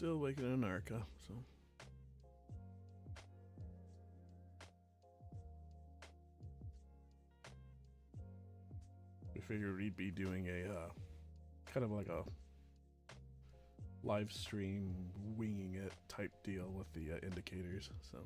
Still waking in Arca, so. We figured we'd be doing a kind of like a live stream winging it type deal with the indicators, so.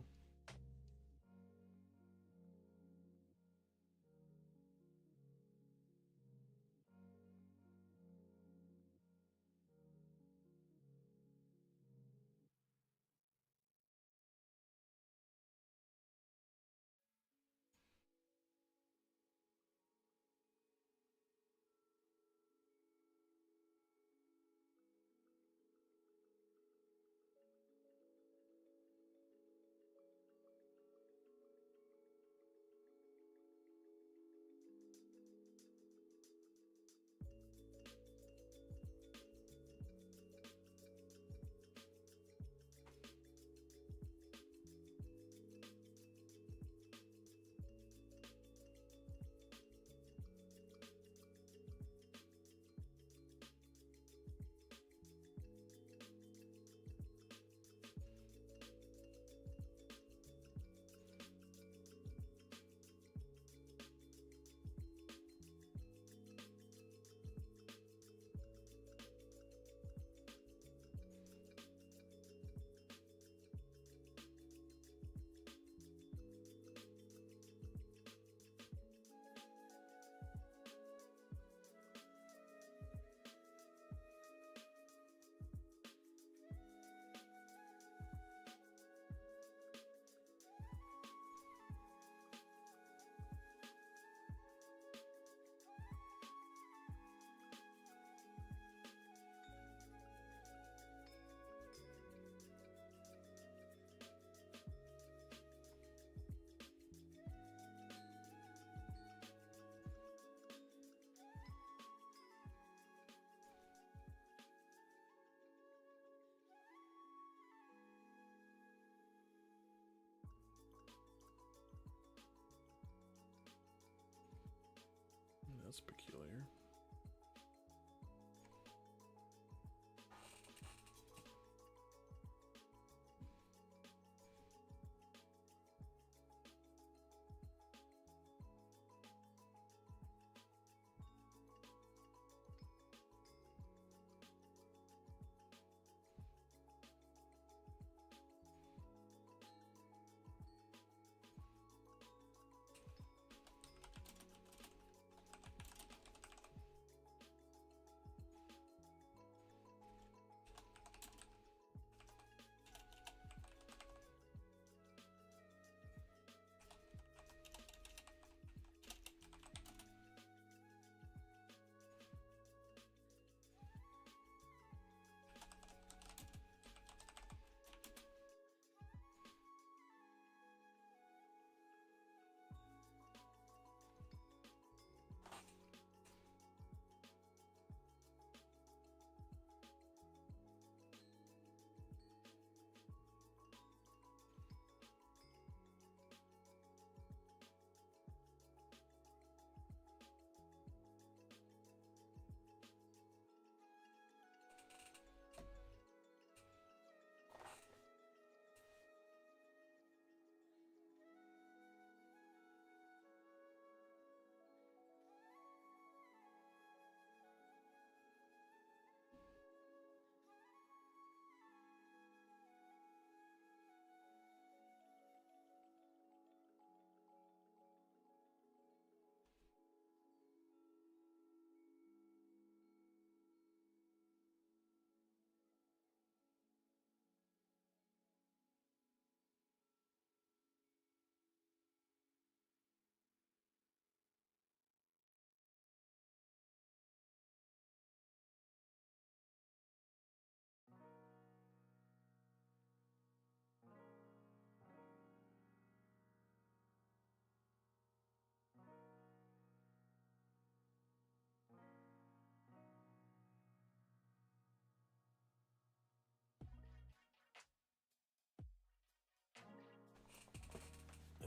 That's peculiar.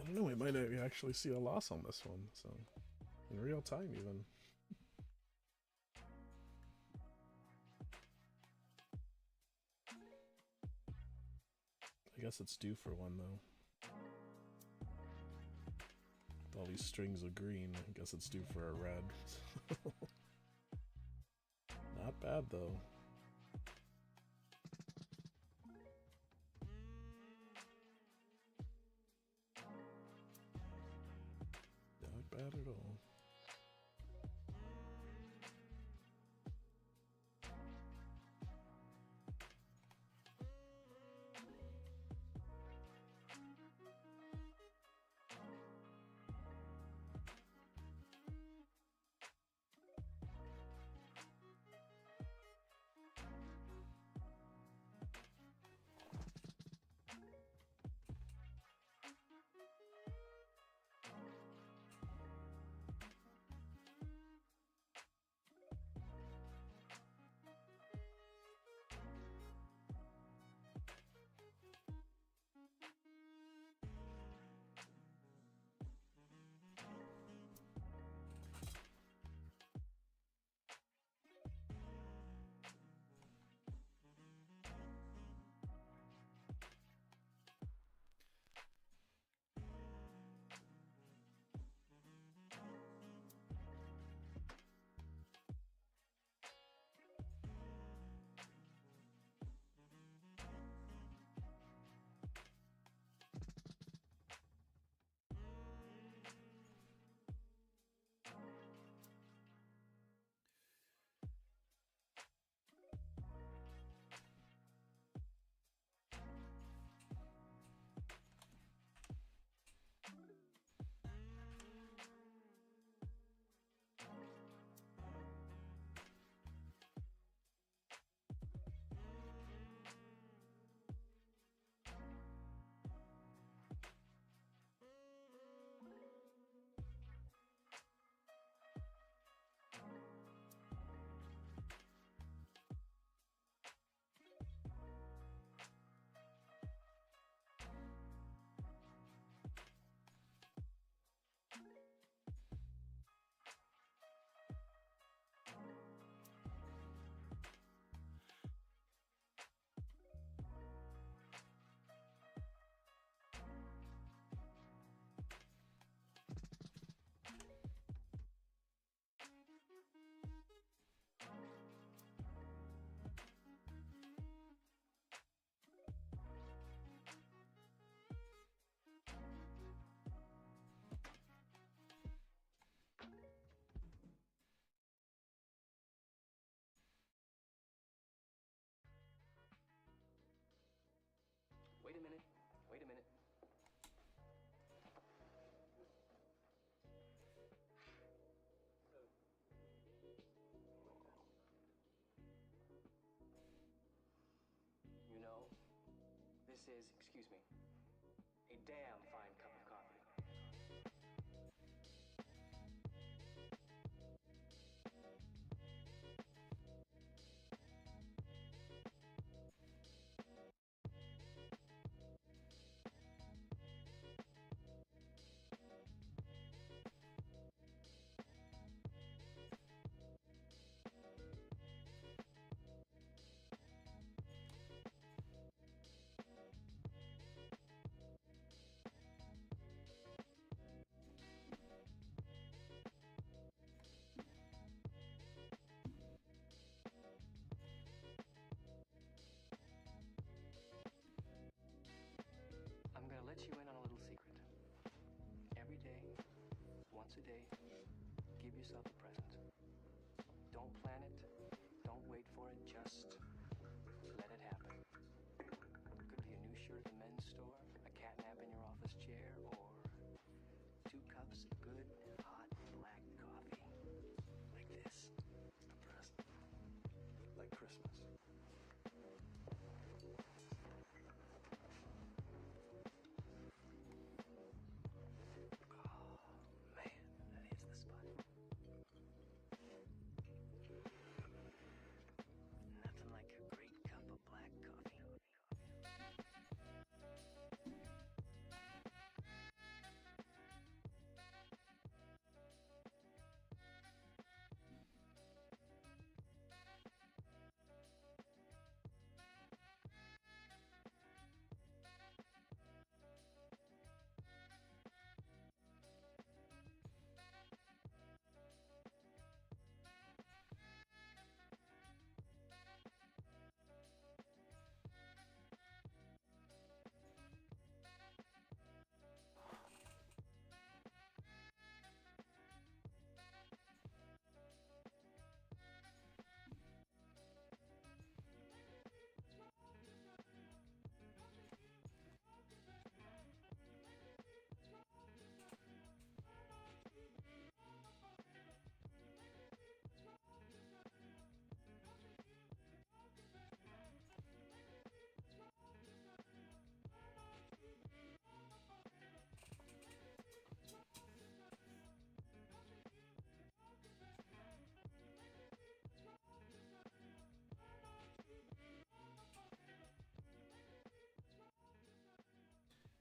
I don't know, we might actually see a loss on this one, so in real time even. I guess it's due for one though. With all these strings of green, I guess it's due for a red. Not bad though. Not bad at all. Wait a minute. Wait a minute. You know, this is, excuse me, a damn fine cup of coffee.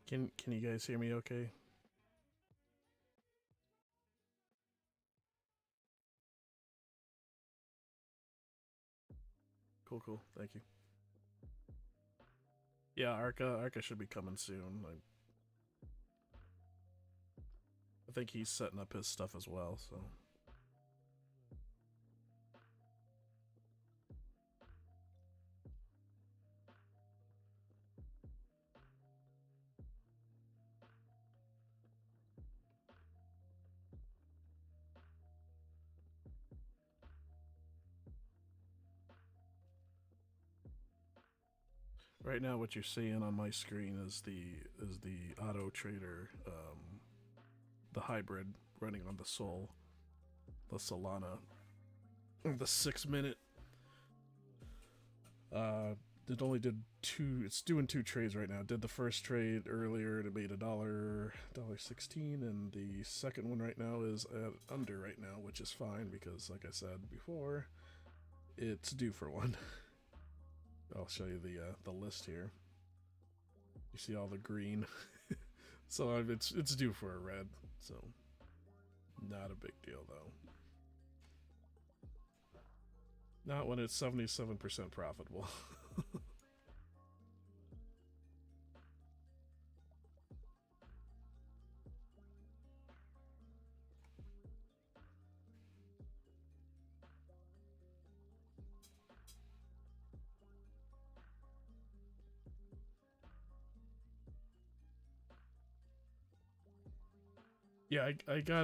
Can you guys hear me okay? Cool. Thank you. Yeah, Arca should be coming soon. I think he's setting up his stuff as well, so. Right now, what you're seeing on my screen is the auto trader, the hybrid running on the Solana, the 6 minute. It only did two. It's doing two trades right now. Did the first trade earlier. It made $1.16, and the second one right now is at under right now, which is fine because, like I said before, it's due for one. I'll show you the list here. You see all the green, so it's due for a red. So not a big deal though. Not when it's 77% profitable. Yeah,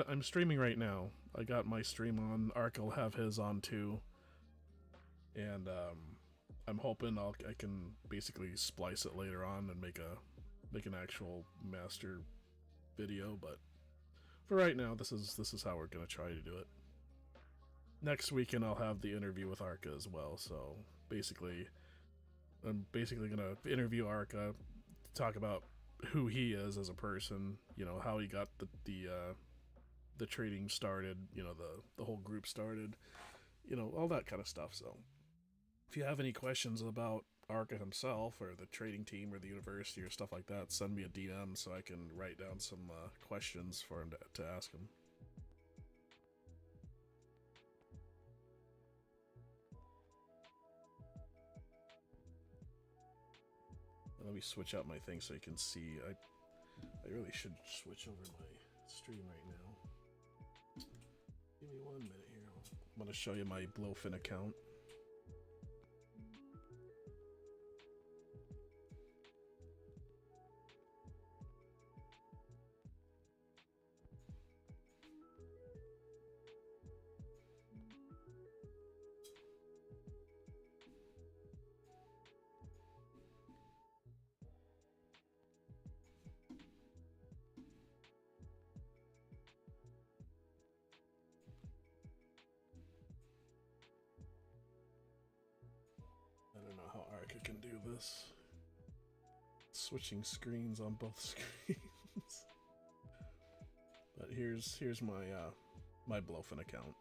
I'm streaming right now. I got my stream on. Arca will have his on too. And I'm hoping I can basically splice it later on and make an actual master video, but for right now this is how we're gonna try to do it. Next weekend I'll have the interview with Arca as well, so basically I'm gonna interview Arca, talk about who he is as a person, you know, how he got the trading started, you know, the whole group started, you know, all that kind of stuff. So if you have any questions about Arca himself or the trading team or the university or stuff like that, send me a DM so I can write down some questions for him to ask him. Let me switch out my thing so you can see. I really should switch over my stream right now. Give me 1 minute here. I'm going to show you my Blowfin account. I don't know how Arca can do this. Switching screens on both screens. But here's my my Blowfin account.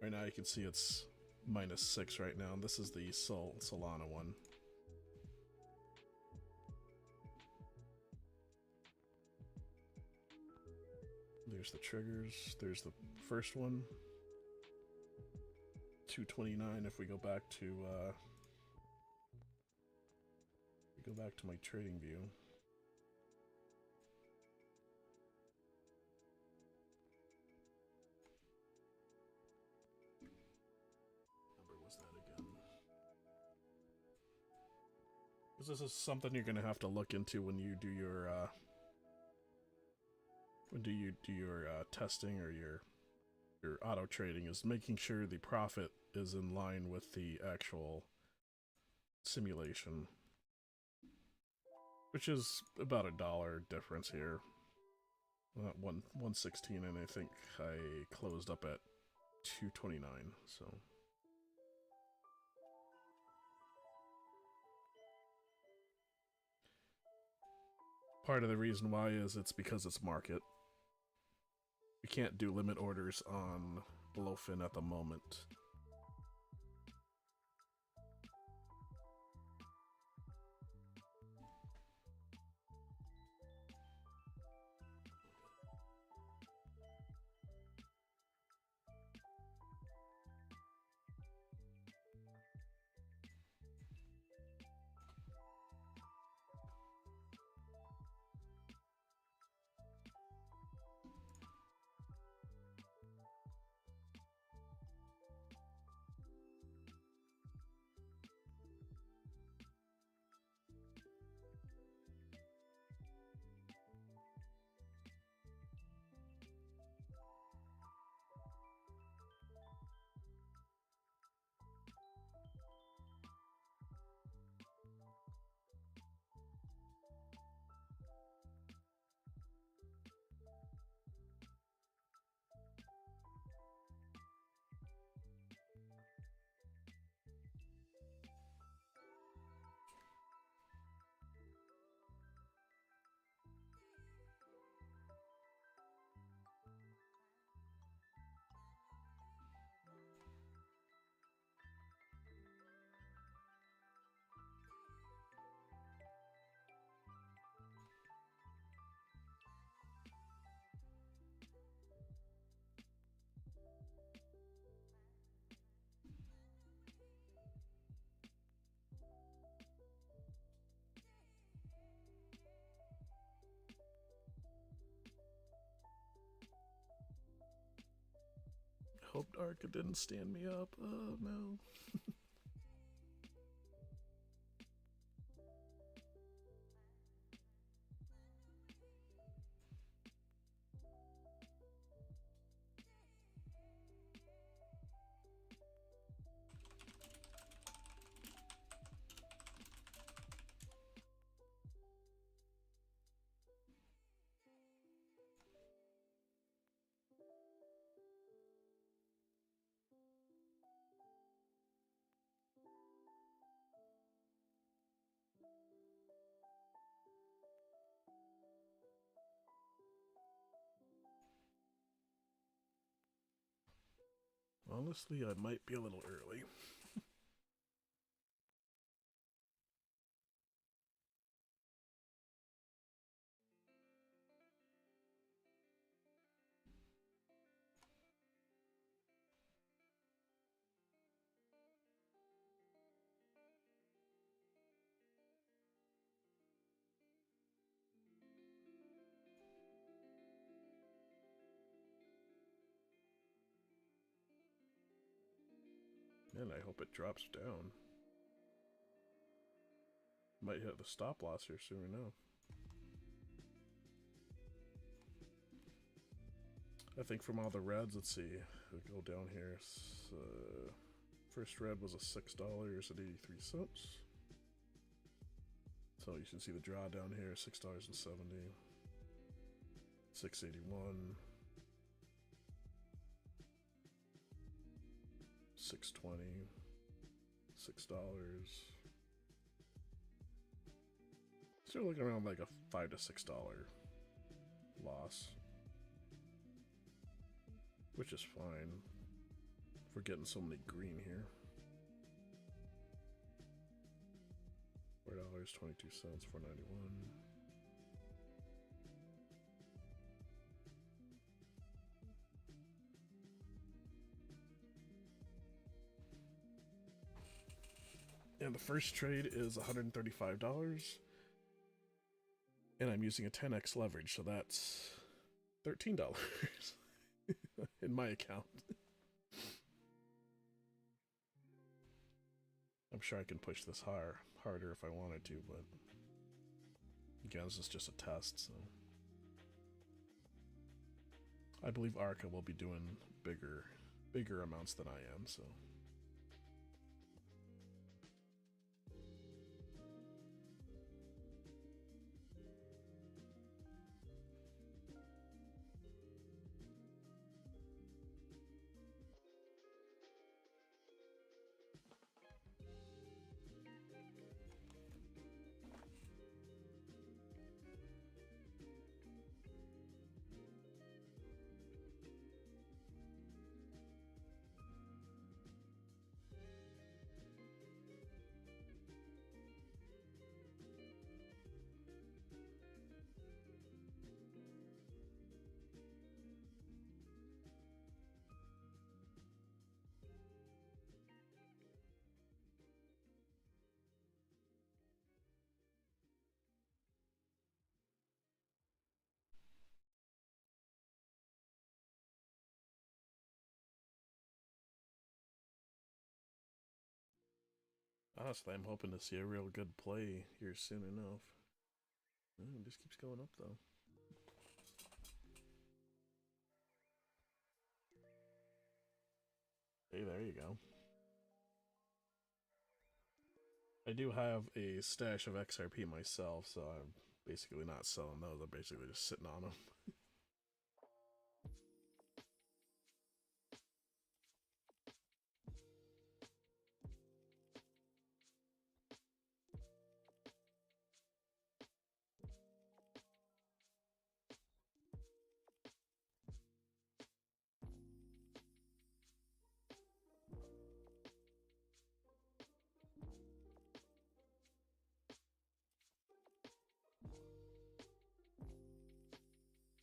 Right now you can see it's -6 right now, and this is the Solana one. There's the triggers. There's the first one. 229 if we go back to my trading view. Number was that again? Because this is something you're gonna have to look into when you do your testing or your auto trading, is making sure the profit is in line with the actual simulation, which is about $1 difference here. 116, and I think I closed up at 229. So part of the reason why is it's because it's market. We can't do limit orders on Blowfin at the moment. hoped Arca didn't stand me up. Oh no. Honestly, I might be a little early. And I hope it drops down. Might hit the stop loss here soon enough. I think from all the reds, let's see, we go down here. First red was a $6.83. So you can see the draw down here, $6.70, $6.81, $6.20, $6. Still looking around like a $5 to $6 loss, which is fine. We're getting so many green here. $4.22, $4.91. And the first trade is $135. And I'm using a 10x leverage, so that's $13 in my account. I'm sure I can push this harder if I wanted to, but again, this is just a test, so I believe Arca will be doing bigger amounts than I am, so. Honestly, I'm hoping to see a real good play here soon enough. It just keeps going up, though. Hey, there you go. I do have a stash of XRP myself, so I'm basically not selling those. I'm basically just sitting on them.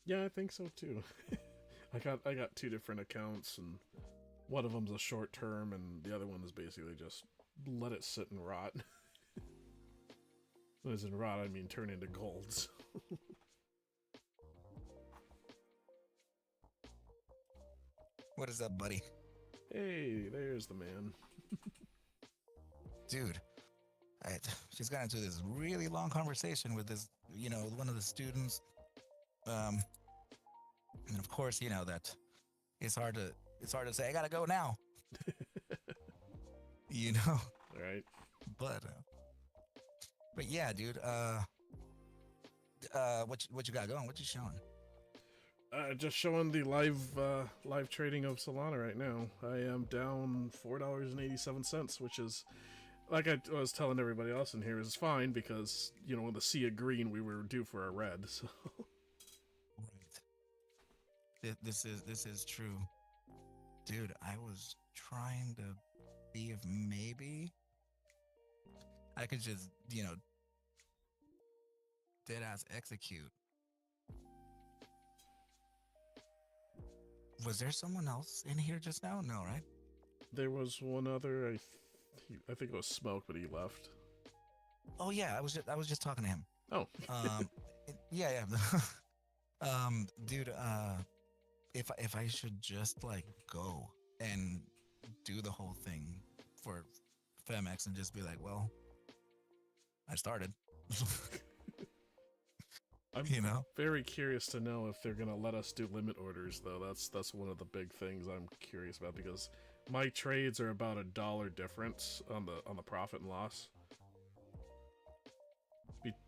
Yeah, I think so too. I got two different accounts, and one of them's a short term, and the other one is basically just let it sit and rot. As in rot, I mean turn into golds. What is up, buddy? Hey, there's the man. Dude, I just got into this really long conversation with this, one of the students. And of course, that it's hard to say I gotta go now, you know. Right. But yeah, dude. What you got going? What you showing? Just showing the live trading of Solana right now. I am down $4.87, which is, like I was telling everybody else in here, is fine because with the sea of green we were due for a red. So Right. This is true, dude. I was trying to see if maybe I could just dead ass execute. Was there someone else in here just now? No, right? there was one other. I think it was Smoke, but he left. Oh yeah, I was just talking to him. Oh. Yeah. Dude, if I should just like go and do the whole thing for Femex and just be like, well, I started. I'm very curious to know if they're gonna let us do limit orders, though. That's one of the big things I'm curious about, because my trades are about $1 difference on the profit and loss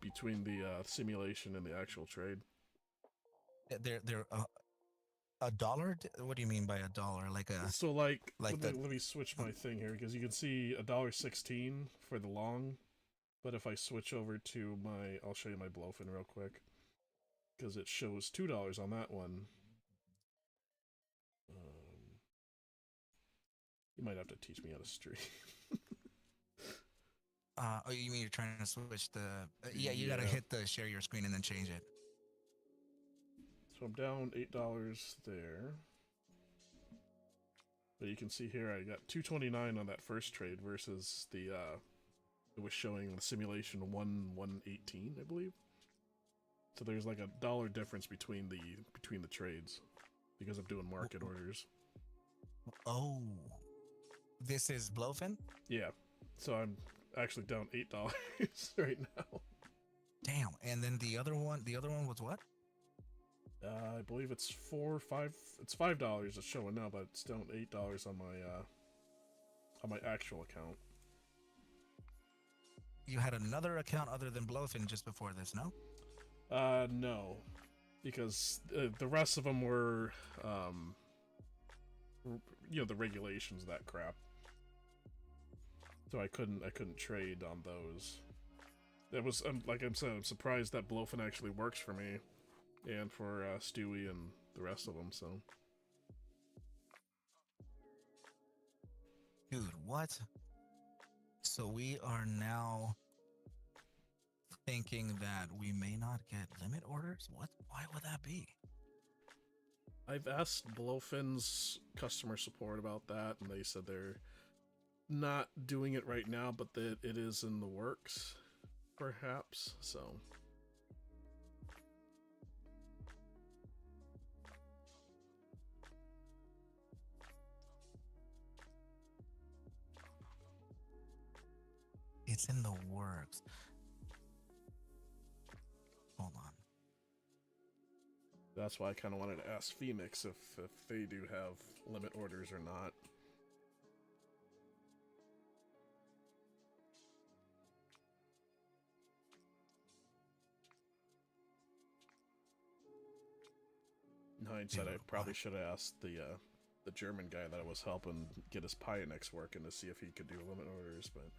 between the simulation and the actual trade. They're a dollar. What do you mean by a dollar? So let me switch my thing here, because you can see $1.16 for the long, but if I switch over to I'll show you my blowfin real quick, because it shows $2 on that one. You might have to teach me how to stream. Oh, you mean you're trying to switch the? Yeah, you gotta hit the share your screen and then change it. So I'm down $8 there. But you can see here I got 229 on that first trade versus the it was showing the simulation 118, I believe. So there's like $1 difference between the trades because I'm doing market orders. Oh, this is Blowfin? Yeah. So I'm actually down $8 right now. Damn. And then the other one was what? I believe it's it's $5 it's showing now, but it's down $8 on my actual account. You had another account other than Blowfin just before this, no? No, because the rest of them were, the regulations, that crap. So I couldn't trade on those. That was like I'm saying, I'm surprised that Blowfin actually works for me, and for Stewie and the rest of them. So, dude, what? So we are now thinking that we may not get limit orders? What? Why would that be? I've asked Blowfin's customer support about that, and they said they're not doing it right now, but that it is in the works, perhaps. So. It's in the works. Hold on. That's why I kind of wanted to ask Phoenix if they do have limit orders or not. In hindsight, I probably should have asked the German guy that I was helping get his Pionex working to see if he could do limit orders, but.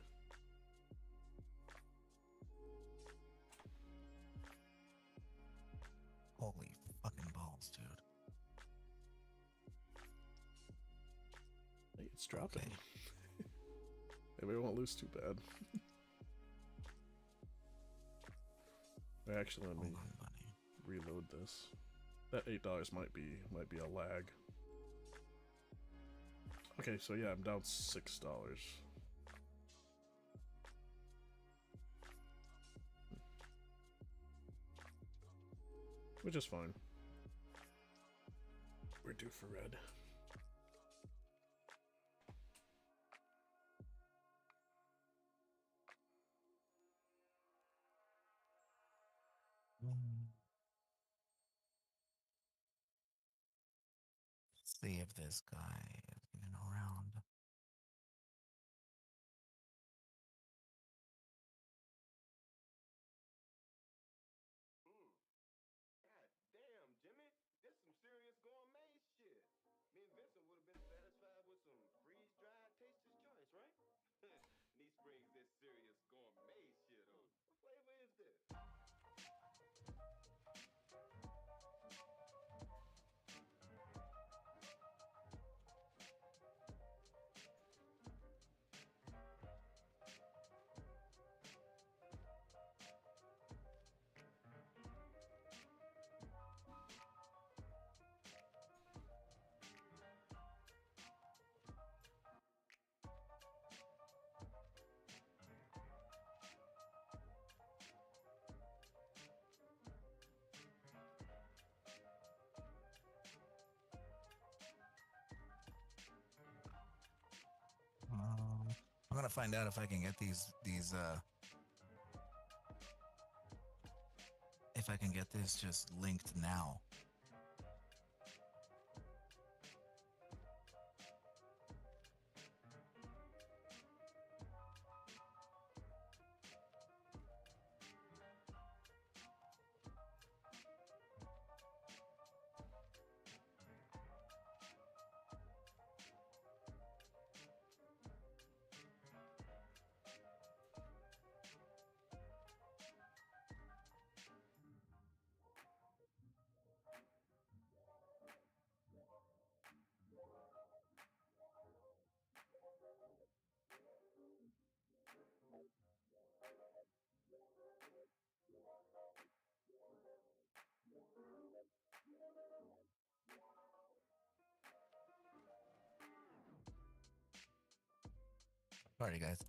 Holy fucking balls, dude. Hey, it's dropping. Okay. Maybe we won't lose too bad. Actually, let me reload this. That $8 might be a lag. Okay, so yeah, I'm down $6. Which is fine. We're due for red. see if this guy is even around. God damn, Jimmy. This some serious gourmet shit. Me and Vincent would have been satisfied with some freeze-dried Taster's Choice, right? Niece brings this serious gourmet shit on. What flavor is this? I'm gonna find out if I can get these if I can get this just linked now. Sorry, guys.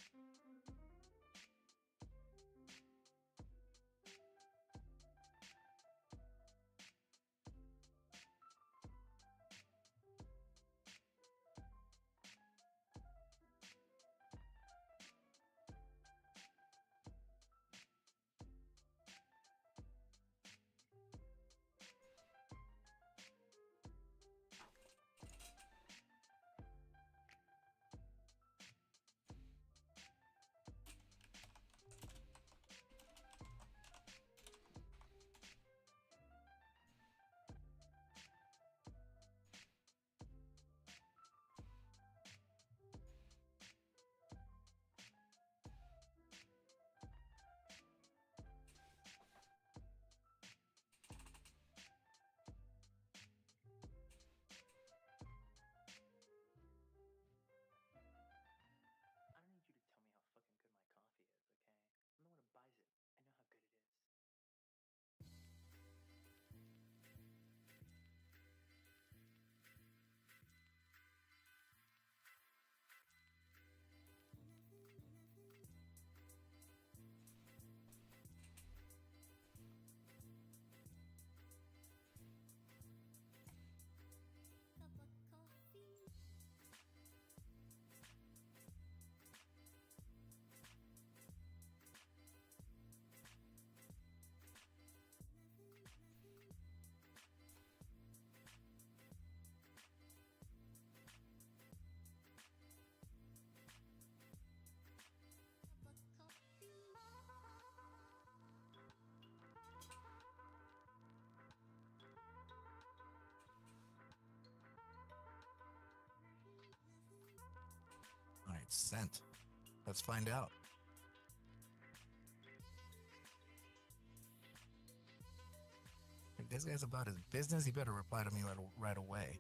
I don't need you to tell me how fucking good my coffee is, okay? I'm the one who buys it. I know how good it is. All right, sent. Let's find out. If this guy's about his business, he better reply to me right away.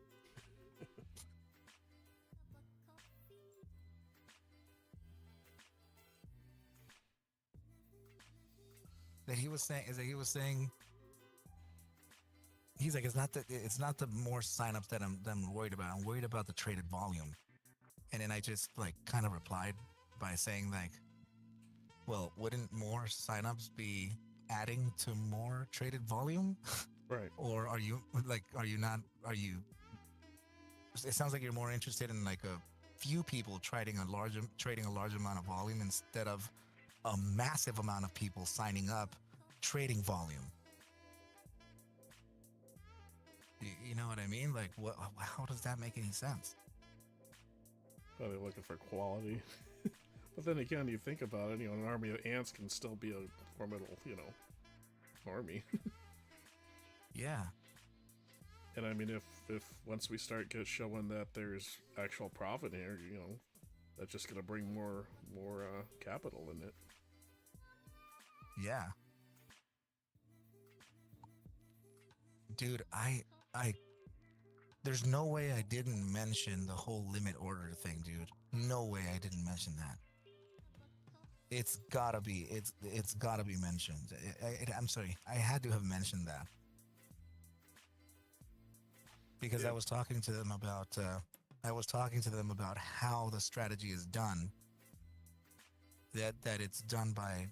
That he was saying he's like, it's not the more signups that I'm worried about. I'm worried about the traded volume. And then I just like kind of replied by saying like, well, wouldn't more signups be adding to more traded volume? Right. Or are you it sounds like you're more interested in like a few people trading a large amount of volume instead of a massive amount of people signing up trading volume. You know what I mean? Like, what? How does that make any sense? Probably looking for quality. But then again, you think about it, you know, an army of ants can still be a formidable, you know, army. Yeah. And I mean, if once we start showing that there's actual profit here, you know, that's just gonna bring more capital in it. Yeah. Dude, I there's no way I didn't mention the whole limit order thing, dude. No way I didn't mention that. It's gotta be mentioned. I'm sorry, I had to have mentioned that because Yeah. I was talking to them about how the strategy is done. That it's done by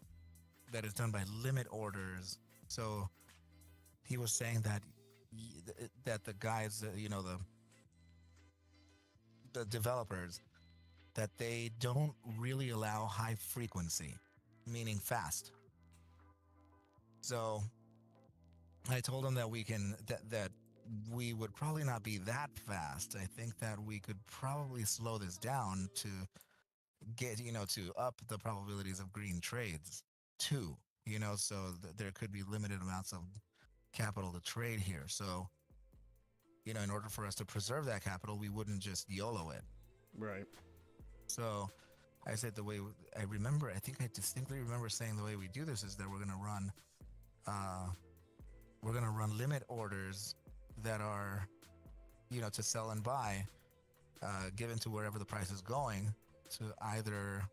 limit orders. So he was saying that that the guys, you know, the developers, that they don't really allow high frequency, meaning fast. So I told him that that we would probably not be that fast. I think that we could probably slow this down to get, you know, to up the probabilities of green trades too, you know, so there could be limited amounts of capital to trade here. So, you know, in order for us to preserve that capital, we wouldn't just YOLO it. Right. So I said I think I distinctly remember saying the way we do this is that we're going to run limit orders that are, you know, to sell and buy, given to wherever the price is going, to either,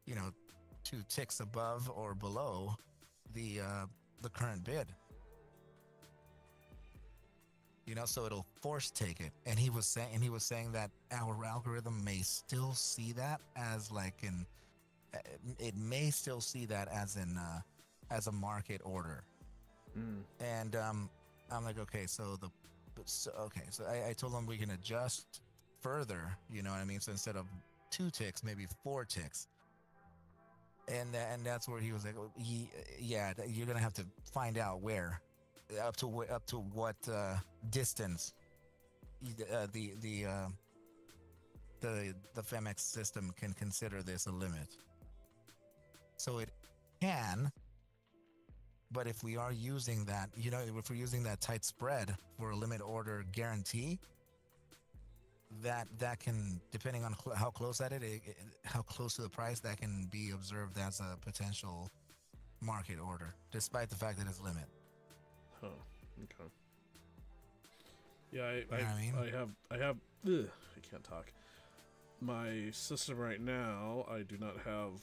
you know, 2 ticks above or below the current bid. You know, so it'll force take it. And he was saying that our algorithm may still see that as like it may still see that as a market order. And I'm like, okay, so I told him we can adjust further, you know what I mean? So instead of 2 ticks, maybe 4 ticks. And that's where he was like, yeah, you're gonna have to find out where, up to what distance the Femex system can consider this a limit. So it can, but if we are using that, you know, if we're using that tight spread for a limit order guarantee, that can, depending on how close how close to the price, that can be observed as a potential market order, despite the fact that it's limit. Huh. Okay. Yeah, I have. Ugh, I can't talk. My system right now, I do not have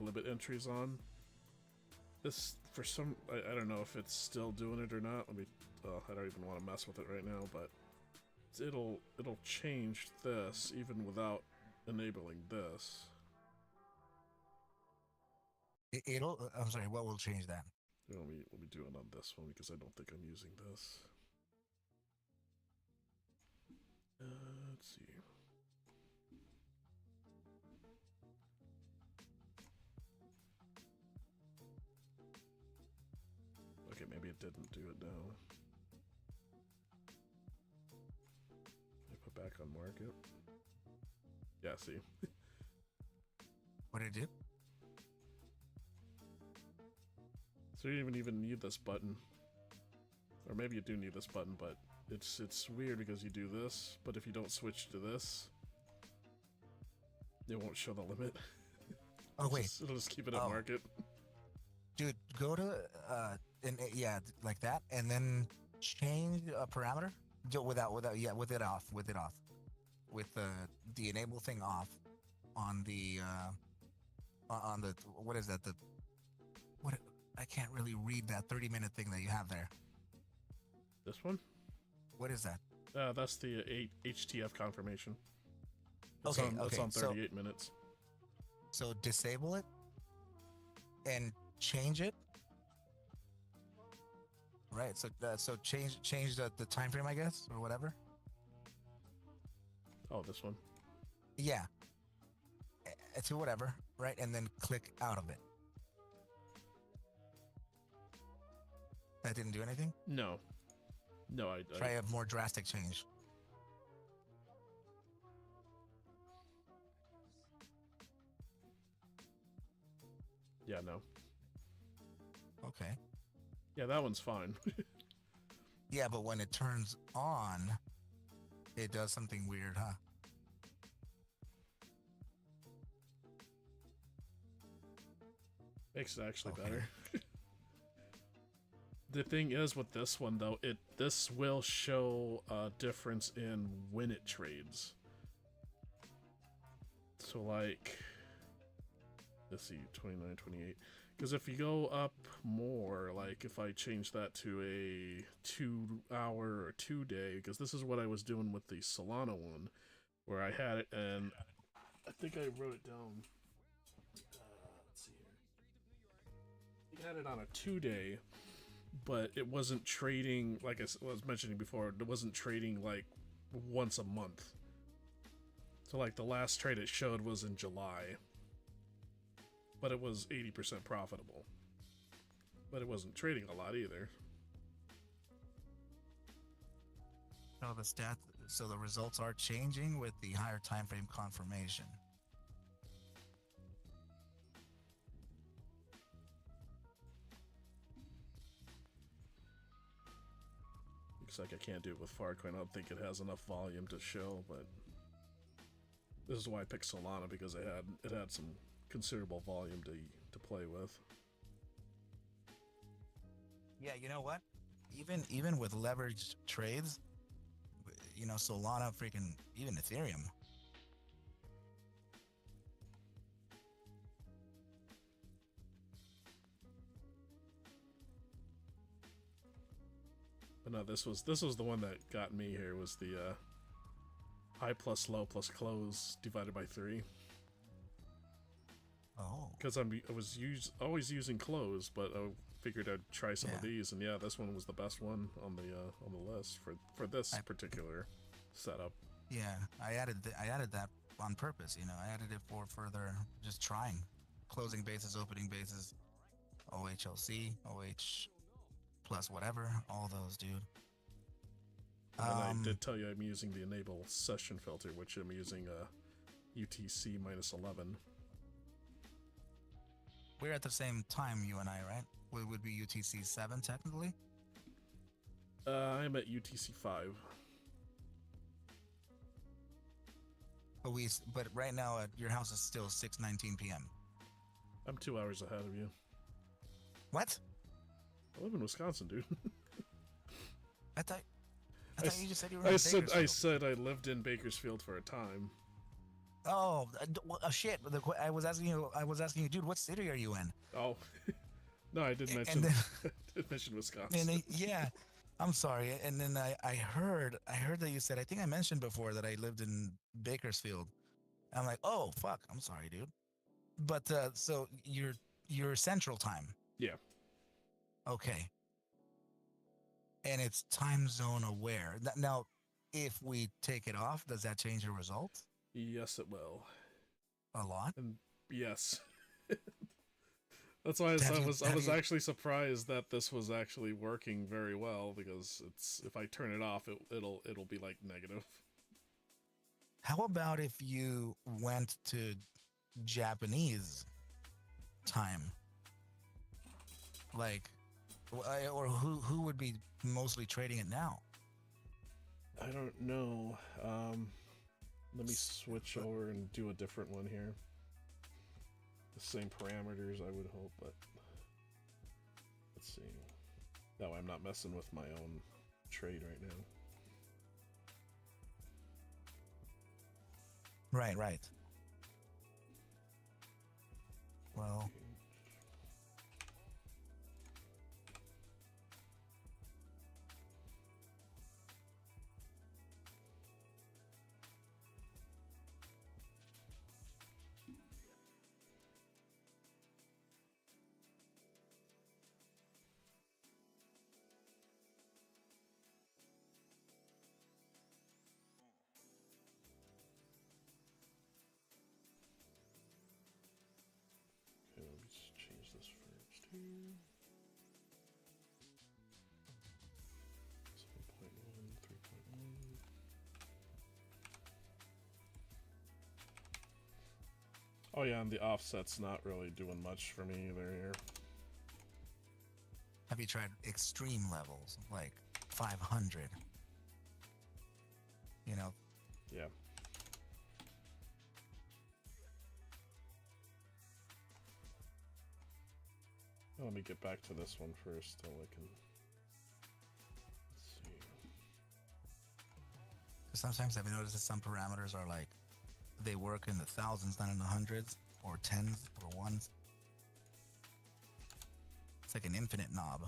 limit entries on. This, for some, I don't know if it's still doing it or not. Let me. I don't even want to mess with it right now, but it'll change this even without enabling this. I'm sorry, what will change that? Let me do it on this one because I don't think I'm using this. Let's see. Okay, maybe it didn't do it now. I put back on market. Yeah, see. What did it do? So you don't even need this button. Or maybe you do need this button, but it's weird because you do this, but if you don't switch to this, it won't show the limit. Oh wait, It'll just keep it at market. Dude, go to yeah, like that, and then change a parameter. With it off, with the enable thing off on the what is that, I can't really read that 30-minute thing that you have there. This one? What is that? That's the HTF confirmation. It's Okay, it's on 38 minutes. So disable it and change it. Right. So change the time frame, I guess, or whatever. Oh, this one. Yeah. To whatever, right? And then click out of it. That didn't do anything? No. No, Try a more drastic change. Yeah, no. Okay. Yeah, that one's fine. Yeah, but when it turns on, it does something weird, huh? Makes it actually Okay. better. The thing is with this one though, this will show a difference in when it trades. So like, let's see, 29, 28. Because if you go up more, like if I change that to a 2 hour or 2 day, because this is what I was doing with the Solana one, where I had it, and I think I wrote it down. Let's see here. I had it on a 2 day, but it wasn't trading, like I was mentioning before, it wasn't trading like once a month. So like the last trade it showed was in July, but it was 80% profitable. But it wasn't trading a lot either. So so the results are changing with the higher time frame confirmation. Looks like I can't do it with Farcoin. I don't think it has enough volume to show, but this is why I picked Solana, because it had some considerable volume to play with. Yeah, you know what? Even with leveraged trades, you know, Solana, freaking even Ethereum. But no, this was the one that got me here, was the high plus low plus close divided by 3. Oh. Because I was always using close, but I figured I'd try some of Yeah. these, and yeah, this one was the best one on the list for this particular setup. Yeah, I added that on purpose. You know, I added it for further just trying, closing bases, opening bases, OHLC, OH plus whatever, all those, dude. And I did tell you I'm using the enable session filter, which I'm using UTC -11. We're at the same time, you and I, right? We would be UTC 7 technically. I'm at UTC 5. But right now at your house is still 6:19 p.m. I'm 2 hours ahead of you. What? I live in Wisconsin, dude. I thought you just said you were in I Bakersfield. said I lived in Bakersfield for a time. Oh, shit! I was asking you, dude. What city are you in? Oh, no, I did mention then- did mention Wisconsin. And yeah, I'm sorry. And then I heard that you said, I think I mentioned before that I lived in Bakersfield. I'm like, oh fuck, I'm sorry, dude. But so you're Central Time. Yeah. Okay. And it's time zone aware. Now, if we take it off, does that change the result? Yes, it will. A lot? And yes. That's why I was actually surprised that this was actually working very well, because if I turn it off, it'll be like negative. How about if you went to Japanese time? Like, or who would be mostly trading it now? I don't know. Let me switch over and do a different one here. The same parameters, I would hope, but let's see. That way I'm not messing with my own trade right now. Right. Well, yeah, and the offset's not really doing much for me either here. Have you tried extreme levels, like 500? You know, Yeah. Let me get back to this one first till I can. Let's see. sometimes I've noticed that some parameters are like, they work in the thousands, not in the hundreds, or tens, or ones. It's like an infinite knob.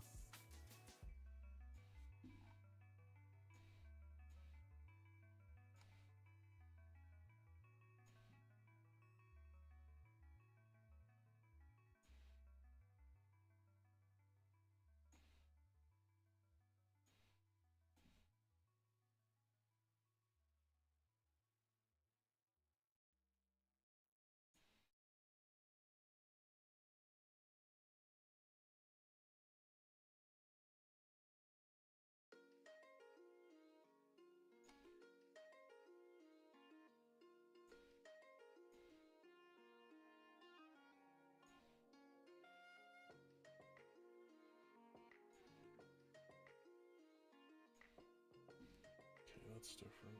Okay, that's different.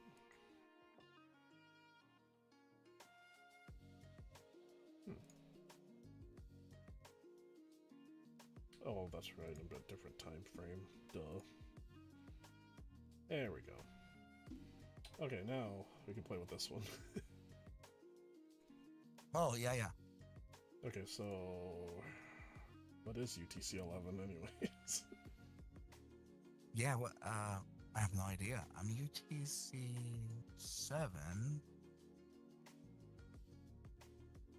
Oh, that's right, a bit different time frame. Duh. There we go. Okay, now we can play with this one. Oh, yeah, yeah. Okay, so what is UTC 11 anyways? Yeah, what, I have no idea. I'm UTC 7.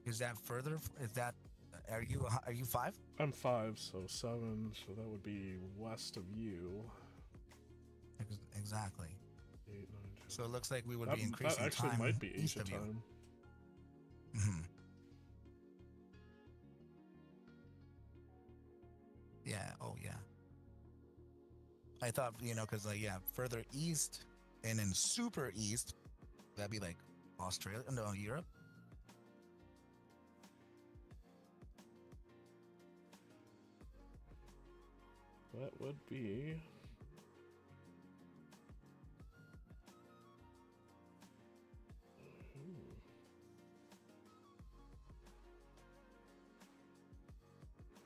Is that further? Is that, are you 5? I'm 5, so 7, so that would be west of you. Exactly. 8, 9, 10. So it looks like we would be That increasing actually time might be east Asia of you. time. Mm-hmm. Yeah, oh yeah. I thought, because yeah, further east and then super east, that'd be like Australia, no, Europe. That would be...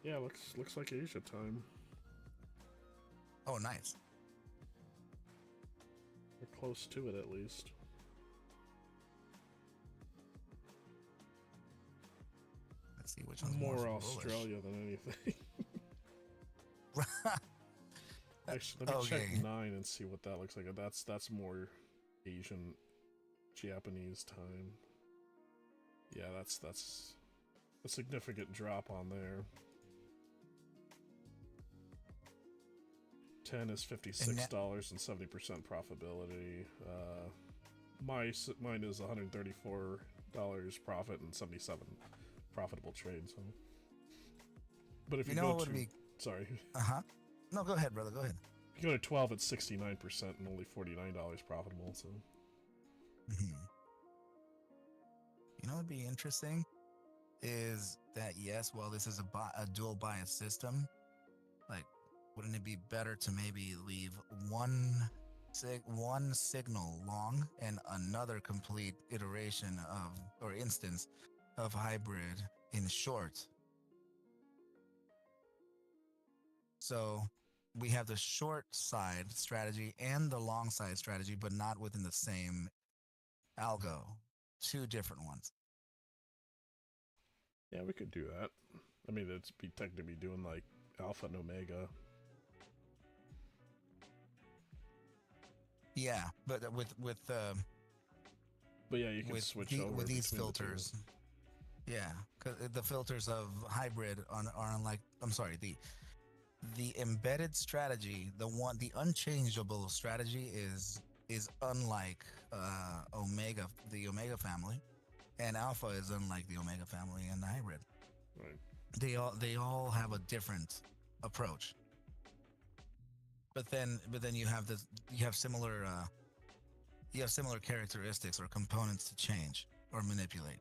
Yeah, looks like Asia time. Oh, nice. We're close to it at least. Let's see which one's More more Australia than anything. Actually, let me check Okay. 9 and see what that looks like. That's more Asian, Japanese time. Yeah, that's a significant drop on there. 10 is $56 and 70% profitability. Mine is $134 profit and 77 profitable trade. So, but if you go what to would be? sorry, No, go ahead, brother. Go ahead. if you go to 12, it's 69% and only $49 profitable. So, Mm-hmm. You know what would be interesting is that yes, while this is a dual bias system, like, wouldn't it be better to maybe leave one signal long and another complete iteration of or instance of hybrid in short? So we have the short side strategy and the long side strategy, but not within the same algo. Two different ones. yeah, we could do that. I mean, it's be technically doing like alpha and omega. Yeah, but But yeah, you can switch over with these between the two. filters. Yeah, because the filters of hybrid are unlike. I'm sorry, the embedded strategy, the unchangeable strategy is unlike omega, the omega family, and alpha is unlike the omega family and the hybrid. Right. They all have a different approach. But then you have similar characteristics or components to change or manipulate.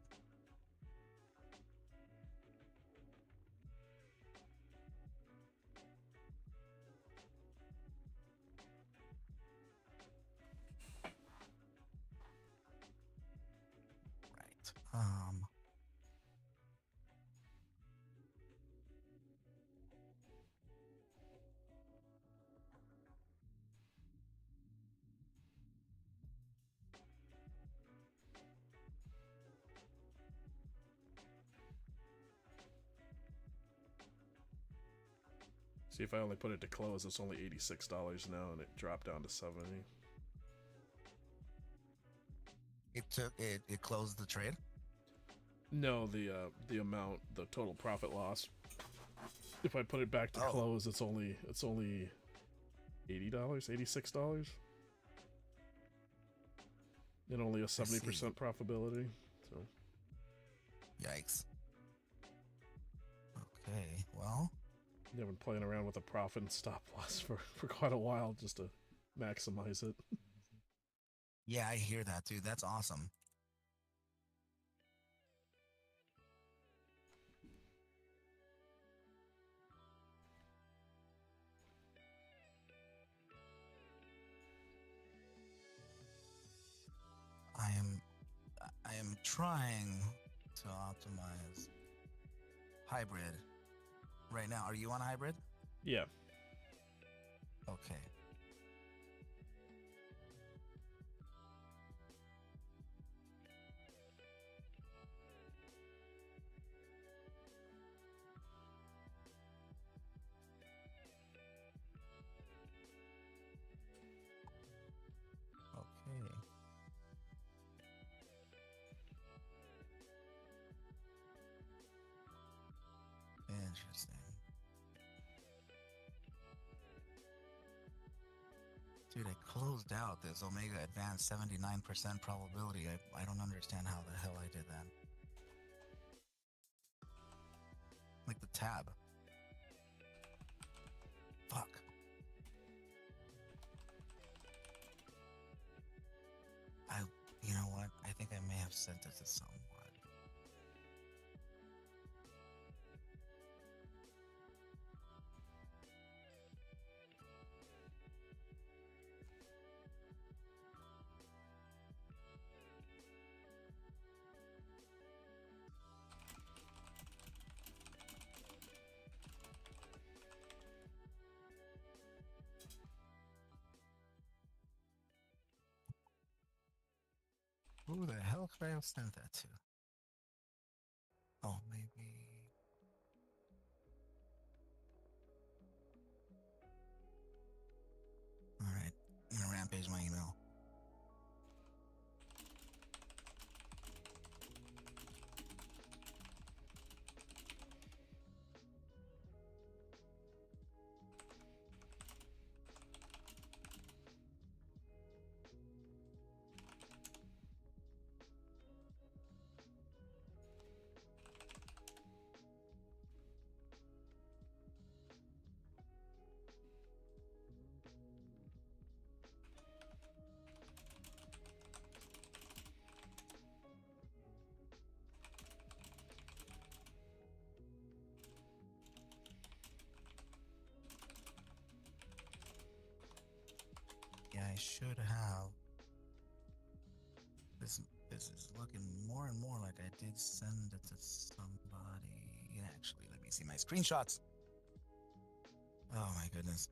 See, if I only put it to close, it's only $86 now, and it dropped down to 70. It closed the trade. No, the amount, the total profit loss. If I put it back to close, it's only $80, $86, and only a 70% profitability. So, yikes. Okay, well, I've been playing around with a profit and stop loss for quite a while just to maximize it. yeah, I hear that, dude. That's awesome. I am trying to optimize hybrid right now. Are you on hybrid? Yeah. Okay. Okay. Interesting. Dude, I closed out this Omega Advanced 79% probability. I don't understand how the hell I did that. Like the tab. Fuck. You know what? I think I may have sent it to someone. Who the hell could I have sent that to? Oh, maybe. Alright, I'm gonna rampage my email. Yeah, I should have. This is looking more and more like I did send it to somebody. Actually, let me see my screenshots. Oh my goodness.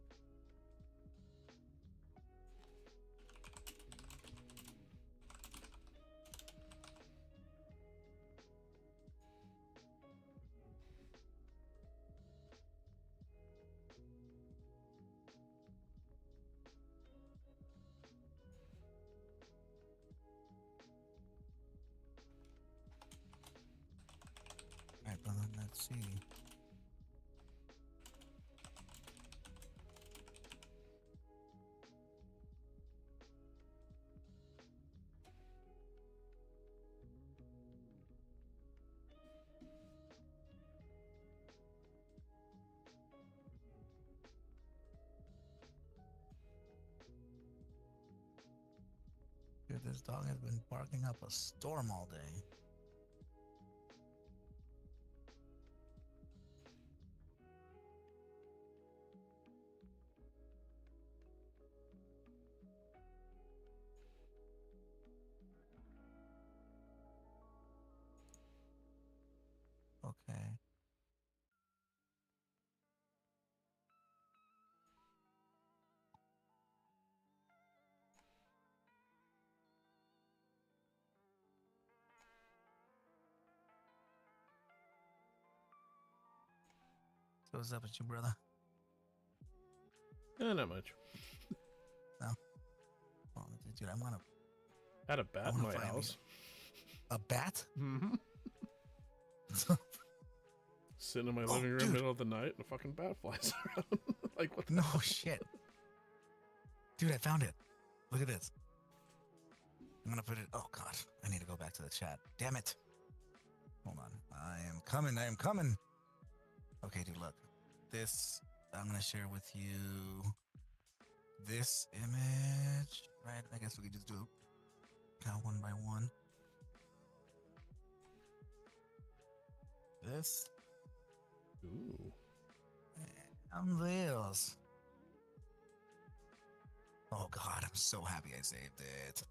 Alright, but let's see. Dude, this dog has been barking up a storm all day. Okay. So what's up with you, brother? Not much. Oh, dude, I want to. Had a bat in my house. A bat? Mm-hmm. Sitting in my living room, dude. middle of the night, and a fucking bat flies around. Like, what the No hell? shit. Dude, I found it. Look at this. I'm gonna put it. Oh god, I need to go back to the chat. Damn it. Hold on. I am coming. I am coming. Okay, dude, look. This, I'm gonna share with you this image. Right? I guess we could just do it kind of one by one. This. Ooh. And this. Oh god, I'm so happy I saved it.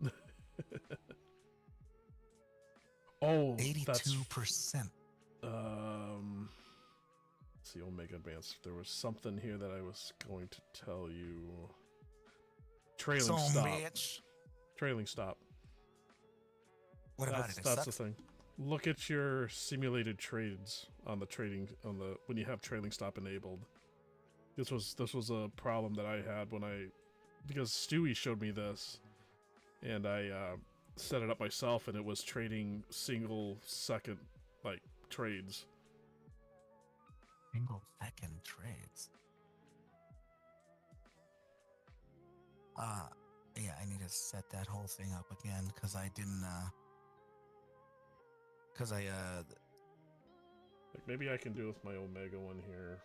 Oh, 82%. Let's see, Omega Advanced. There was something here that I was going to tell you. Trailing Some stop. bitch. Trailing stop. What about it? It That's the sucks? thing. Look at your simulated trades on the when you have trailing stop enabled. This was a problem that I had because Stewie showed me this, and I set it up myself, and it was trading single second like trades. Single second trades. Yeah, I need to set that whole thing up again because I didn't. Like maybe I can do with my Omega one here.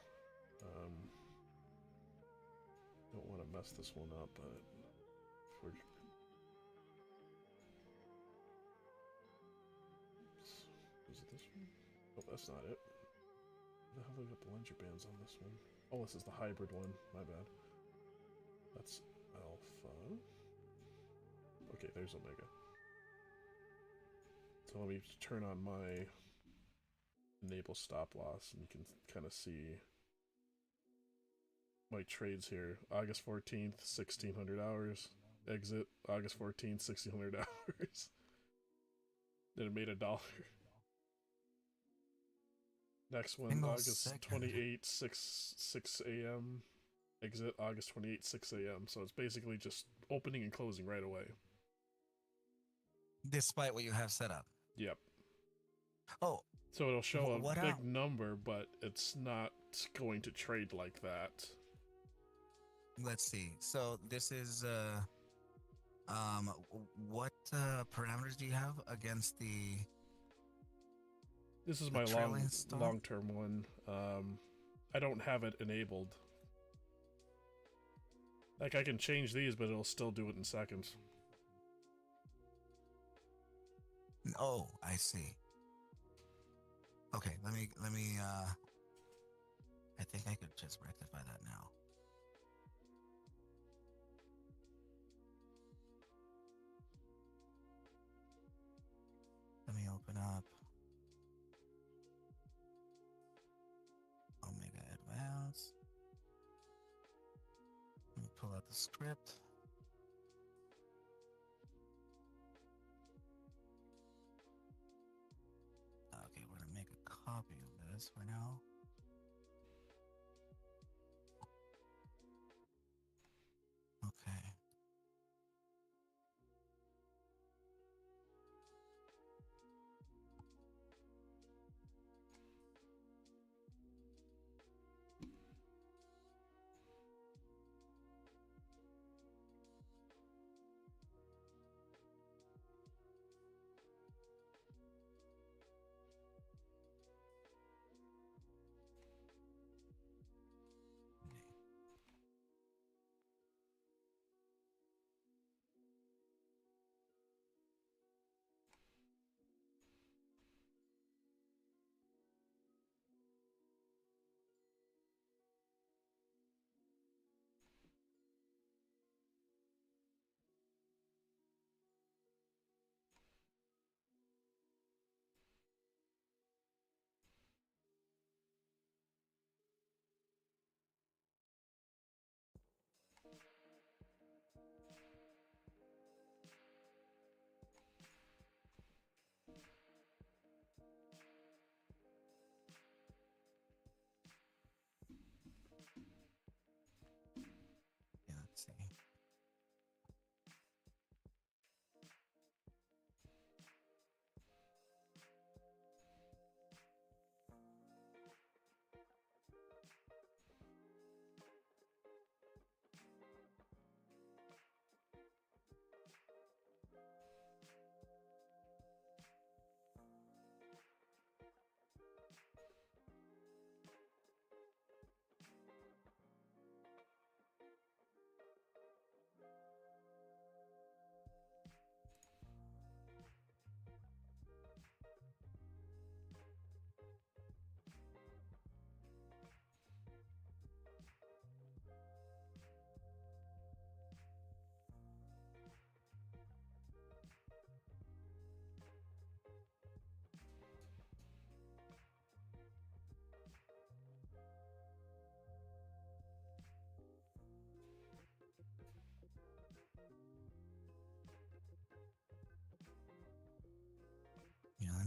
Don't want to mess this one up, but if we're... Is it this one? Oh, that's not it. How the hell do I got the Lenger bands on this one? Oh, this is the hybrid one. My bad. That's Alpha. Okay, there's Omega. So let me turn on my enable stop loss, and you can kind of see my trades here. August 14th, 1600 hours. Exit August 14th, 1600 hours. Then it made $1. Next one, Single August second. 28th, 6 a.m. Exit August 28th, 6 a.m. So it's basically just opening and closing right away. Despite what you have set up. Yep. Oh, So it'll show a what big number, but it's not going to trade like that. let's see. So this is what parameters do you have against the? This is The my trailing stop? long-term one. I don't have it enabled. Like, I can change these, but it'll still do it in seconds. Oh, I see. Okay, let me I think I could just rectify that now. Let me open up Omega Advanced. Let me pull out the script. Okay, we're gonna make a copy of this for now. Okay.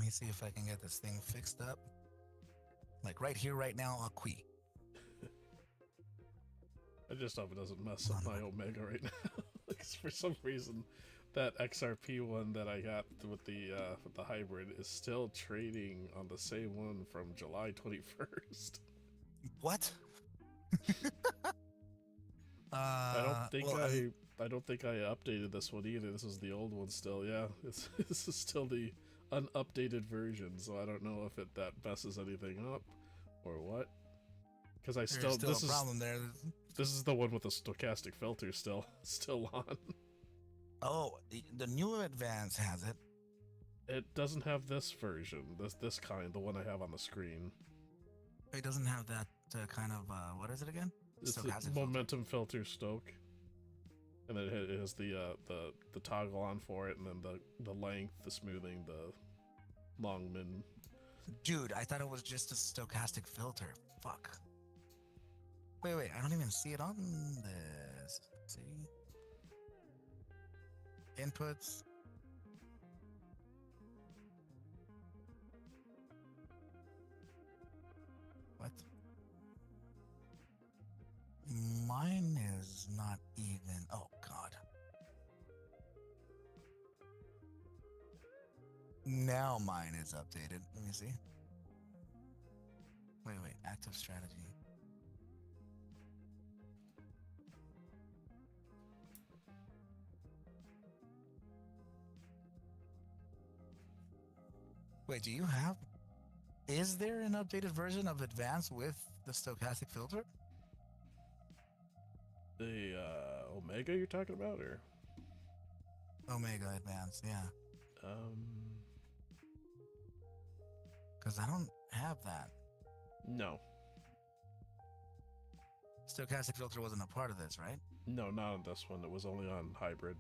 me see if I can get this thing fixed up. Like right here, right now, I'll quit. I just hope it doesn't mess up my Omega right now. Like, for some reason, that XRP one that I got with the hybrid is still trading on the same one from July 21st. What? I well, don't think I updated this one either. This is the old one still. Yeah, this is still the unupdated version. So I don't know if that messes anything up or what. Because there's still a problem there. This is the one with the stochastic filter still on. Oh, the new Advance has it. It doesn't have this version. This kind, the one I have on the screen. It doesn't have that kind of what is it again? It's the Stochastic momentum filter stoke, and then it has the toggle on for it, and then the length, the smoothing, the long min. Dude, I thought it was just a stochastic filter. Fuck. Wait, I don't even see it on this. See? Inputs. What? Mine is not even. Oh, God. Now mine is updated. Let me see. Wait. Active strategy. Wait, do you have? Is there an updated version of Advanced with the stochastic filter? The Omega you're talking about, or Omega Advanced, yeah. um, Because I don't have that. no, Stochastic filter wasn't a part of this, right? no, not on this one. It was only on hybrid.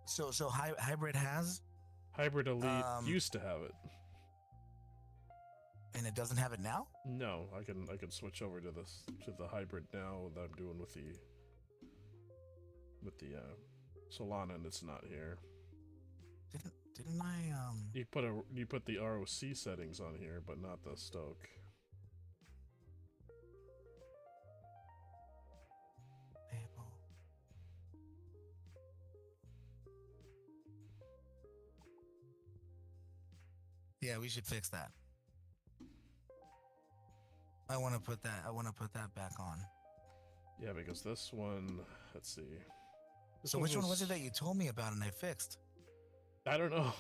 So hybrid has, Hybrid Elite used to have it. and it doesn't have it now. No, I can switch over to the hybrid now that I'm doing with the Solana, and it's not here. Didn't I You put the ROC settings on here, but not the stoke. Enable. Yeah, we should fix that. I want to put that back on. Yeah, because this one, let's see. This So which one was it that you told me about and I fixed? I don't know.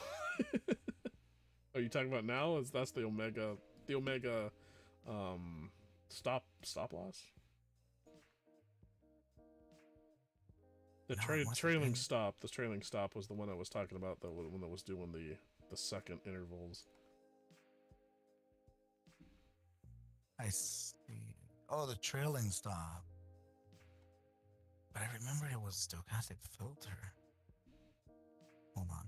Are you talking about now? That's the Omega stop loss? The No, it must have trailing been- stop. The trailing stop was the one I was talking about. The one that was doing the second intervals. I see. Oh, the trailing stop. But I remembered it was stochastic filter. Hold on.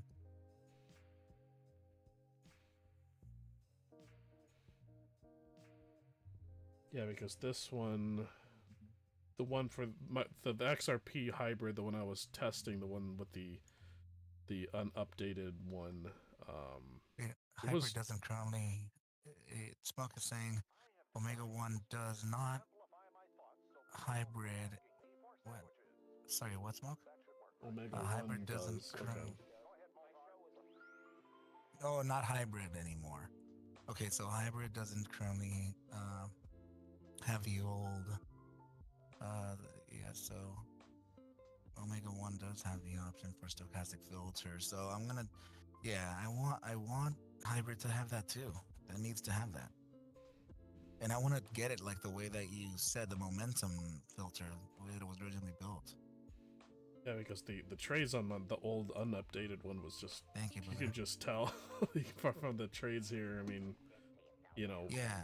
Yeah, because this one, the one for the XRP hybrid, the one I was testing, the one with the unupdated one. Hybrid doesn't currently. Smoke is saying Omega 1 does not. Hybrid. What? Sorry, what, Smoke? Omega Hybrid 1 doesn't does. currently. Okay. Oh, not hybrid anymore. Okay, so hybrid doesn't currently have the old. Yeah, so Omega 1 does have the option for stochastic filter. So I'm gonna. Yeah, I want hybrid to have that too. That needs to have that. And I want to get it like the way that you said, the momentum filter, the way that it was originally built. Yeah, because the trades on the old unupdated one was just, Thank you, you brother. can just tell from the trades here. I mean, you know, Yeah,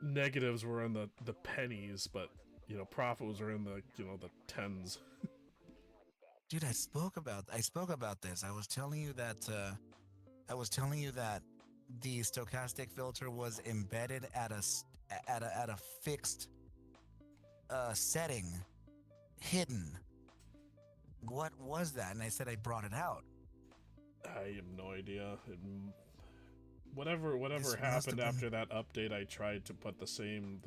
negatives were in the pennies, but you know, profit was in the the tens. dude, I spoke about this. I was telling you that the stochastic filter was embedded at a fixed setting, hidden. what was that? And I said I brought it out. I have no idea. Whatever This must happened have been after that update, I tried to put the same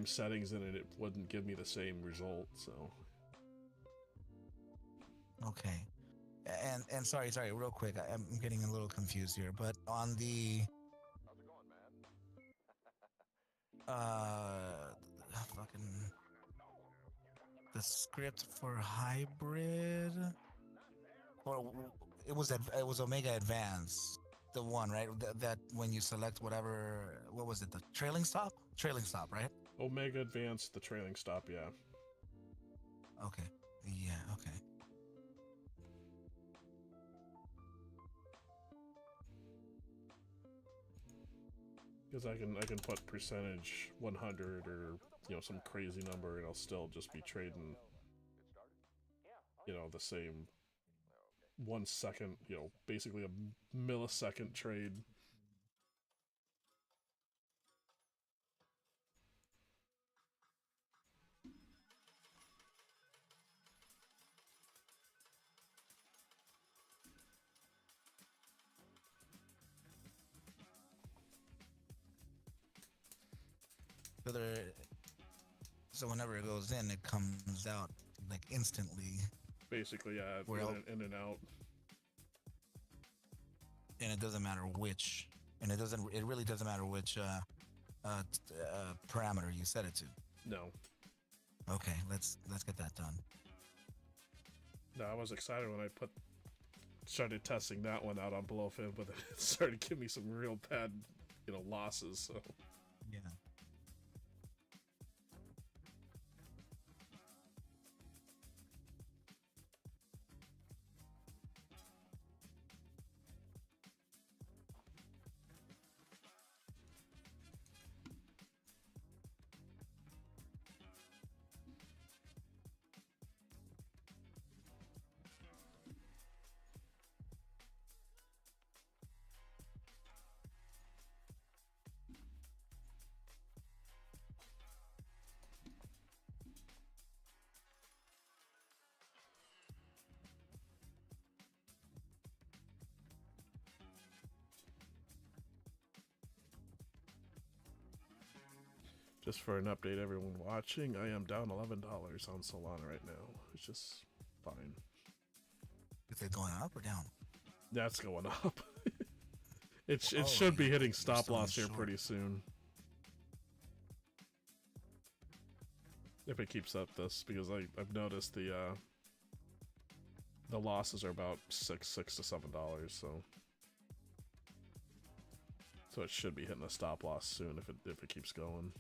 settings in it. It wouldn't give me the same result. So okay. And sorry, real quick. I'm getting a little confused here. But on the fucking the script for hybrid, or it was Omega Advance, the one, right? That when you select whatever, what was it? The trailing stop, right? Omega Advanced, the trailing stop, yeah. Okay, yeah, okay. Because I can put percentage 100 or some crazy number, and I'll still just be trading the same 1 second, basically a millisecond trade. So so whenever it goes in, it comes out like instantly, Basically, yeah, in and out. and it doesn't matter which, and it really doesn't matter which parameter you set it to. No. Okay, let's get that done. No, I was excited when I started testing that one out on Blowfin, but then it started giving me some real bad, losses. So Yeah. just for an update, everyone watching, I am down $11 on Solana right now. It's just fine. Is it going up or down? That's going up. it Oh, should be hitting you're stop still loss here short. pretty soon. If it keeps up this, because I've noticed the losses are about $6 to $7, so it should be hitting a stop loss soon if it keeps going.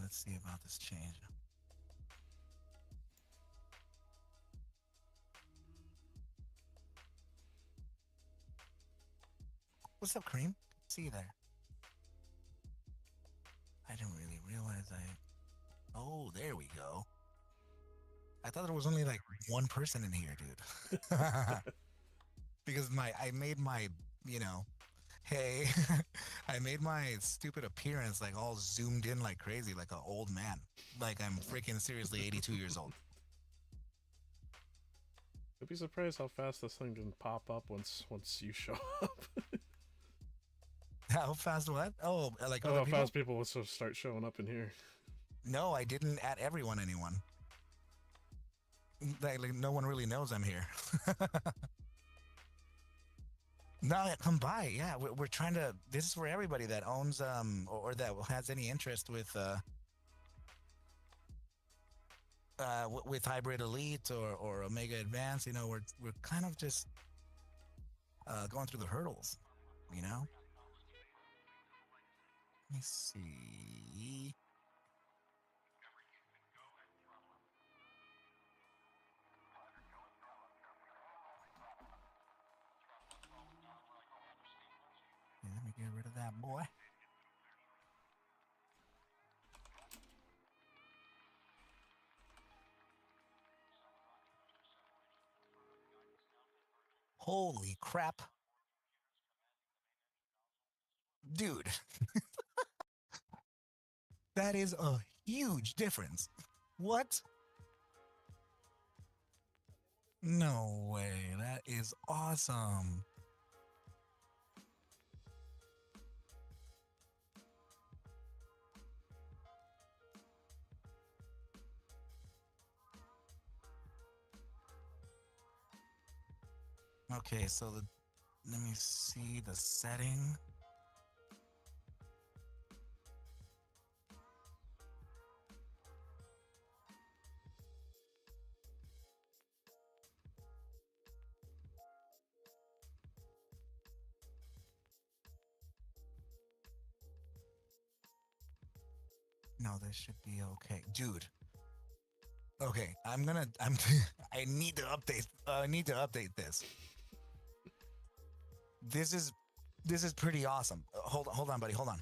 let's see about this change. What's up, Cream? See you there. I didn't really realize I... Oh, there we go. I thought there was only like one person in here, dude. Because I made my, you know, hey, I made my stupid appearance like all zoomed in like crazy, like an old man. Like I'm freaking seriously 82 years old. I'd be surprised how fast this thing can pop up once you show up. How fast what? Oh, like Oh, other how people? fast people will start showing up in here. No, I didn't add anyone. Like no one really knows I'm here. No, yeah, come by. Yeah, we're trying to. This is for everybody that owns or that has any interest with Hybrid Elite or Omega Advance. You know, we're kind of just going through the hurdles. You know. Let me see. Yeah, let me get rid of that boy. Holy crap. Dude. That is a huge difference. What? No way. That is awesome. Okay, so let me see the setting. No, this should be okay. Dude. Okay, I need to update this. This is pretty awesome. Hold on, buddy. Hold on.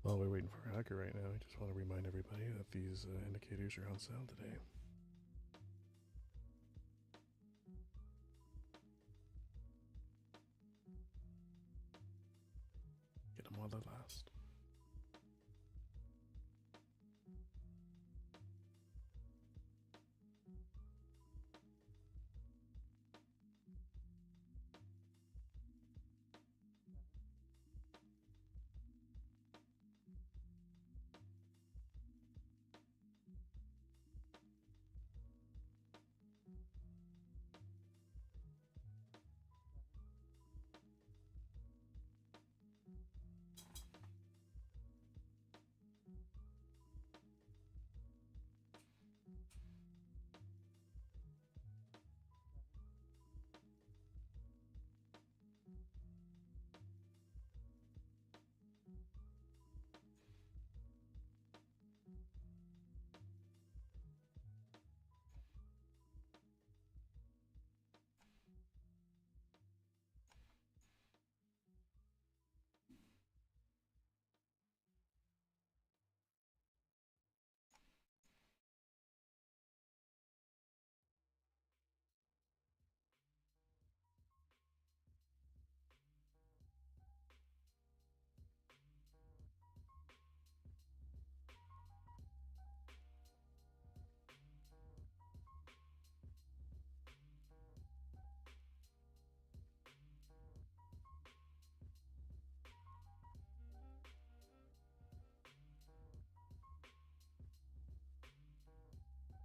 While we're waiting for Hacker right now, I just want to remind everybody that these indicators are on sale today. Get them while they last.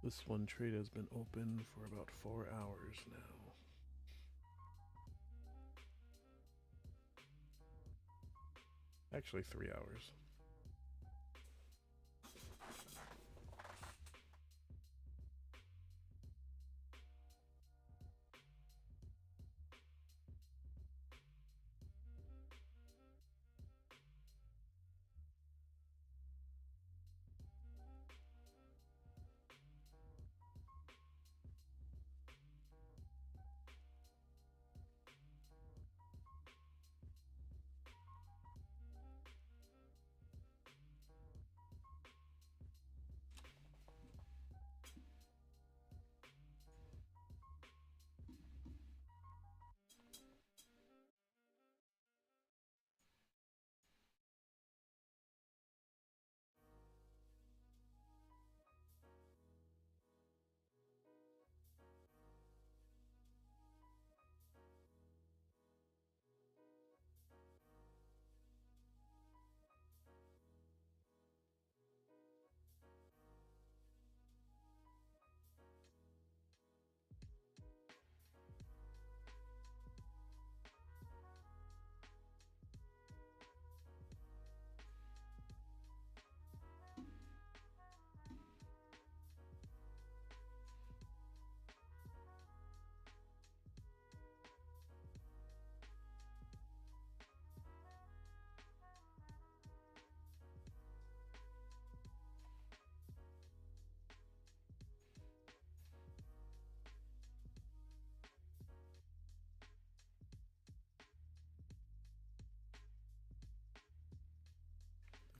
This one trade has been open for about 4 hours now. Actually, 3 hours.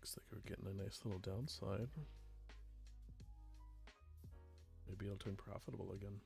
Looks like we're getting a nice little downside. Maybe it'll turn profitable again.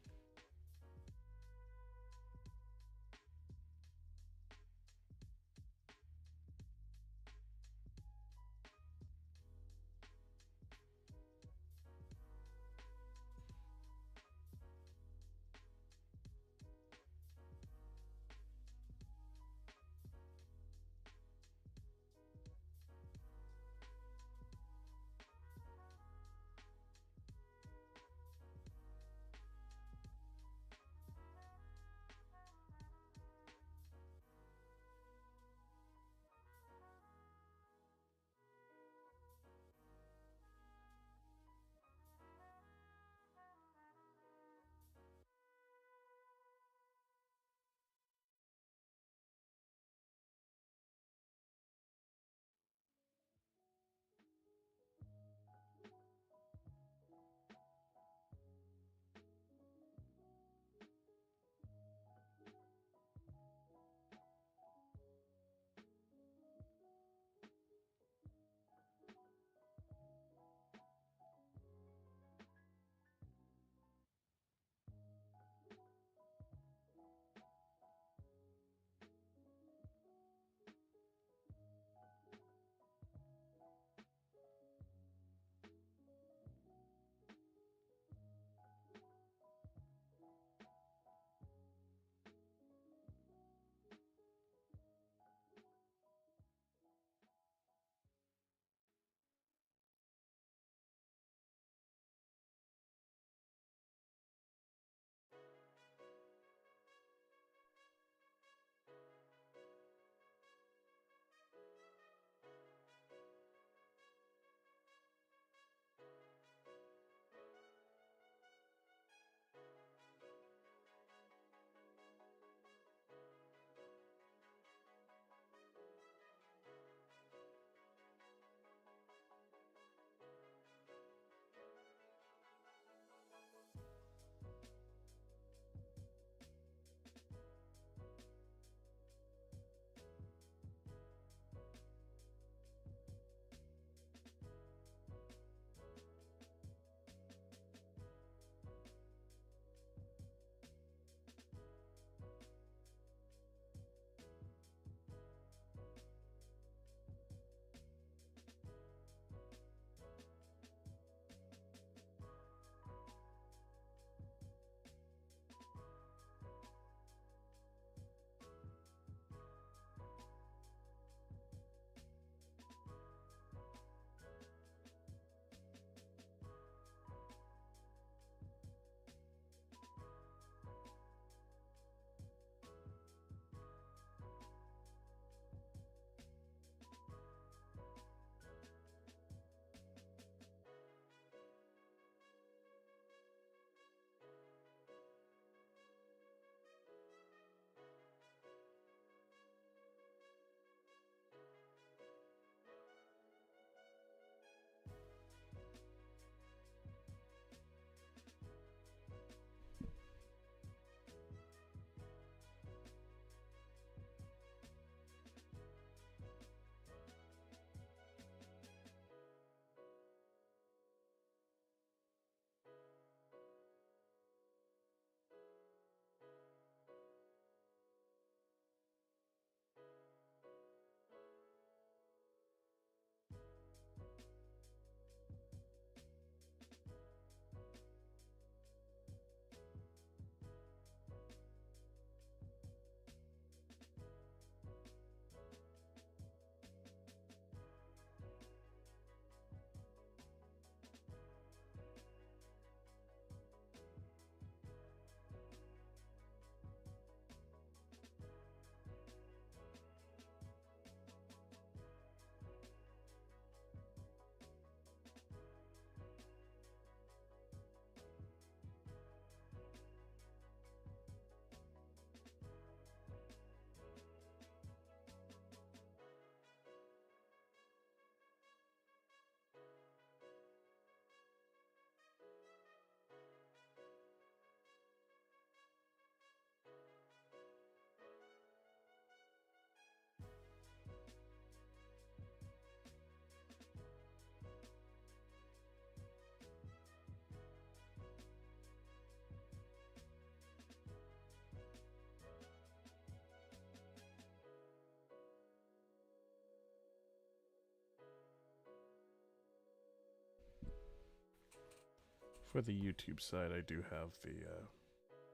For the YouTube side, I do have the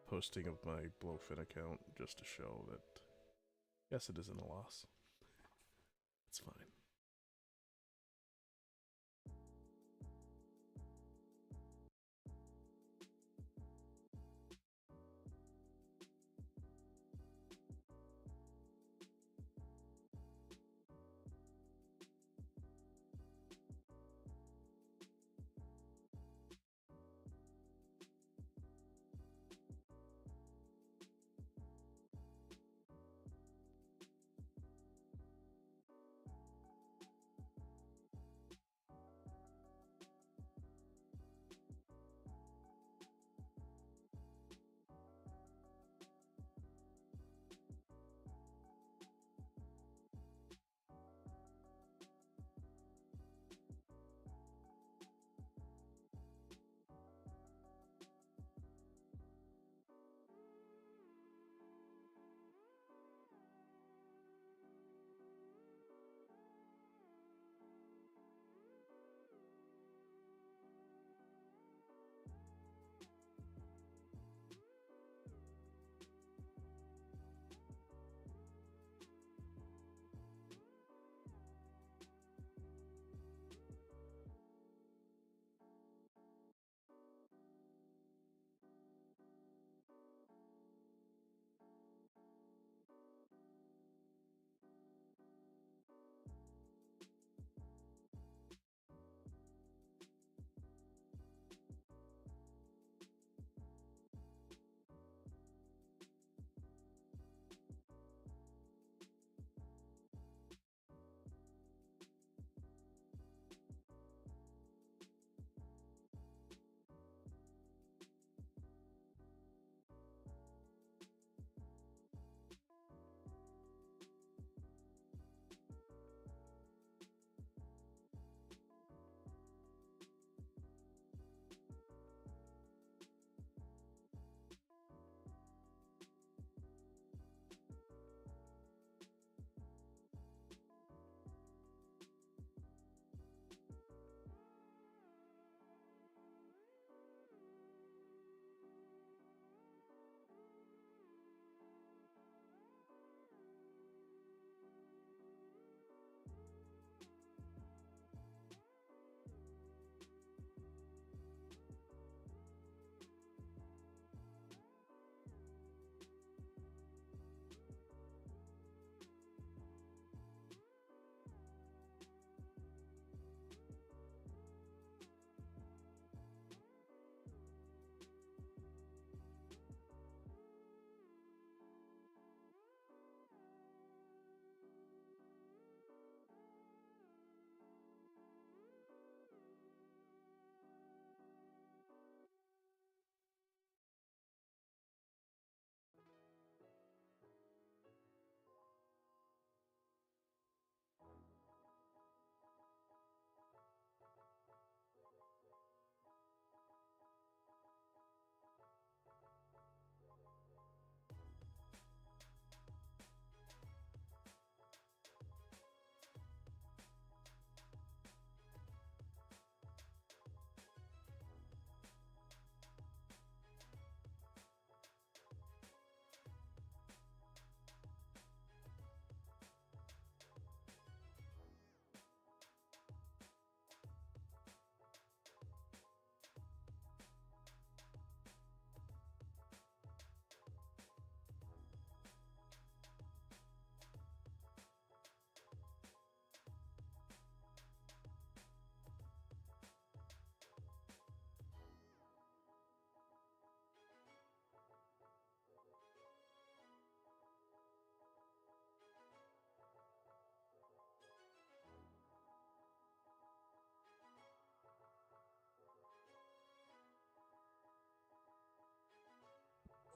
posting of my Blowfin account just to show that, yes, it isn't a loss. It's fine.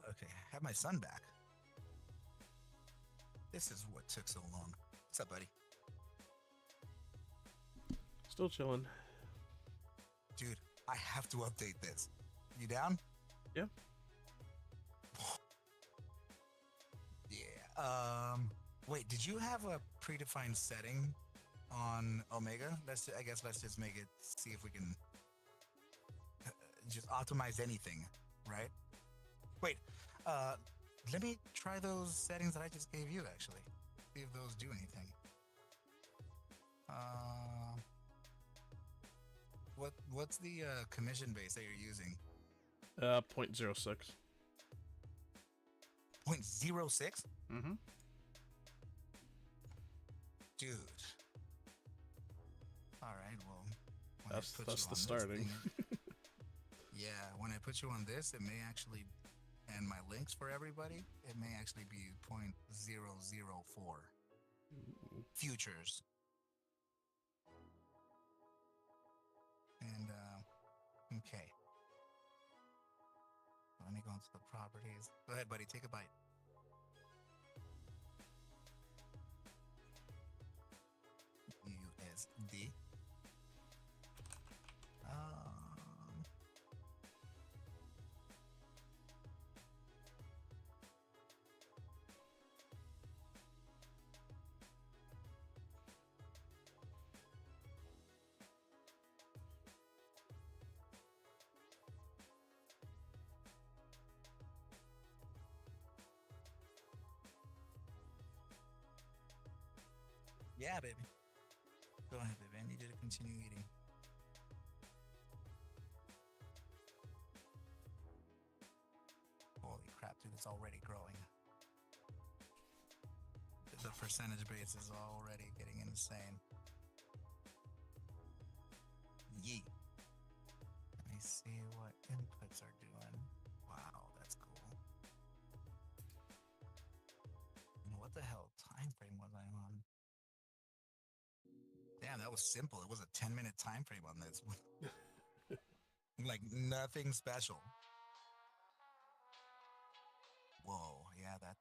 Okay, I have my son back. This is what took so long. What's up, buddy? Still chilling. Dude, I have to update this. You down? Yeah. Yeah. Wait, did you have a predefined setting on Omega? I guess let's just make it, see if we can just optimize anything, right? Wait, let me try those settings that I just gave you. Actually, see if those do anything. What's the commission base that you're using? 0.06. 0.06? Mm-hmm. Dude. All right, well, when That's I put the you on this starting. thing, yeah, when I put you on this, it may actually, and my links for everybody, it may actually be 0.004 futures. And okay, let me go into the properties. Go ahead, buddy, take a bite. USD. Yeah, baby. Go ahead, baby. I need you to continue eating. Holy crap, dude, it's already growing. The percentage base is already getting insane. Yeet. Let me see what inputs are doing. Wow, that's cool. What the hell time frame was I on? Damn, that was simple. It was a 10-minute time frame on this. Like nothing special. Whoa, yeah, that.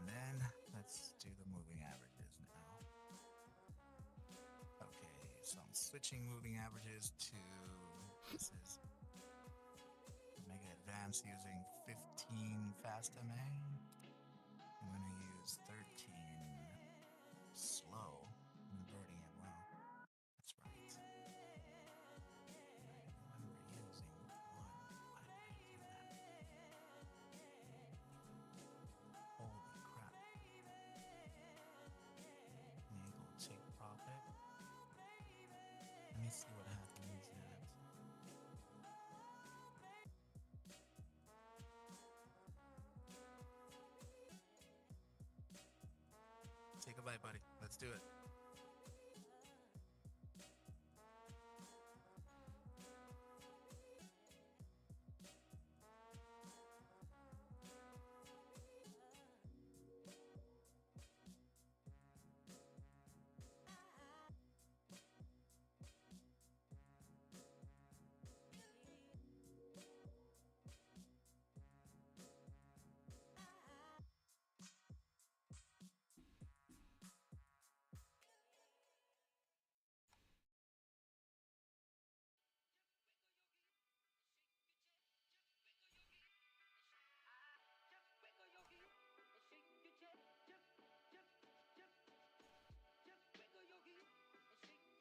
Then, let's do the moving averages now. Okay, so I'm switching moving averages to, this is Mega Advanced using 15 fast MA. I'm going to use 13 slow, inverting it well. That's right. When we're using one, why did I do that? Holy crap. Enable take profit. Let me see what happens at. Take a bite, buddy. Let's do it.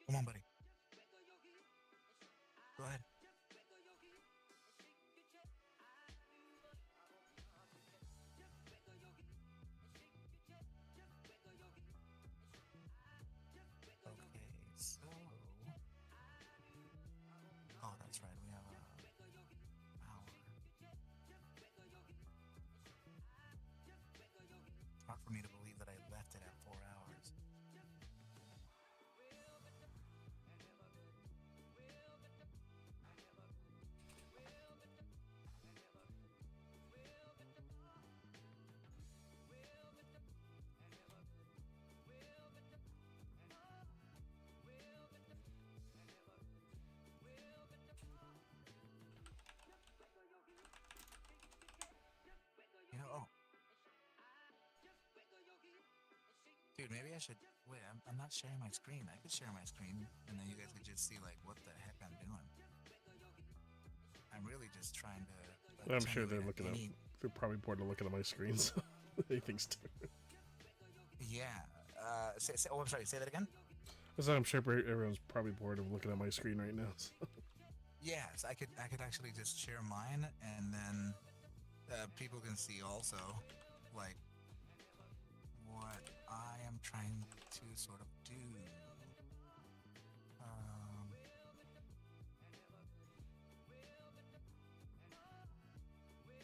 Come on, buddy. Go ahead. Okay, so. Oh, that's right. We have a hour. Hard for me to believe that I left it at 4 hours. I should wait. I'm not sharing my screen. I could share my screen, and then you guys could just see like what the heck I'm doing. I'm really just trying to. I'm sure they're attenuate looking at. any- They're probably bored of looking at my screen, so anything's different. Yeah. Oh, I'm sorry. Say that again. I said I'm sure everyone's probably bored of looking at my screen right now. So. Yes, I could actually just share mine, and then people can see also, like, what I am trying to sort of do.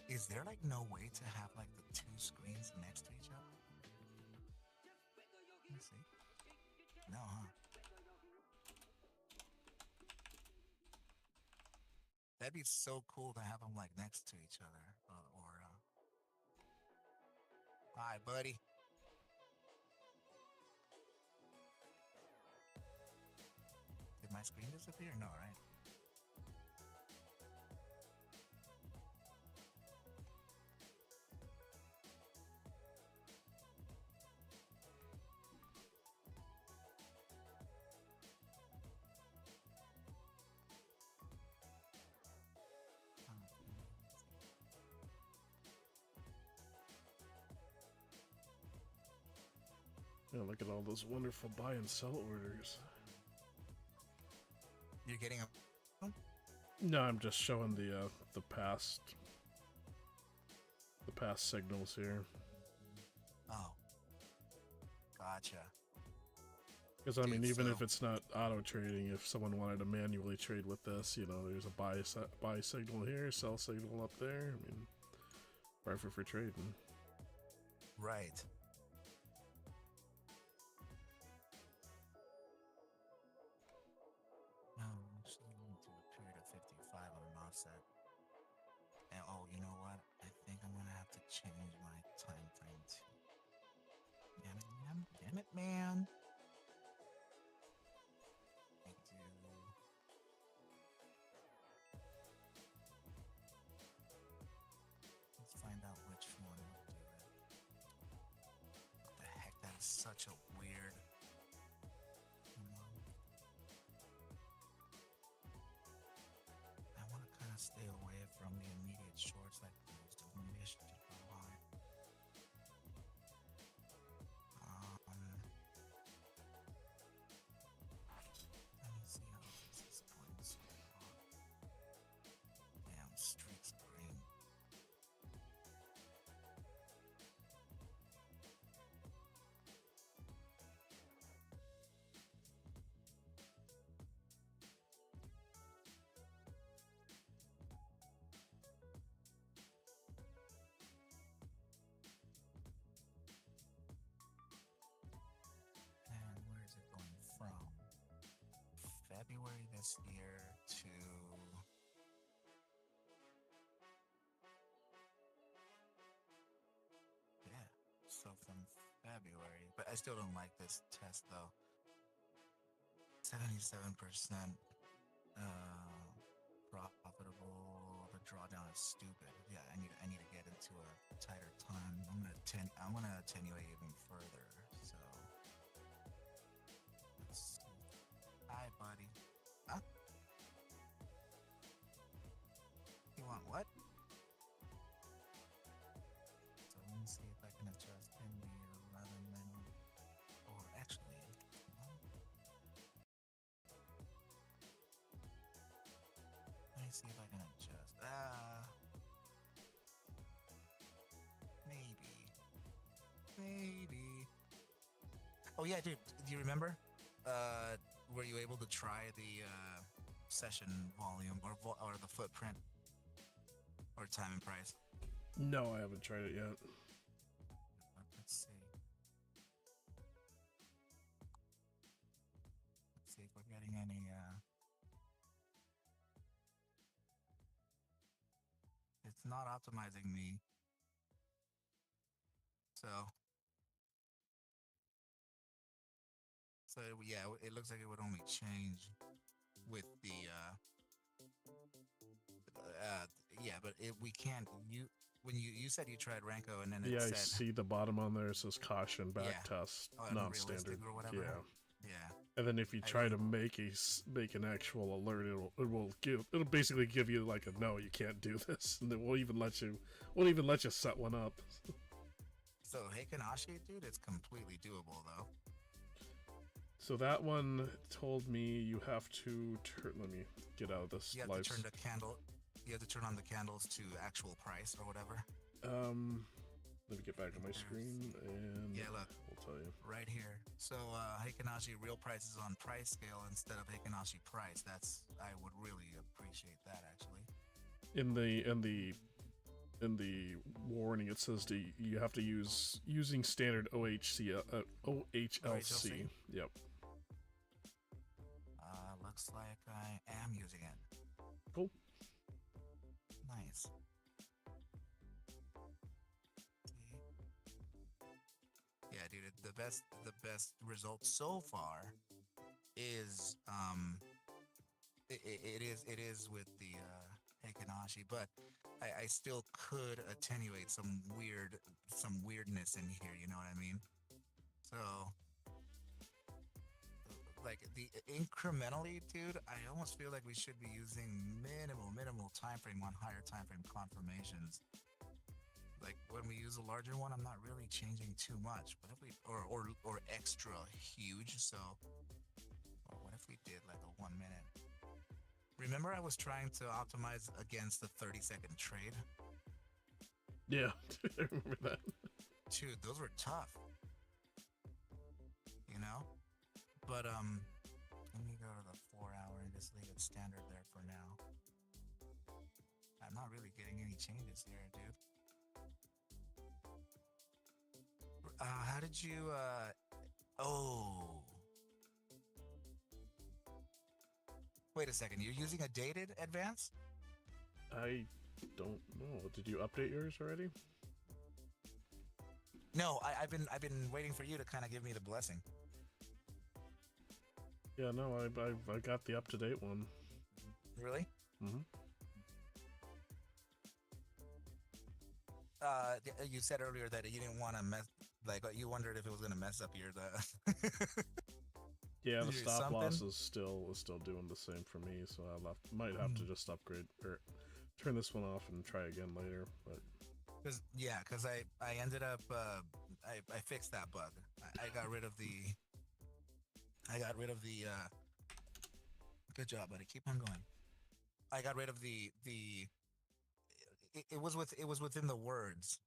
Is there like no way to have like the two screens next to each other? Let's see. No, huh? That'd be so cool to have them like next to each other. Hi, buddy. Did my screen disappear? No, right? Yeah, look at all those wonderful buy and sell orders. You're getting a. No, I'm just showing the past signals here. Oh. Gotcha. Because I mean, Dude, even so- if it's not auto trading, if someone wanted to manually trade with this, you know, there's a buy signal here, sell signal up there. I mean, perfect for trading. Right. No, actually, we need to a period of 55 on an offset. And oh, you know what? I think I'm gonna have to change my time frame too. Damn it, man! Damn it, man! I do. Let's find out which one will do it. What the heck? That is such a weird. I want to kind of stay away from the immediate shorts like those to miss the line. Let me see how this is going so far. Damn, streaks green. And where is it going from? February this year to yeah, so from February, but I still don't like this test though. 77% profitable. The drawdown is stupid. Yeah, I need to get into a tighter time. I'm gonna attenuate even further. So let's see. Hi, buddy. Huh? You want what? So let me see if I can adjust in the 11-minute. Or actually, let me see if I can adjust. Maybe. Oh yeah, dude. Do you remember? Were you able to try the session volume or the footprint or time and price? No, I haven't tried it yet. Let's see. Let's see if we're getting any. It's not optimizing me. So yeah, it looks like it would only change with the yeah, but we can't. You said you tried Ranko, and then it Yeah, I said see the bottom on there. It says caution, back Yeah. test, unrealistic non-standard. or whatever. Yeah. Yeah. And then if you I try really- to make an actual alert, it'll basically give you like a no, you can't do this, and it won't even let you set one up. So Heikanashi, dude, it's completely doable though. So that one told me you have to turn. Let me get out of this You have live. to turn the candle. You have to turn on the candles to actual price or whatever. Let me get back to my screen and Yeah, look. I'll tell you. Right here. So Heikanashi real price is on price scale instead of Heikanashi price. I would really appreciate that actually. In the warning, it says you have to using standard OHLC. OHLC? Yep. Looks like I am using it. Cool. Nice. Yeah, dude, the best result so far is it is with the Heikanashi, but I still could attenuate some weirdness in here, you know what I mean? So like the incrementally, dude, I almost feel like we should be using minimal time frame on higher time frame confirmations. Like when we use a larger one, I'm not really changing too much. What if we or extra huge? So what if we did like a 1 minute? Remember I was trying to optimize against the 30-second trade? Yeah, I remember that. Dude, those were tough. You know? But let me go to the 4 hour and just leave it standard there for now. I'm not really getting any changes here, dude. How did you oh. Wait a second, you're using a dated advance? I don't know. Did you update yours already? No, I've been waiting for you to kind of give me the blessing. Yeah, no, I got the up-to-date one. Really? Mm-hmm. You said earlier that you didn't want to mess, like you wondered if it was gonna mess up the. Yeah, the Your stop loss something? is still doing the same for me, so might have to just upgrade or turn this one off and try again later. But Cause I ended up I fixed that bug. I got rid of the. Good job, buddy. Keep on going. I got rid of the. It was within the words.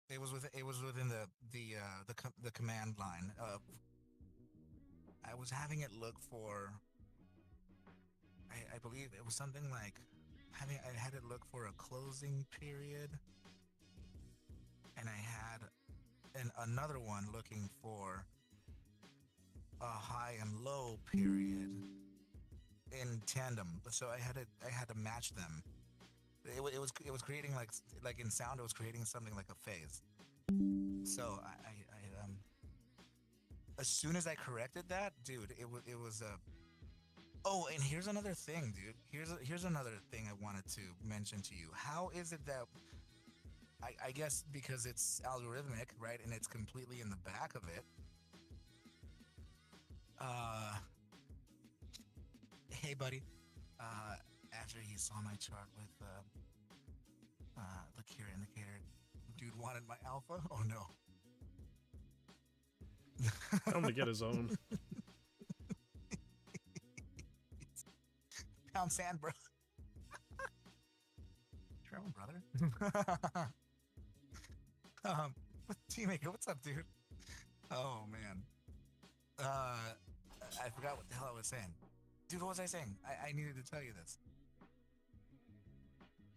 It was within the command line of. I was having it look for. I believe it was something like I had it look for a closing period, and I had another one looking for a high and low period in tandem. So I had to match them. It was creating like in sound it was creating something like a phase. So I as soon as I corrected that, dude, it was a. Oh, and here's another thing, dude. Here's another thing I wanted to mention to you. How is it that I guess because it's algorithmic, right, and it's completely in the back of it. Hey, buddy. After he saw my chart with the cure indicator, dude wanted my alpha. Oh no. tell him to get his own. Pound sand, bro. True, brother. Teammaker, what's up, dude? Oh man. I forgot what the hell I was saying. Dude, what was I saying? I needed to tell you this.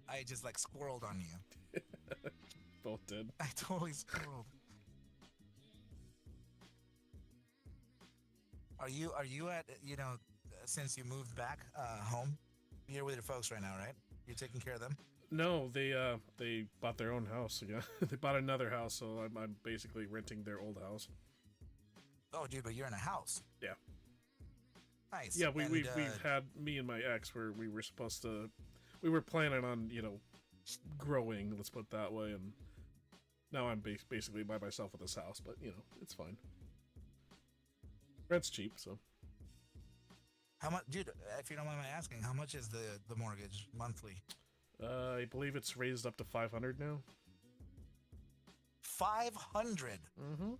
I just like squirreled on you. Both did. I totally squirreled. Are you at, since you moved back home, you're with your folks right now, right? You're taking care of them? No, they bought their own house again. They bought another house, so I'm basically renting their old house. Oh, dude, but you're in a house. Yeah. Nice. Yeah, we've And, had me and my ex where we were planning on growing, let's put it that way, and now I'm basically by myself with this house, but, you know, it's fine. Rent's cheap, so. How much, dude? If you don't mind me asking, how much is the mortgage monthly? I believe it's raised up to 500 now. 500. Mm-hmm.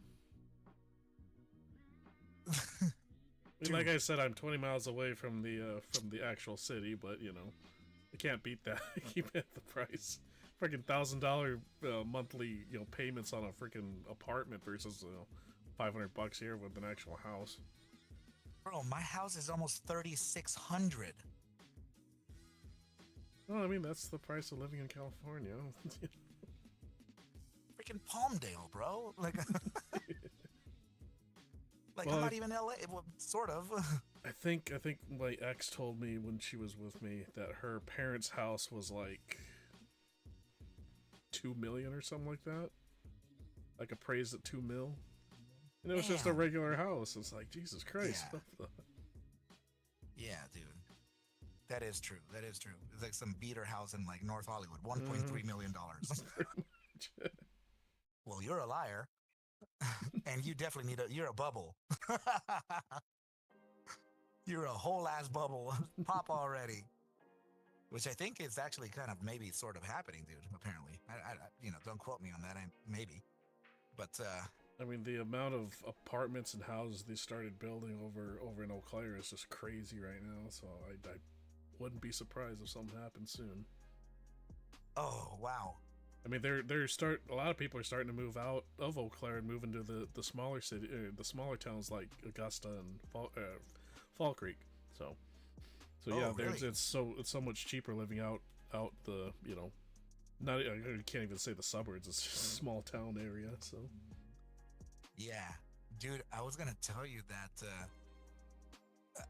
Dude. Like I said, I'm 20 miles away from the actual city, but you know, I can't beat that. Keep it at the price. Freaking $1,000 monthly, you know, payments on a freaking apartment versus, you know, $500 here with an actual house. Bro, my house is almost 3,600. Well, I mean, that's the price of living in California. Freaking Palmdale, bro. Like, like Well, I'm not even LA. Well, sort of. I think my ex told me when she was with me that her parents' house was like $2 million or something like that. Like appraised at $2 million. And it was just a Damn. regular house. It's like, Jesus Christ. Yeah. Yeah, dude. That is true. That is true. It's like some beater house in like North Hollywood, $1.3 million. Well, you're a liar. And you definitely you're a bubble. You're a whole ass bubble. Pop already. Which I think is actually kind of maybe sort of happening, dude, apparently. I you know, don't quote me on that. Maybe. But, I mean, the amount of apartments and houses they started building over in Eau Claire is just crazy right now. So I wouldn't be surprised if something happened soon. oh, wow. I mean, a lot of people are starting to move out of Eau Claire and move into the smaller city, the smaller towns like Augusta and Fall Creek. So yeah, Oh, really? it's so much cheaper living out the, you know, not, I can't even say the suburbs. It's just a small town area. So Yeah. Dude, I was going to tell you that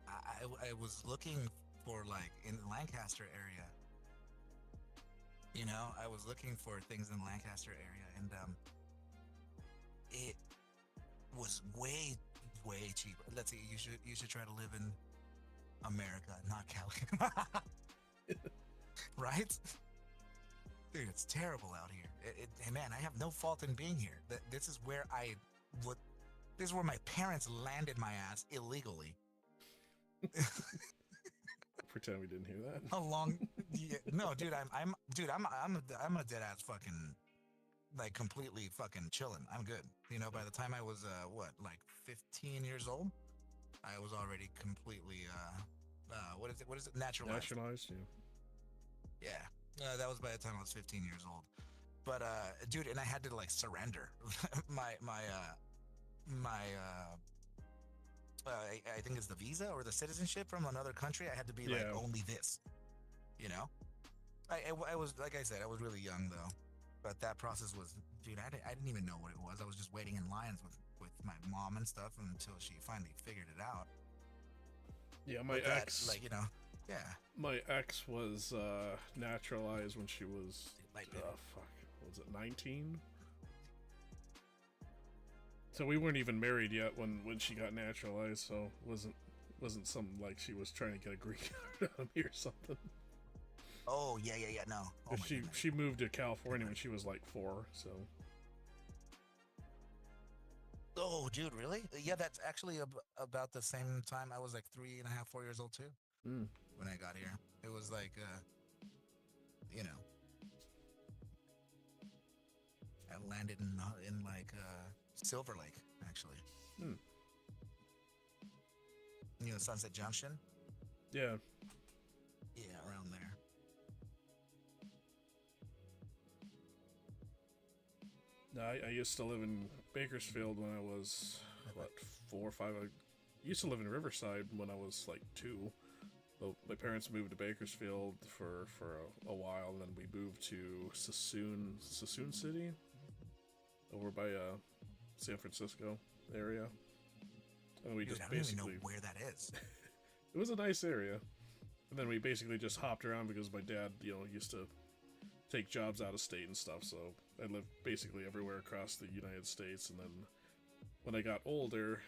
I was looking for, like, in the Lancaster area. You know, I was looking for things in the Lancaster area, and it was way cheaper. Let's see, you should try to live in America, not Cali. Right? Dude, it's terrible out here. Hey, man, I have no fault in being here. This is where this is where my parents landed my ass illegally. pretend we didn't hear that. Yeah, no, dude, I'm a dead ass fucking, like, completely fucking chilling. I'm good. You know, by the time I was like 15 years old, I was already completely what is it naturalized. Yeah. That was by the time I was 15 years old. But dude, and I had to like surrender I think it's the visa or the citizenship from another country. I had to be like only this, you know. I was, like I said, I was really young though, but that process was, dude, I didn't even know what it was. I was just waiting in lines with my mom and stuff until she finally figured it out. Yeah, my ex, like, you know, yeah. My ex was naturalized when she was Like, fuck, was it 19? So we weren't even married yet when she got naturalized, so wasn't something like she was trying to get a green card on me or something. Oh yeah, no. Oh, she moved to California when she was like 4, so. Oh, dude, really? Yeah, that's actually about the same time. I was like 3.5, 4 years old too when I got here. It was like, you know, I landed in like Silver Lake, actually. You know, Sunset Junction. Yeah. Yeah, around there. No, I used to live in Bakersfield when I was, 4 or 5. I used to live in Riverside when I was like 2. But my parents moved to Bakersfield for a while, and then we moved to Sassoon City, over by San Francisco area. And we Dude, just I don't basically even know where that is. It was a nice area. And then we basically just hopped around because my dad, you know, used to take jobs out of state and stuff, so I lived basically everywhere across the United States. And then when I got older,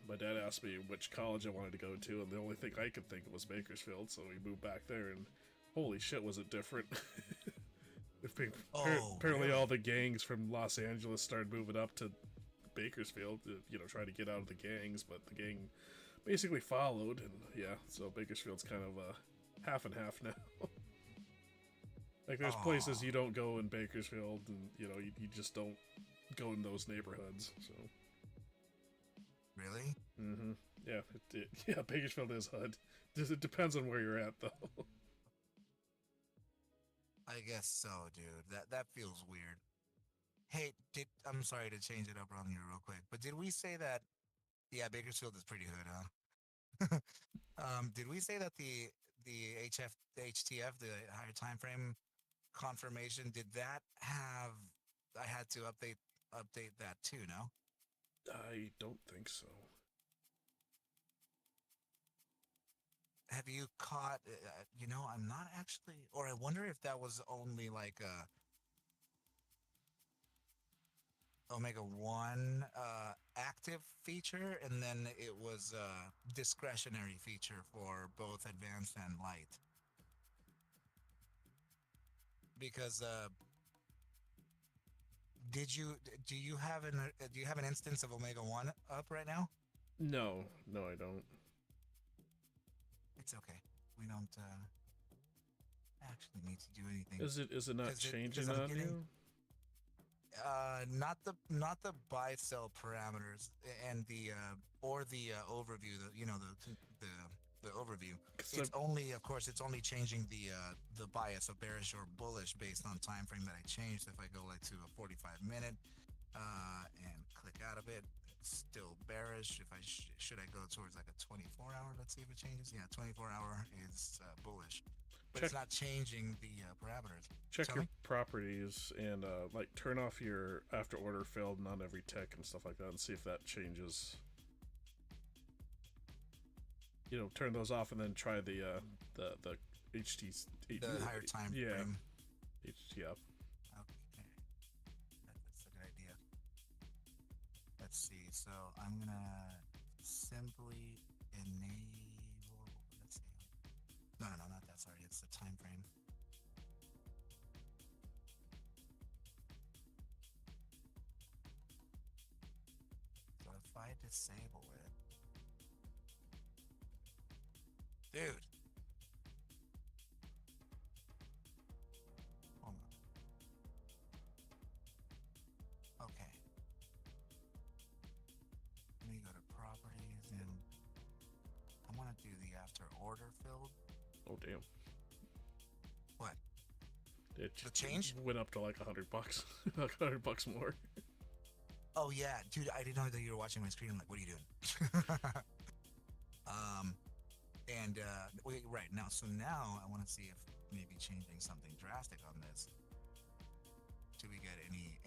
my dad asked me which college I wanted to go to, and the only thing I could think of was Bakersfield, so we moved back there, and holy shit was it different. Apparently really? all the gangs from Los Angeles started moving up to Bakersfield to, try to get out of the gangs, but the gang basically followed, and yeah, so Bakersfield's kind of half and half now. Like, there's places Oh, you don't go in Bakersfield, and, you just don't go in those neighborhoods, so. really? Mm-hmm. Yeah, yeah, Bakersfield is HUD. It depends on where you're at, though. I guess so, dude. That feels weird. Hey, I'm sorry to change it up on you real quick, but did we say that? Yeah, Bakersfield is pretty hood, huh? Did we say that the HTF, the higher time frame confirmation, did that have? I had to update that too. No. I don't think so. Have you caught? I'm not actually, or I wonder if that was only like a Omega 1 active feature, and then it was a discretionary feature for both advanced and light. Because do you have an instance of Omega 1 up right now? No, I don't. It's okay. We don't actually need to do anything Is it not because changing I'm on getting you? not the buy sell parameters and the or the overview, the overview. 'Cause It's only, of course, it's only changing the bias of bearish or bullish based on time frame that I changed. If I go like to a 45-minute and click out of it, it's still bearish. If I should I go towards like a 24-hour? Let's see if it changes. Yeah, 24-hour is bullish, but check it's not changing the parameters. check Tell your me. properties and like turn off your after order failed non every tech and stuff like that, and see if that changes. Turn those off and then try the HT. The higher time Yeah, frame. HTF. Okay, that's a good idea. Let's see. So I'm gonna simply enable. Let's see. No, not that. Sorry, it's the time frame. So if I disable it, dude. Hold on. Okay. Let me go to properties and I want to do the after order filled. Oh damn! What? It The change? went up to like $100, like $100 more. Oh yeah, dude, I didn't know that you were watching my screen. I'm like, what are you doing? um, and wait, right now. So now I want to see if maybe changing something drastic on this. Do we get any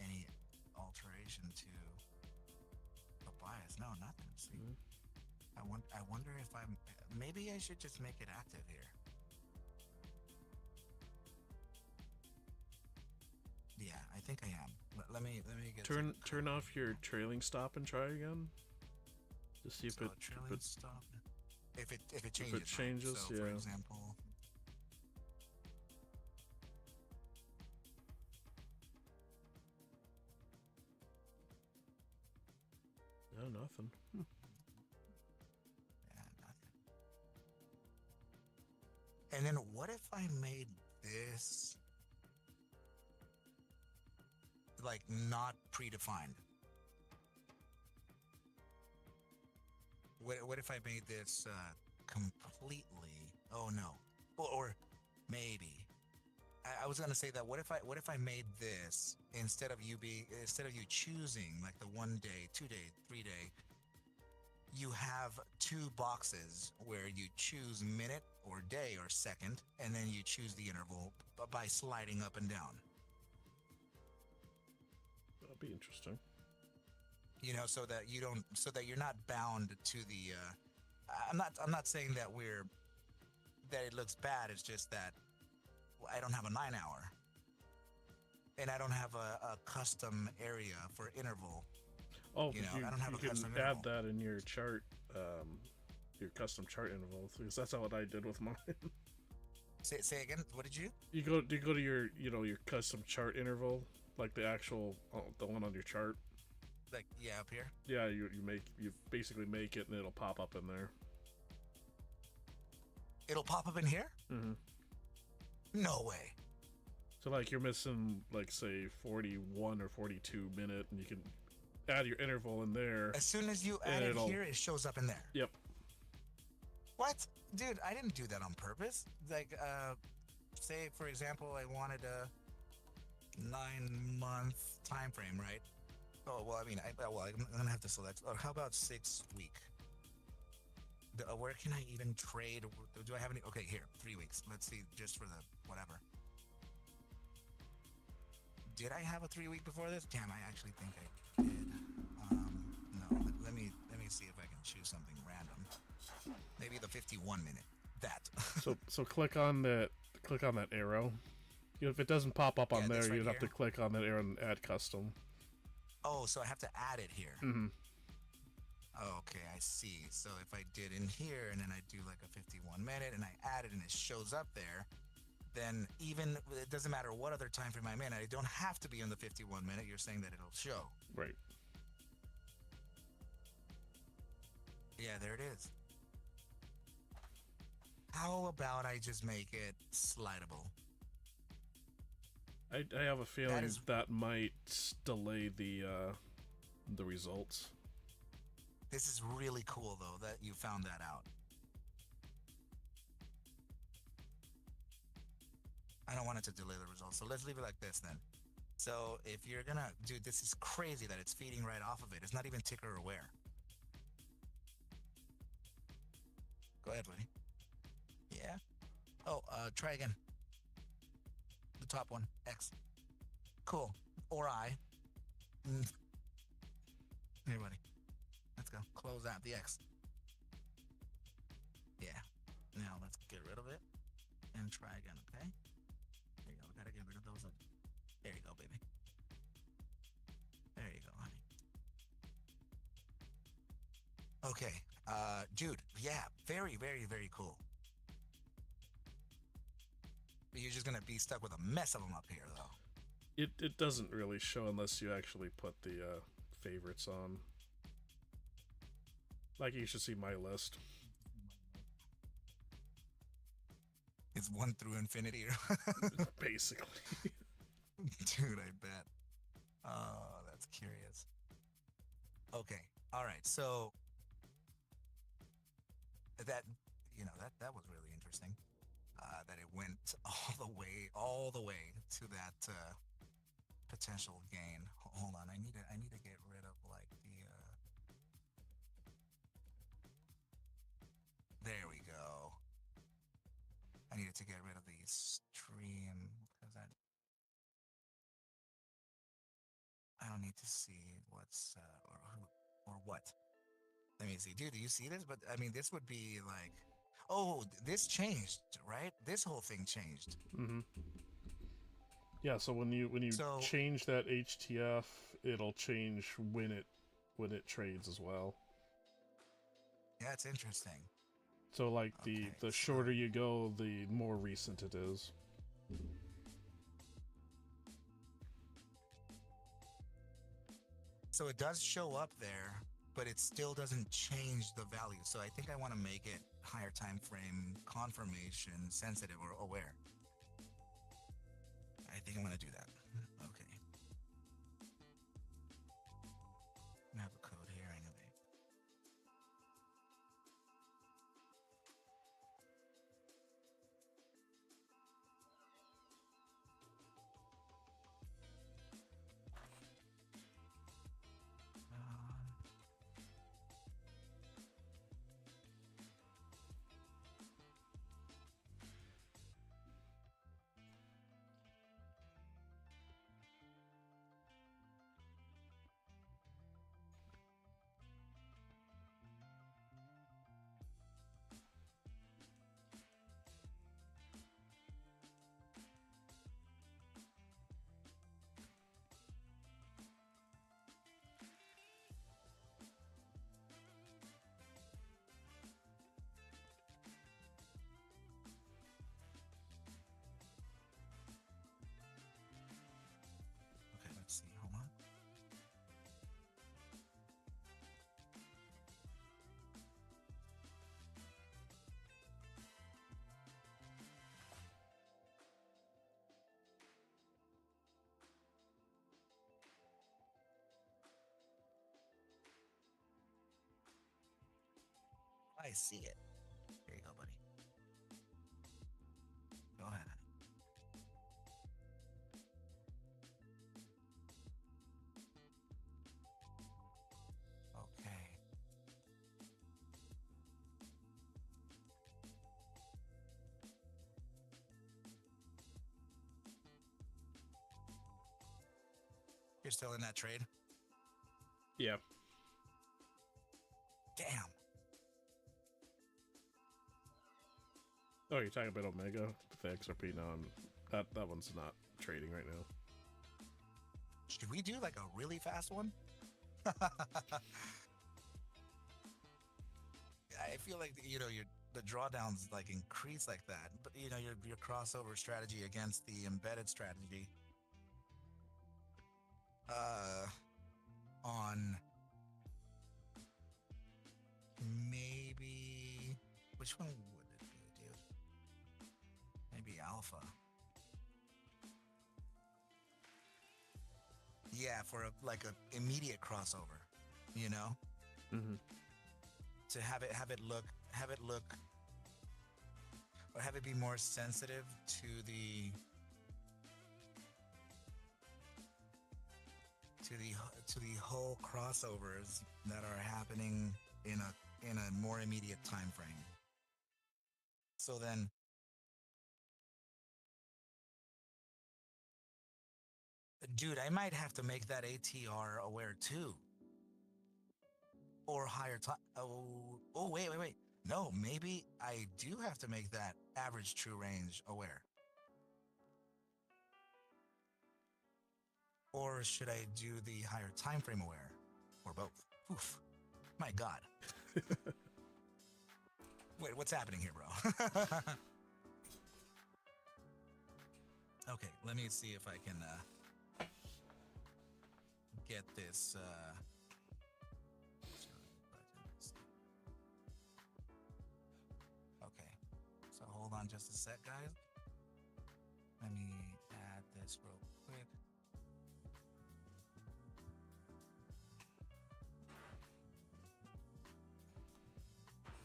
alteration to the bias? No, nothing. See, Mhm. I wonder if maybe I should just make it active here. Yeah, I think I am. Let me get Turn off your trailing stop and try again. To see if so it trailing stop. If it changes. if it changes, right? So yeah. for example, No, nothing. yeah, nothing. And then what if I made this like not predefined? What if I made this completely? Oh no, or maybe I was gonna say that. What if I made this instead of you choosing like the 1 day, 2 day, 3 day, you have two boxes where you choose minute or day or second, and then you choose the interval by sliding up and down. That'll be interesting. So that you're not bound to the. I'm not saying that it looks bad. It's just that I don't have a 9-hour, and I don't have a custom area for interval. Oh, but I don't have you a can custom add interval. that in your chart, your custom chart intervals, because that's what I did with mine. Say again. What did you? You go to your your custom chart interval, like the actual the one on your chart. Like yeah, up here. Yeah, you basically make it and it'll pop up in there. It'll pop up in here. Mm-hmm. No way. So like you're missing like say 41 or 42 minute, and you can add your interval in there. As soon as you add it here, it shows up in there. Yep. What? Dude, I didn't do that on purpose. Like, say for example, I wanted a 9-month time frame, right? Oh well, I mean, I'm gonna have to select. Or how about 6 week? Where can I even trade? Do I have any? Okay, here, 3 weeks. Let's see, just for the whatever. Did I have a 3 week before this? Damn, I actually think I did. No. Let me see if I can choose something random. Maybe the 51 minute. That. so click on that arrow. If it doesn't pop up on there, right you'd have to click on that arrow and add custom. Oh, so I have to add it here. Mm-hmm. Okay, I see. So if I did in here and then I do like a 51 minute and I add it and it shows up there, then even it doesn't matter what other time frame I'm in, I don't have to be in the 51 minute. You're saying that it'll show. Right. Yeah, there it is. How about I just make it slidable? I have a feeling is- that might delay the results. This is really cool though that you found that out. I don't want it to delay the results, so let's leave it like this then. So if you're gonna, dude, this is crazy that it's feeding right off of it. It's not even ticker aware. Go ahead, buddy. Yeah. Oh, try again. The top one, X. Cool. Or I. Here, buddy. Let's go. Close out the X. Yeah. Now let's get rid of it and try again, okay? There you go. We gotta get rid of those. There you go, baby. There you go, honey. Okay. Dude, yeah. Very, very, very cool. You're just gonna be stuck with a mess of them up here, though. It doesn't really show unless you actually put the favorites on. Like you should see my list. It's 1 through infinity. Basically. Dude, I bet. Oh, that's curious. Okay. All right. So that was really interesting. That it went all the way to that potential gain. Hold on. I need to get rid of like the there we go. I needed to get rid of the stream because I don't need to see what's or who or what. Let me see. Dude, do you see this? But I mean, this would be like, oh, this changed, right? This whole thing changed. Mm-hmm. Yeah. So when you change that HTF, it'll change when it trades as well. Yeah, it's interesting. So like the shorter you go, the more recent it is. So it does show up there, but it still doesn't change the value. So I think I want to make it higher time frame, confirmation, sensitive, or aware. I think I'm going to do that. Okay. I have a code here anyway. I see it. Here you go, buddy. Go ahead. Okay. You're still in that trade? Yeah. Damn. Oh, you're talking about Omega with the XRP? No, that one's not trading right now. Should we do like a really fast one? I feel like the drawdowns like increase like that, but your crossover strategy against the embedded strategy on maybe which one would it be, dude? Maybe alpha. Yeah, for like a immediate crossover, Mm-hmm. to have it look, or have it be more sensitive to the whole crossovers that are happening in a more immediate time frame. So then, dude, I might have to make that ATR aware too, or higher time. Oh, wait. No, maybe I do have to make that average true range aware. Or should I do the higher time frame aware? Or both? Oof. My God. Wait, what's happening here, bro? Okay, let me see if I can get this. Okay, so hold on just a sec, guys. Let me add this real quick.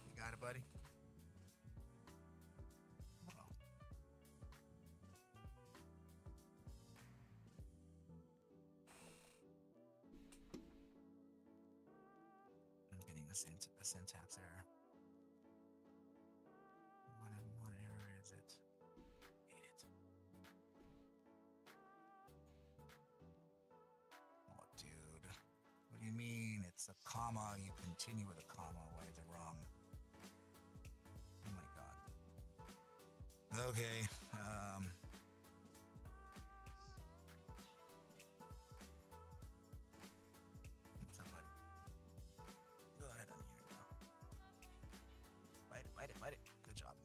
You got it, buddy? Oh. I'm getting a syntax error. What error is it? Hate it. Oh, dude. What do you mean? It's a comma. You continue with a comma. Why is it wrong? Oh my God. Okay. What's up, buddy? Go ahead on here. Bro. Bite it. Good job.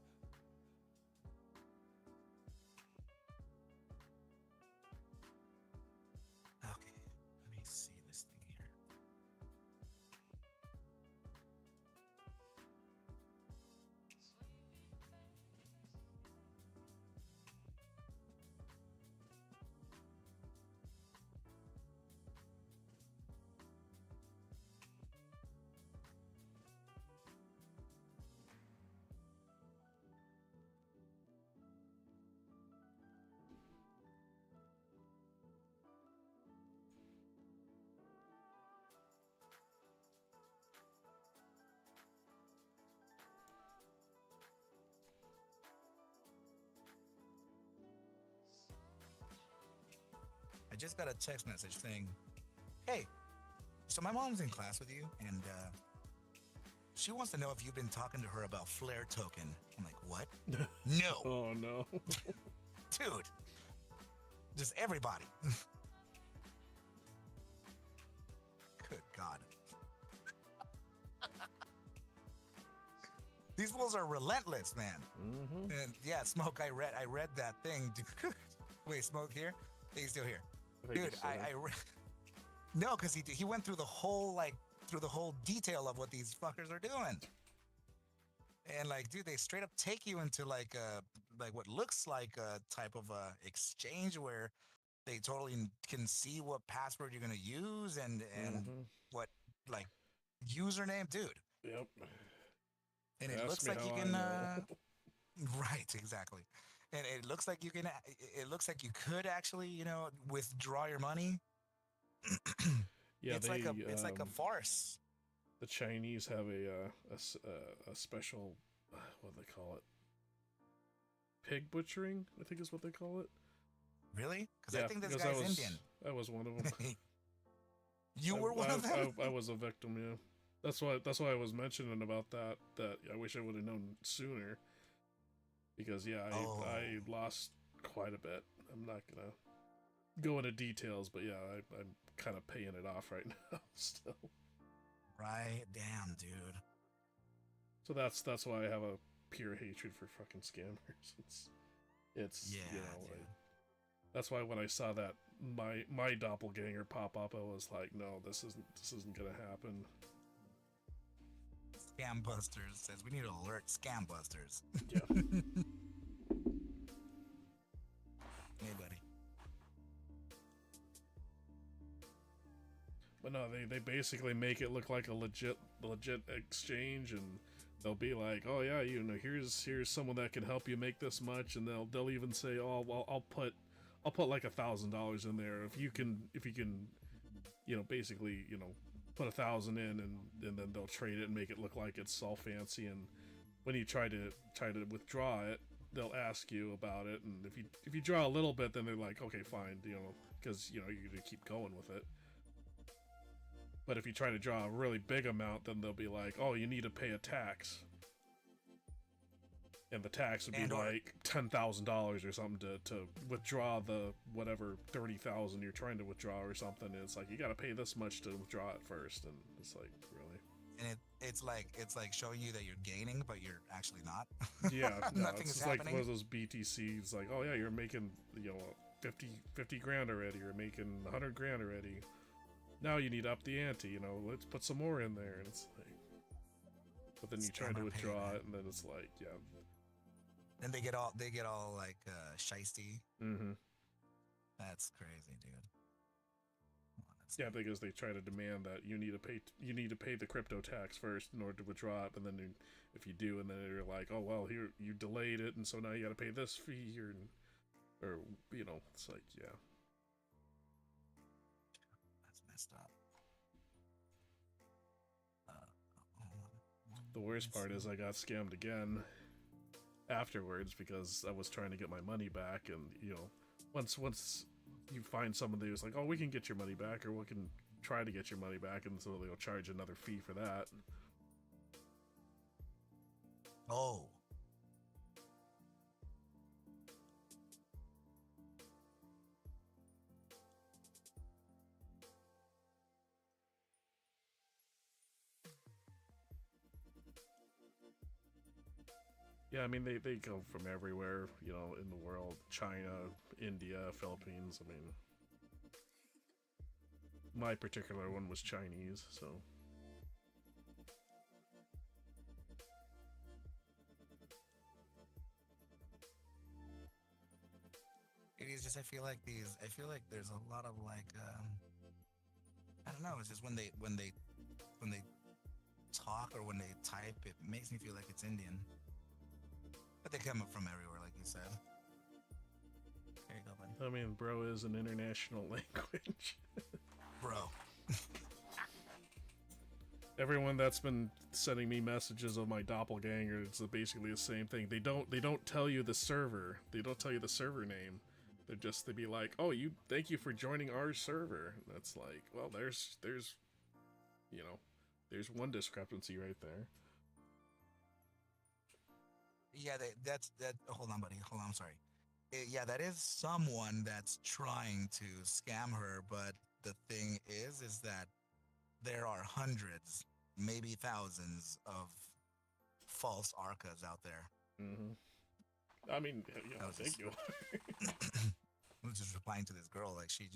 Okay. Let me see this thing here. I just got a text message saying, hey, so my mom's in class with you, and she wants to know if you've been talking to her about Flare token. I'm like, what? No. Oh, no. Dude. Just everybody. Good God. These fools are relentless, man. Mm-hmm. And yeah, Smoke, I read that thing. Wait, Smoke here? He's still here. Dude, no, because he went through the whole detail of what these fuckers are doing. And like, dude, they straight up take you into like what looks like a type of exchange where they totally can see what password you're gonna use and Mm-hmm. what like username, dude. Yep. And it Ask looks me like you how I can, know. right, exactly. And it looks like you can, it looks like you could actually, withdraw your money. Yeah, they It's like a farce. the Chinese have a special what do they call it? Pig butchering, I think is what they call it. Really? Because I Yeah, think this because guy's Indian. I was one of them. You were one of them? I was a victim. Yeah, that's why I was mentioning about that. That I wish I would have known sooner. Because yeah, Oh, I lost quite a bit. I'm not gonna go into details, but yeah, I'm kind of paying it off right now still. right. Damn, dude. So that's why I have a pure hatred for fucking scammers. It's Yeah, you know dude. that's why when I saw that my doppelganger pop up, I was like, no, this isn't gonna happen. Scam Busters says we need to alert Scam Busters. Yeah. Hey, buddy. But no, they basically make it look like a legit exchange, and they'll be like, oh yeah, here's someone that can help you make this much, and they'll even say, oh well, I'll put like $1,000 in there if you can basically put 1,000 in, and then they'll trade it and make it look like it's all fancy, and when you try to withdraw it, they'll ask you about it, and if you draw a little bit, then they're like, okay, fine, because you're gonna keep going with it. But if you try to draw a really big amount, then they'll be like, oh, you need to pay a tax. And the tax would be like $10,000 or something to withdraw the whatever 30,000 you're trying to withdraw or something. And it's like, you got to pay this much to withdraw it first. And it's like, really? And it's like showing you that you're gaining, but you're actually not. Yeah, no, Nothing it's is just like happening. one of those BTCs. Like, oh yeah, you're making 50 grand already. You're making 100 grand already. Now you need to up the ante. Let's put some more in there. And it's like, but then you try to Scammer withdraw payment. it, and then it's like, yeah. And they get all like shisty. Mm-hmm. That's crazy, dude. Yeah, because they try to demand that you need to pay the crypto tax first in order to withdraw it, and then if you do, and then they're like, oh well, here you delayed it, and so now you got to pay this fee, or it's like, yeah. That's messed up. The worst part is I got scammed again afterwards because I was trying to get my money back, and once you find someone who's like, oh, we can get your money back, or we can try to get your money back, and so they'll charge another fee for that. Oh. Yeah, I mean, they go from everywhere, in the world. China, India, Philippines, I mean. My particular one was Chinese, so. It is just I feel like there's a lot of like I don't know, it's just when they talk or when they type, it makes me feel like it's Indian. But they come up from everywhere, like you said. There you go, buddy. I mean, bro is an international language. Bro. Everyone that's been sending me messages of my doppelganger, it's basically the same thing. They don't tell you the server. They don't tell you the server name. They'd be like, oh, thank you for joining our server. That's like, well, there's one discrepancy right there. Yeah, that's that. Hold on, buddy. Hold on. I'm sorry. Yeah, that is someone that's trying to scam her. But the thing is that there are hundreds, maybe thousands of false Arcas out there. Mm-hmm. I mean, yeah, thank you. I was just replying to this girl, like she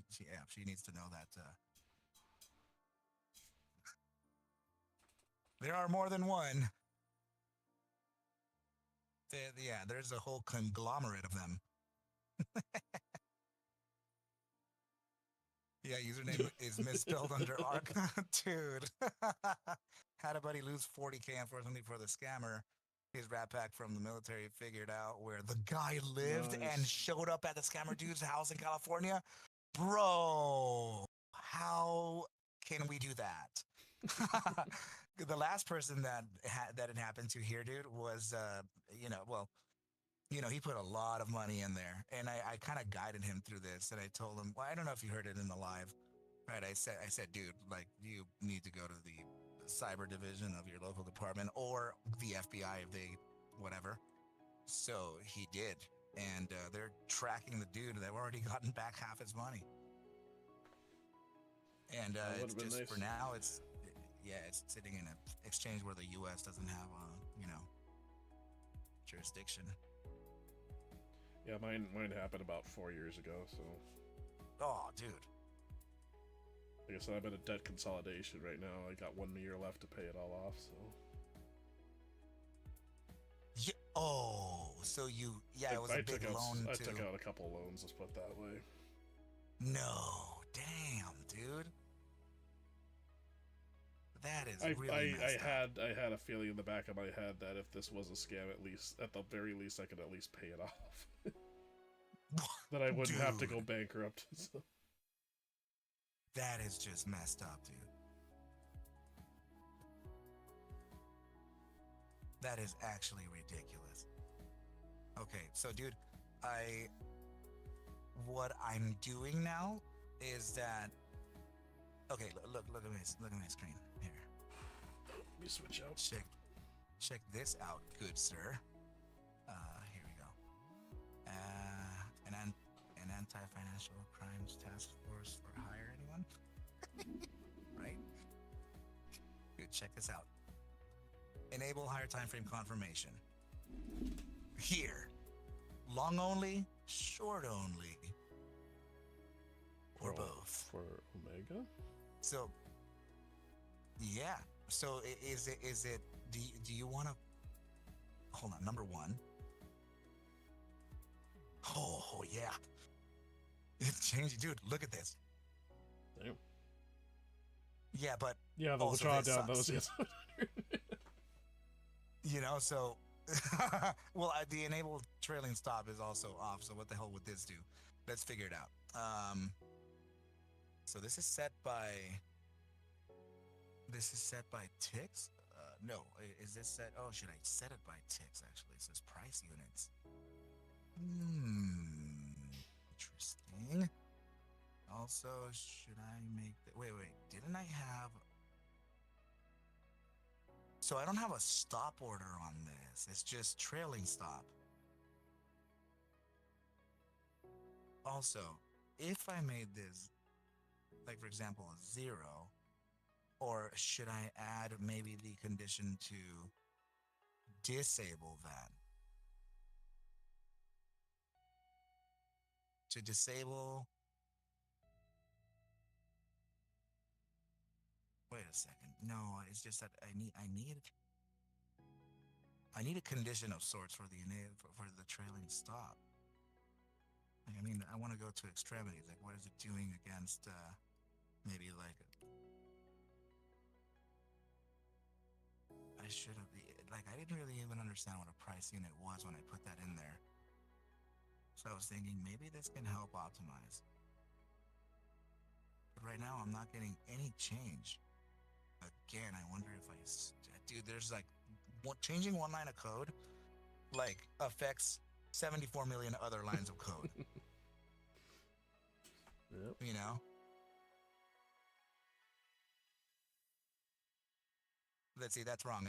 needs to know that there are more than one. Yeah, there's a whole conglomerate of them. Yeah, username is misspelled under Arca. Dude. Had a buddy lose 40K, unfortunately, for the scammer. His rat pack from the military figured out where the guy lived and Nice. showed up at the scammer dude's house in California. Bro, how can we do that? The last person that it happened to here, dude, was well, he put a lot of money in there, and I kind of guided him through this, and I told him, well, I don't know if you heard it in the live, right? I said, dude, like, you need to go to the cyber division of your local department or the FBI if they, whatever. So he did, and they're tracking the dude. They've already gotten back half his money, and That would it's have been just nice. for now. It's sitting in an exchange where the U.S. doesn't have jurisdiction. Yeah, mine happened about 4 years ago, so Oh, dude. like I said, I'm in a debt consolidation right now. I got 1 year left to pay it all off, so Yeah. Oh, so it was a big loan I too. took out a couple loans, let's put it that way. No, damn, dude. That is I really messed up. I had a feeling in the back of my head that if this was a scam, at the very least, I could at least pay it off. That I wouldn't have to go Dude, bankrupt. So. that is just messed up, dude. That is actually ridiculous. Okay, so dude, what I'm doing now is that okay, look at my screen here. Let me switch out. Check this out, good sir. Here we go. An anti-financial crimes task force for hire, anyone? Right? Good, check this out. Enable higher time frame confirmation. Here. Long only, short only, or both. For Omega? So, yeah. So is it? Do you want to? Hold on. Number one. Oh yeah. It's changing, dude. Look at this. Damn. Yeah, but Yeah, the also draw this down sucks. those. Yes. So well, the enabled trailing stop is also off. So what the hell would this do? Let's figure it out. So this is set by ticks. No, is this set? Oh, should I set it by ticks? Actually, it says price units. Interesting. Also, should I make wait, didn't I have so I don't have a stop order on this. It's just trailing stop. Also, if I made this, like for example, a 0, or should I add maybe the condition to disable that? To disable. Wait a second. No, it's just that I need a condition of sorts for the trailing stop. Like, I mean, I want to go to extremities. Like, what is it doing against maybe like I should have I didn't really even understand what a price unit was when I put that in there. So I was thinking maybe this can help optimize. But right now I'm not getting any change. Again, I wonder if dude, there's like changing one line of code like affects 74 million other lines of code. Yep. You know? Let's see, that's wrong.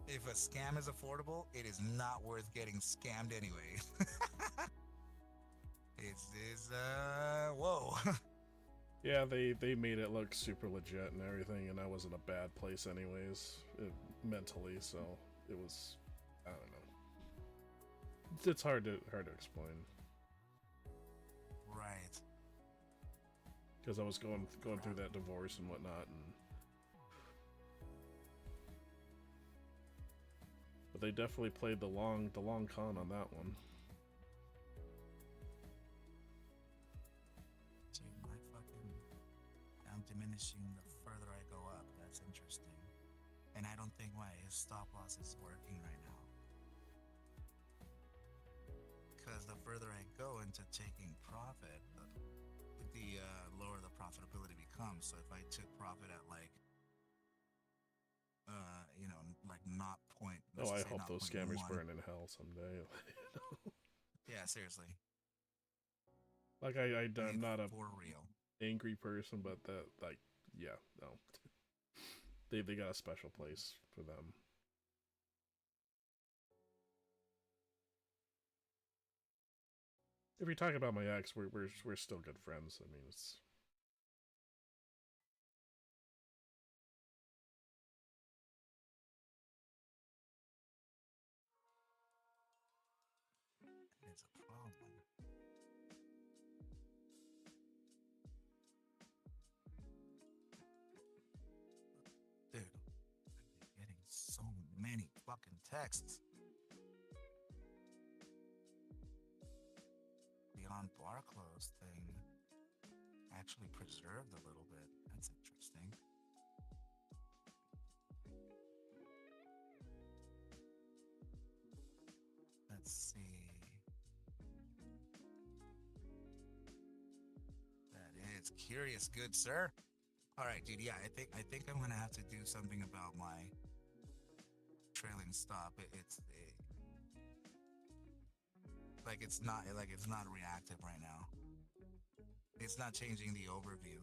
If a scam is affordable, it is not worth getting scammed anyway. Whoa. Yeah, they made it look super legit and everything, and I was in a bad place anyways, mentally. So it was, I don't know. It's hard to explain. Right. Because I was going through that divorce and whatnot, but they definitely played the long con on that one. Dude, my fucking diminishing the further I go up. That's interesting. And I don't think my stop loss is working right now. Because the further I go into taking profit, the lower the profitability becomes. So if I took profit at like, like not point. Oh, I let's say hope not those point scammers one. burn in hell someday. Yeah, seriously. Like I'm not a For real. angry person, but that like yeah, no. They got a special place for them. If you're talking about my ex, we're still good friends. I mean, it's It's a problem. Dude, I'm getting so many fucking texts. The on bar close thing actually preserved a little bit. That's interesting. Let's see. That is curious, good sir. All right, dude. Yeah, I think I'm gonna have to do something about my trailing stop. It's not reactive right now. It's not changing the overview.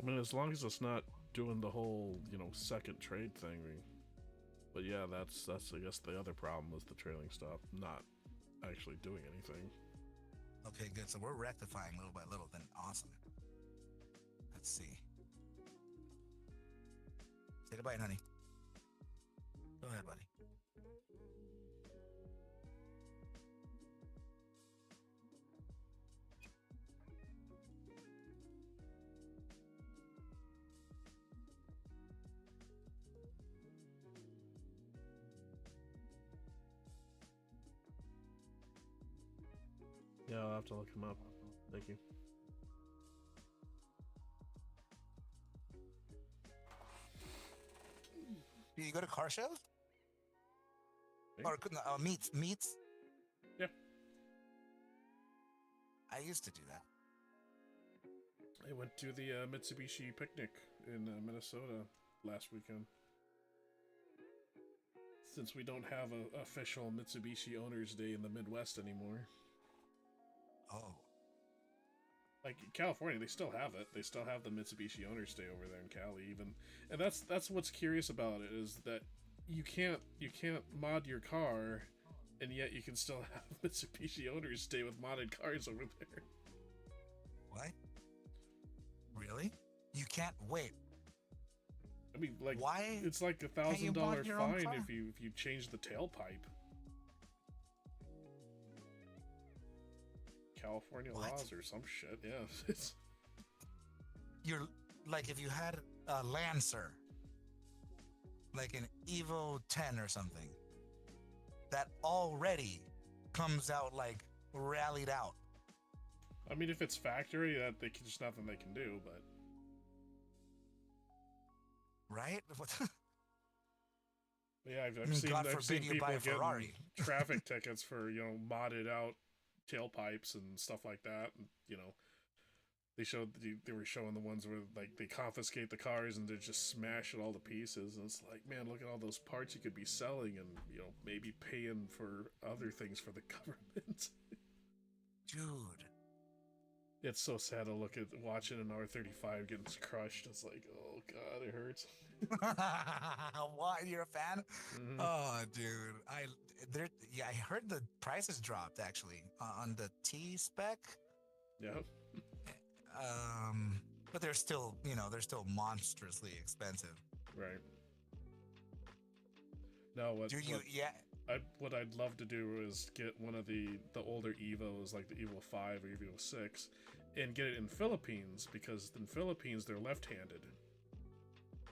I mean, as long as it's not doing the whole, second trade thing. But yeah, that's I guess the other problem was the trailing stop not actually doing anything. Okay, good. So we're rectifying little by little. Then awesome. Let's see. Say goodbye, honey. Go ahead, buddy. Yeah, I'll have to look him up. Thank you. Do you go to car shows? Me? Or meets? Yeah. I used to do that. I went to the Mitsubishi picnic in Minnesota last weekend. Since we don't have an official Mitsubishi Owners Day in the Midwest anymore. Oh. Like California, they still have it. They still have the Mitsubishi Owners Day over there in Cali, even, and that's what's curious about it is that you can't mod your car, and yet you can still have Mitsubishi Owners Day with modded cars over there. What? Really? You can't wait. I mean, like, why? It's like $1,000 fine if you change the tailpipe. California laws or some shit. Yeah, it's. You're like if you had a Lancer, like an Evo 10 or something, that already comes out like rallied out. I mean, if it's factory, there's nothing they can do, but. Right? Yeah, I've seen people getting traffic tickets for modded out tailpipes and stuff like that. And, they were showing the ones where like they confiscate the cars and they just smash it all to pieces. And it's like, man, look at all those parts you could be selling and maybe paying for other things for the government. Dude. It's so sad to look at watching an R35 getting crushed. It's like, oh god, it hurts. What? You're a fan? Mm-hmm. Oh, dude. I heard the prices dropped actually on the T spec. Yeah. But they're still monstrously expensive. Right. No, what I'd love to do is get one of the older Evos, like the Evo 5 or Evo 6, and get it in Philippines, because in Philippines they're left-handed.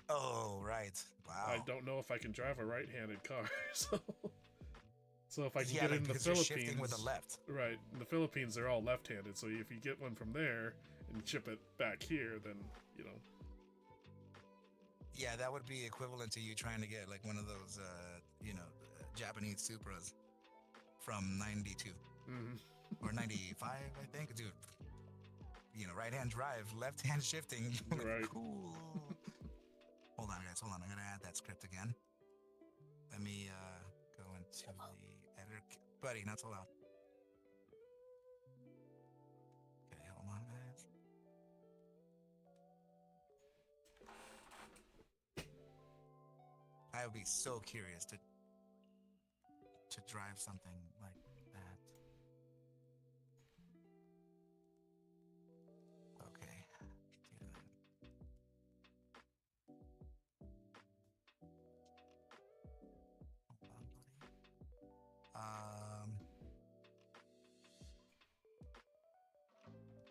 Oh, right. Wow. I don't know if I can drive a right-handed car, so if I can get like in the Philippines, shifting with the left. Right, in the Philippines they're all left-handed, so if you get one from there and ship it back here, then, you know. Yeah, that would be equivalent to you trying to get like one of those, Japanese Supras from 92 Mm-hmm. or 95, I think. Dude, right-hand drive, left-hand shifting. Right. Cool. Hold on, guys. Hold on. I'm going to add that script again. Let me go into the editor. Buddy, not so loud. Okay, hold on, guys. I would be so curious to drive something like that. Okay. Do that. Hold on, buddy.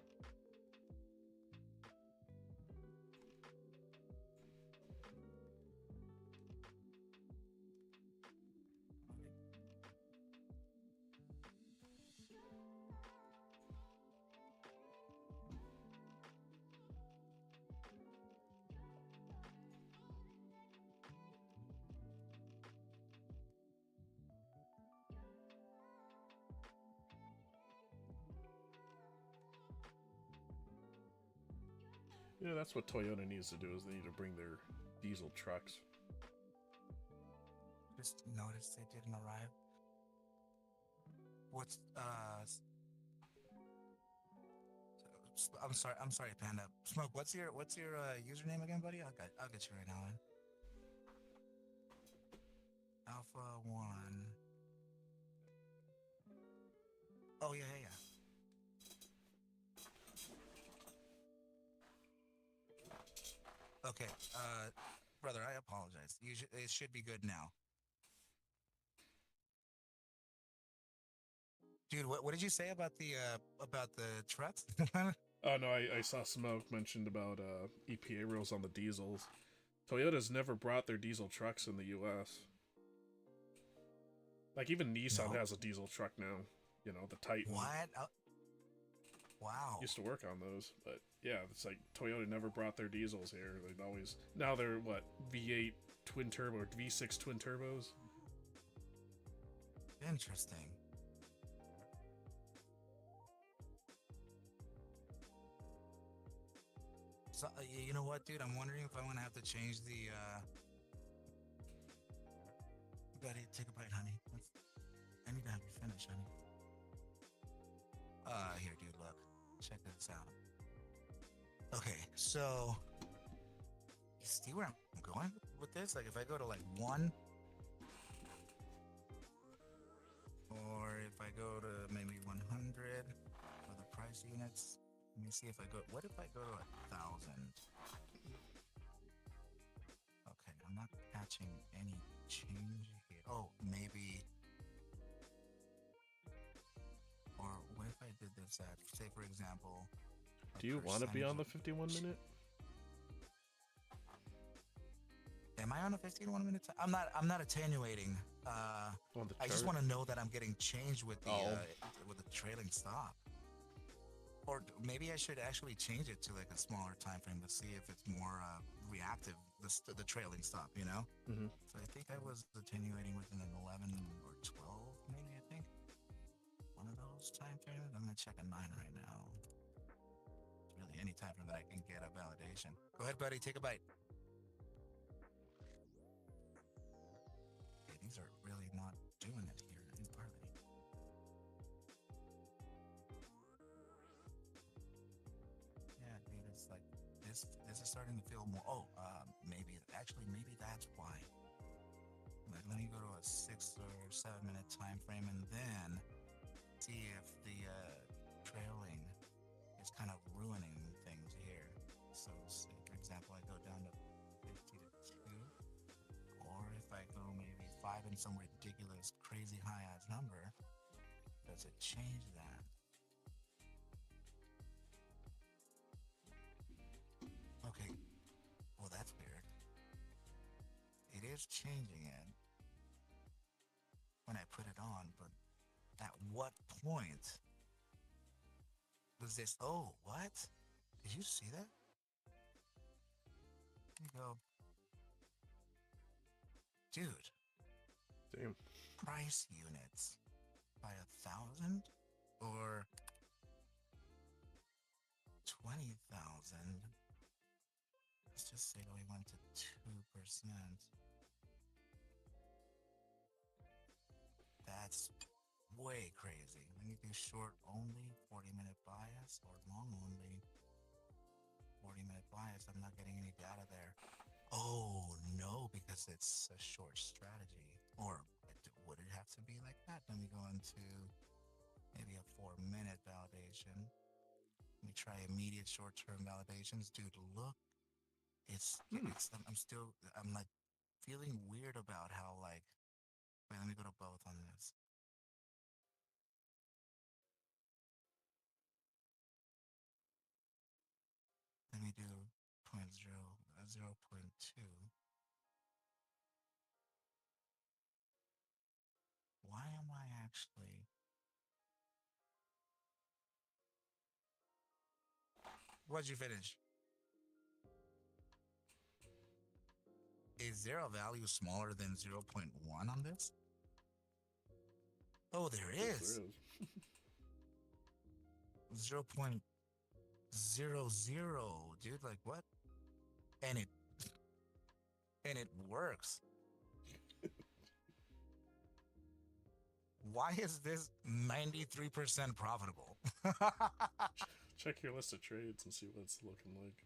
Yeah, that's what Toyota needs to do, is they need to bring their diesel trucks. Just noticed they didn't arrive. What's I'm sorry, Panda. Smoke, what's your username again, buddy? I'll get you right now, man. Alpha 1. Oh yeah. Okay, brother, I apologize. It should be good now. Dude, what did you say about the trucks? Oh no, I saw Smoke mentioned about EPA rules on the diesels. Toyota's never brought their diesel trucks in the U.S. Like, even Nissan No. has a diesel truck now. You know, the Titan. What? Wow. Used to work on those, but yeah, it's like Toyota never brought their diesels here. They'd always, now they're what, V8 twin turbo or V6 twin turbos. Interesting. So, you know what, dude? I'm wondering if I'm gonna have to change the. Buddy, take a bite, honey. I need to have you finish, honey. Here, dude. Look, check this out. Okay, so you see where I'm going with this? Like, if I go to like 1, or if I go to maybe 100 for the price units. Let me see if I go. What if I go to 1,000? Okay, I'm not catching any change here. Oh, maybe. Or what if I did this at, say, for example. Do you want to be on the 51 minute? Am I on a 51-minute time? I'm not attenuating. I just want to know that I'm getting changed with the trailing stop. Or maybe I should actually change it to like a smaller time frame to see if it's more reactive, the trailing stop, you know? Mm-hmm. So I think I was attenuating within an 11 or 12, maybe, I think. One of those time frames. I'm going to check a 9 right now. It's really any time frame that I can get a validation. Go ahead, buddy. Take a bite. Okay, these are really not doing it here, are they? Yeah, dude, it's like this is starting to feel more. Oh, maybe that's why. Like, let me go to a 6 or 7 minute time frame and then see if the trailing is kind of ruining things here. So, say for example, I go down to 50 to 2, or if I go maybe 5 in some ridiculous, crazy high ass number, does it change that? Okay, well, that's weird. It is changing it when I put it on, but at what point was this? Oh, what? Did you see that? There you go. Dude, Damn. price units by 1,000 or 20,000. Let's just say that we went to 2%. That's way crazy. Let me do short only, 40-minute bias, or long only, 40-minute bias. I'm not getting any data there. Oh, no, because it's a short strategy. Or would it have to be like that? Let me go into maybe a 4-minute validation. Let me try immediate short-term validations. Dude, look. I'm like feeling weird about how like, wait, let me go to both on this. Let me do 0.2. Why am I actually... What'd you finish? Is there a value smaller than 0.1 on this? Oh, there Yes, is. there is. 0.00, dude. Like what? And it works. Why is this 93% profitable? Check your list of trades and see what it's looking like.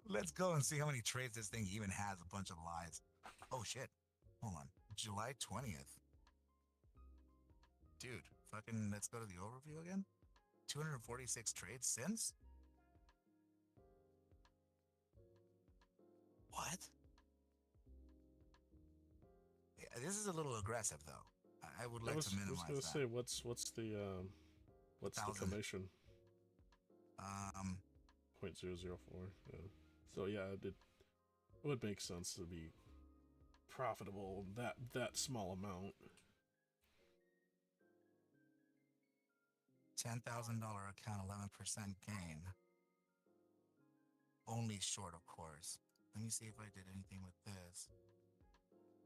Let's go and see how many trades this thing even has. A bunch of lies. Oh shit. Hold on. July 20th. Dude, fucking let's go to the overview again. 246 trades since? What? Yeah, this is a little aggressive though. I would like to minimize gonna that. say what's the 1,000. commission? 0.004. Yeah. So yeah, it would make sense to be profitable that small amount. $10,000 account, 11% gain. Only short, of course. Let me see if I did anything with this.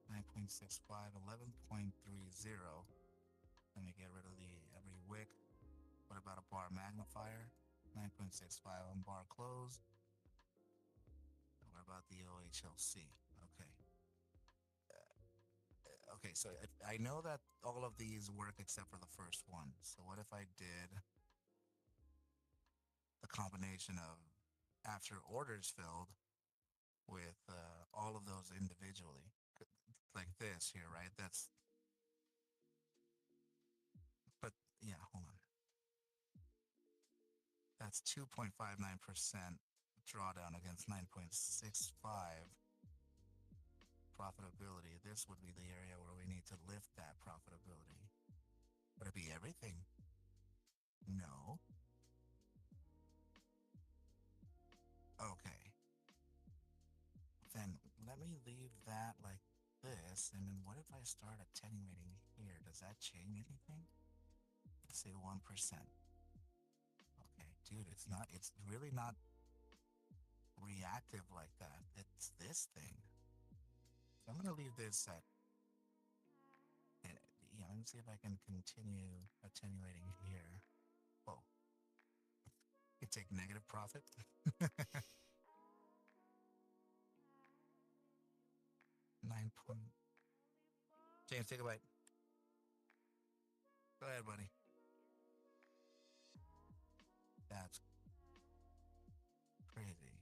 9.65, 11.30. Let me get rid of the every wick. What about a bar magnifier? 9.65 on bar close. What about the OHLC? Okay. Okay, so I know that all of these work except for the first one. So what if I did the combination of after orders filled with all of those individually? Like this here, right? That's... But yeah, hold on. That's 2.59% drawdown against 9.65 profitability. This would be the area where we need to lift that profitability. Would it be everything? No. Okay. Then let me leave that like this, and then what if I start attenuating here? Does that change anything? Let's say 1%. Okay, dude, it's really not reactive like that. It's this thing. So I'm gonna leave this at, and yeah, let me see if I can continue attenuating here. Whoa. You take negative profit. 9 point. James, take a bite. Go ahead, buddy. That's crazy.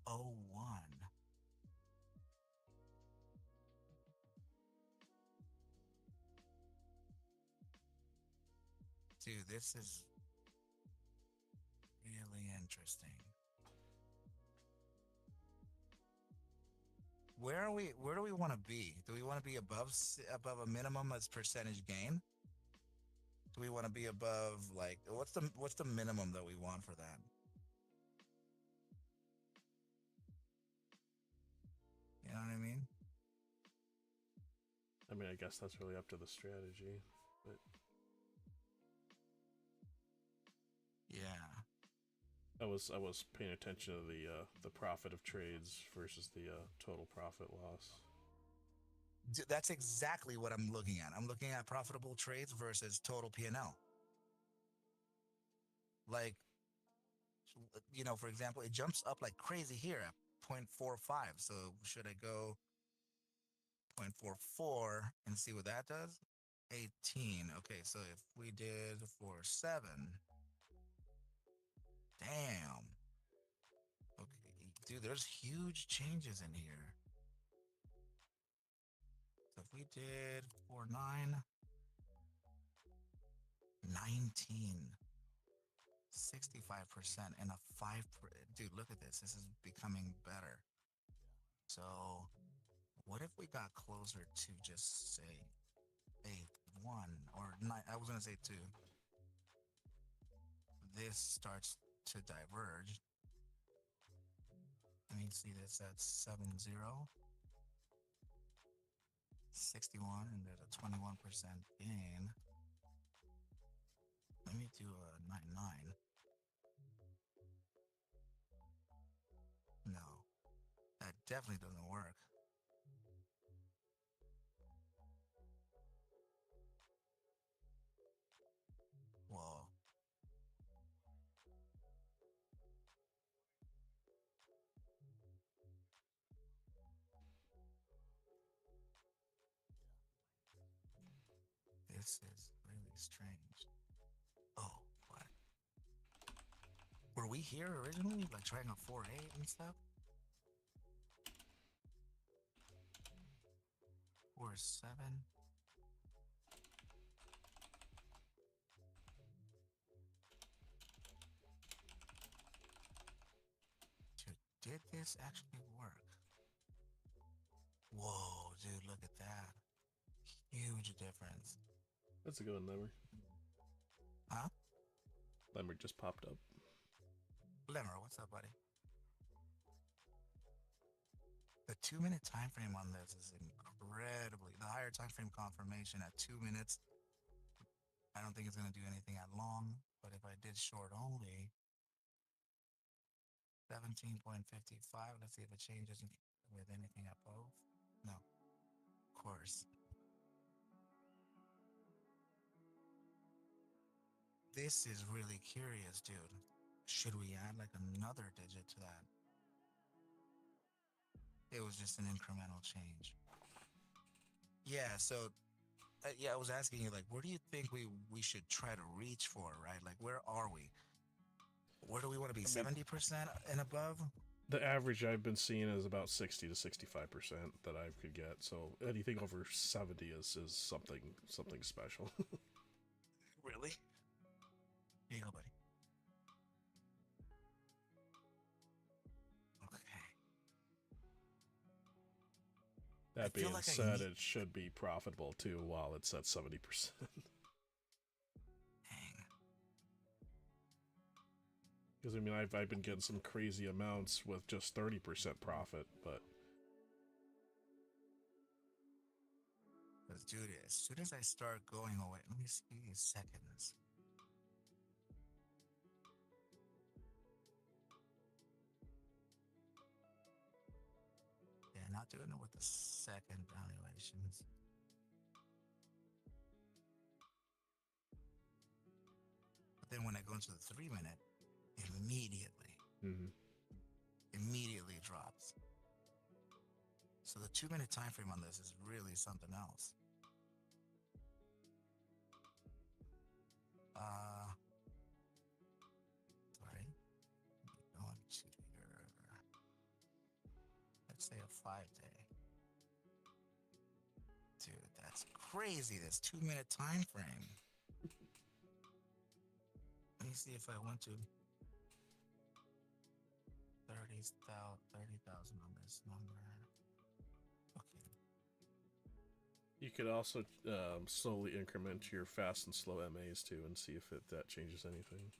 Oh, 1. Dude, this is really interesting. Where do we want to be? Do we want to be above a minimum as percentage gain? Do we want to be above, like, what's the minimum that we want for that? know what I mean? I mean, I guess that's really up to the strategy, but Yeah. I was paying attention to the profit of trades versus the total profit loss. That's exactly what I'm looking at. I'm looking at profitable trades versus total P&L. Like, for example, it jumps up like crazy here at 0.45. So should I go 0.44 and see what that does? 18. Okay, so if we did 47, damn. Okay, dude, there's huge changes in here. So if we did 49, 19, 65% and a 5, dude, look at this. This is becoming better. So what if we got closer to just say a 1 or 9? I was going to say 2. This starts to diverge. Let me see this at 70, 61, and there's a 21% gain. Let me do a 99. No, that definitely doesn't work. Whoa. This is really strange. Oh, what? Were we here originally, like trying a 4-8 and stuff? Or 7? Dude, did this actually work? Whoa, dude, look at that. Huge difference. That's a good one, Lemmer. Huh? Lemmer just popped up. Lemmer, what's up, buddy? The 2-minute time frame on this is incredibly. The higher time frame confirmation at 2 minutes, I don't think it's going to do anything at long. But if I did short only, 17.55. Let's see if it changes with anything at both. No, of course. This is really curious, dude. Should we add like another digit to that? It was just an incremental change. Yeah, so I was asking you, like, where do you think we should try to reach for, right? Like, where are we? Where do we want to be? 70% and above? The average I've been seeing is about 60 to 65% that I could get. So anything over 70 is something special. Really? Here you go, buddy. Okay. That being like said, it should be profitable too while it's at 70%. Dang. Because I mean, I've been getting some crazy amounts with just 30% profit, but Let's do this. As soon as I start going away, let me see these seconds. Yeah, not doing it with the second valuations. But then when I go into the 3-minute, immediately drops. So the 2-minute time frame on this is really something else. Sorry. Going to your, let's say a 5-day. Dude, that's crazy. This 2-minute time frame. Let me see if I went to 30,000 on this number. Okay. you could also slowly increment your fast and slow MAs too and see if that changes anything.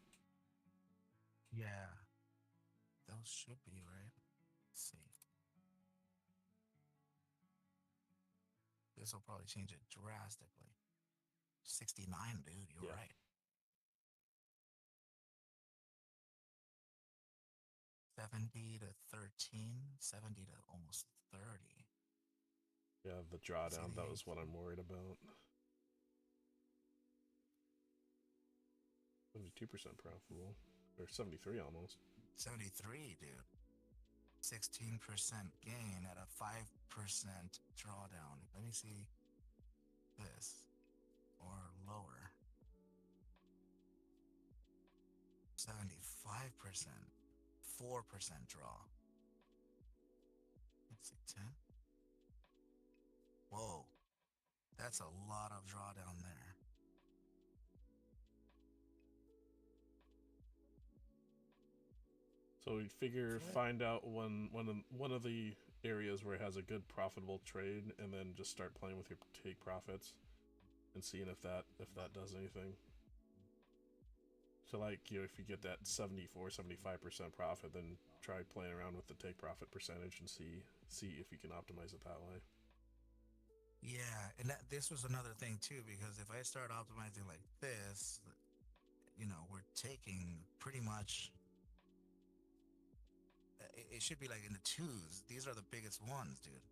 Yeah. Those should be, right? Let's see. this will probably change it drastically. 69, dude. You're Yeah. right. 70 to 13, 70 to almost 30. Yeah, the drawdown, that was what I'm worried about. 72% profitable. Or 73 almost. 73, dude. 16% gain at a 5% drawdown. Let me see this. Or lower. 75%. 4% draw. Let's see, 10. Whoa. That's a lot of drawdown there. So we figure find out one of the areas where it has a good profitable trade, and then just start playing with your take profits, and seeing if that does anything. So like if you get that 74-75% profit, then try playing around with the take profit percentage and see if you can optimize it that way. Yeah, and this was another thing too, because if I start optimizing like this, we're taking pretty much. It should be like in the twos. These are the biggest ones, dude.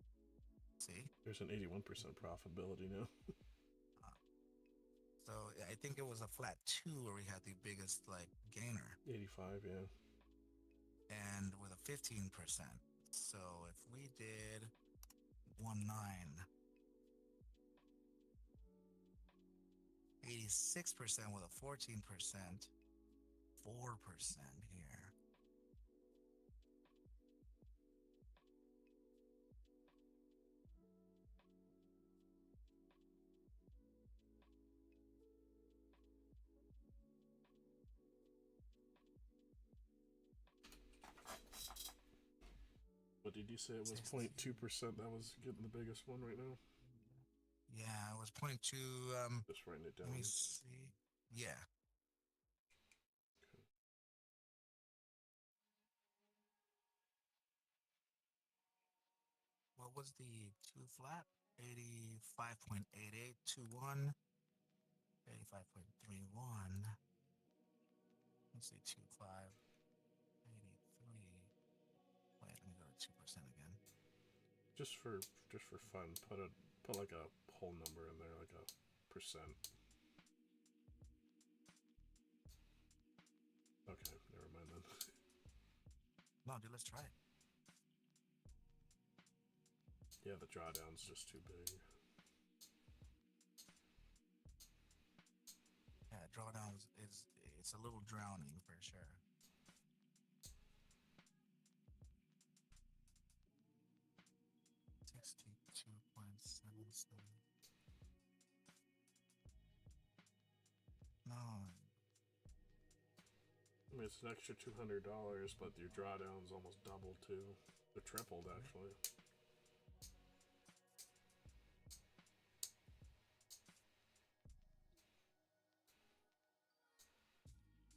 See? There's an 81% profitability now. So I think it was a flat 2 where we had the biggest like gainer. 85, yeah. And with a 15%. So if we did 1.9, 86% with a 14%, 4% here. What did you say? It was 0.2% that was getting the biggest one right now? Yeah, it was 0.2. Just writing it down. Let me see. Yeah. Okay. What was the 2 flat? 85.8821. 85.31. Let's see, 25. 83. Wait, let me go to 2% again. Just for fun, put like a whole number in there, like a percent. Okay, never mind then. No, dude, let's try it. Yeah, the drawdown's just too big. Yeah, drawdown it's a little drowning for sure. $62.77. No. I mean, it's an extra $200, but your drawdown's almost doubled too. They're tripled actually.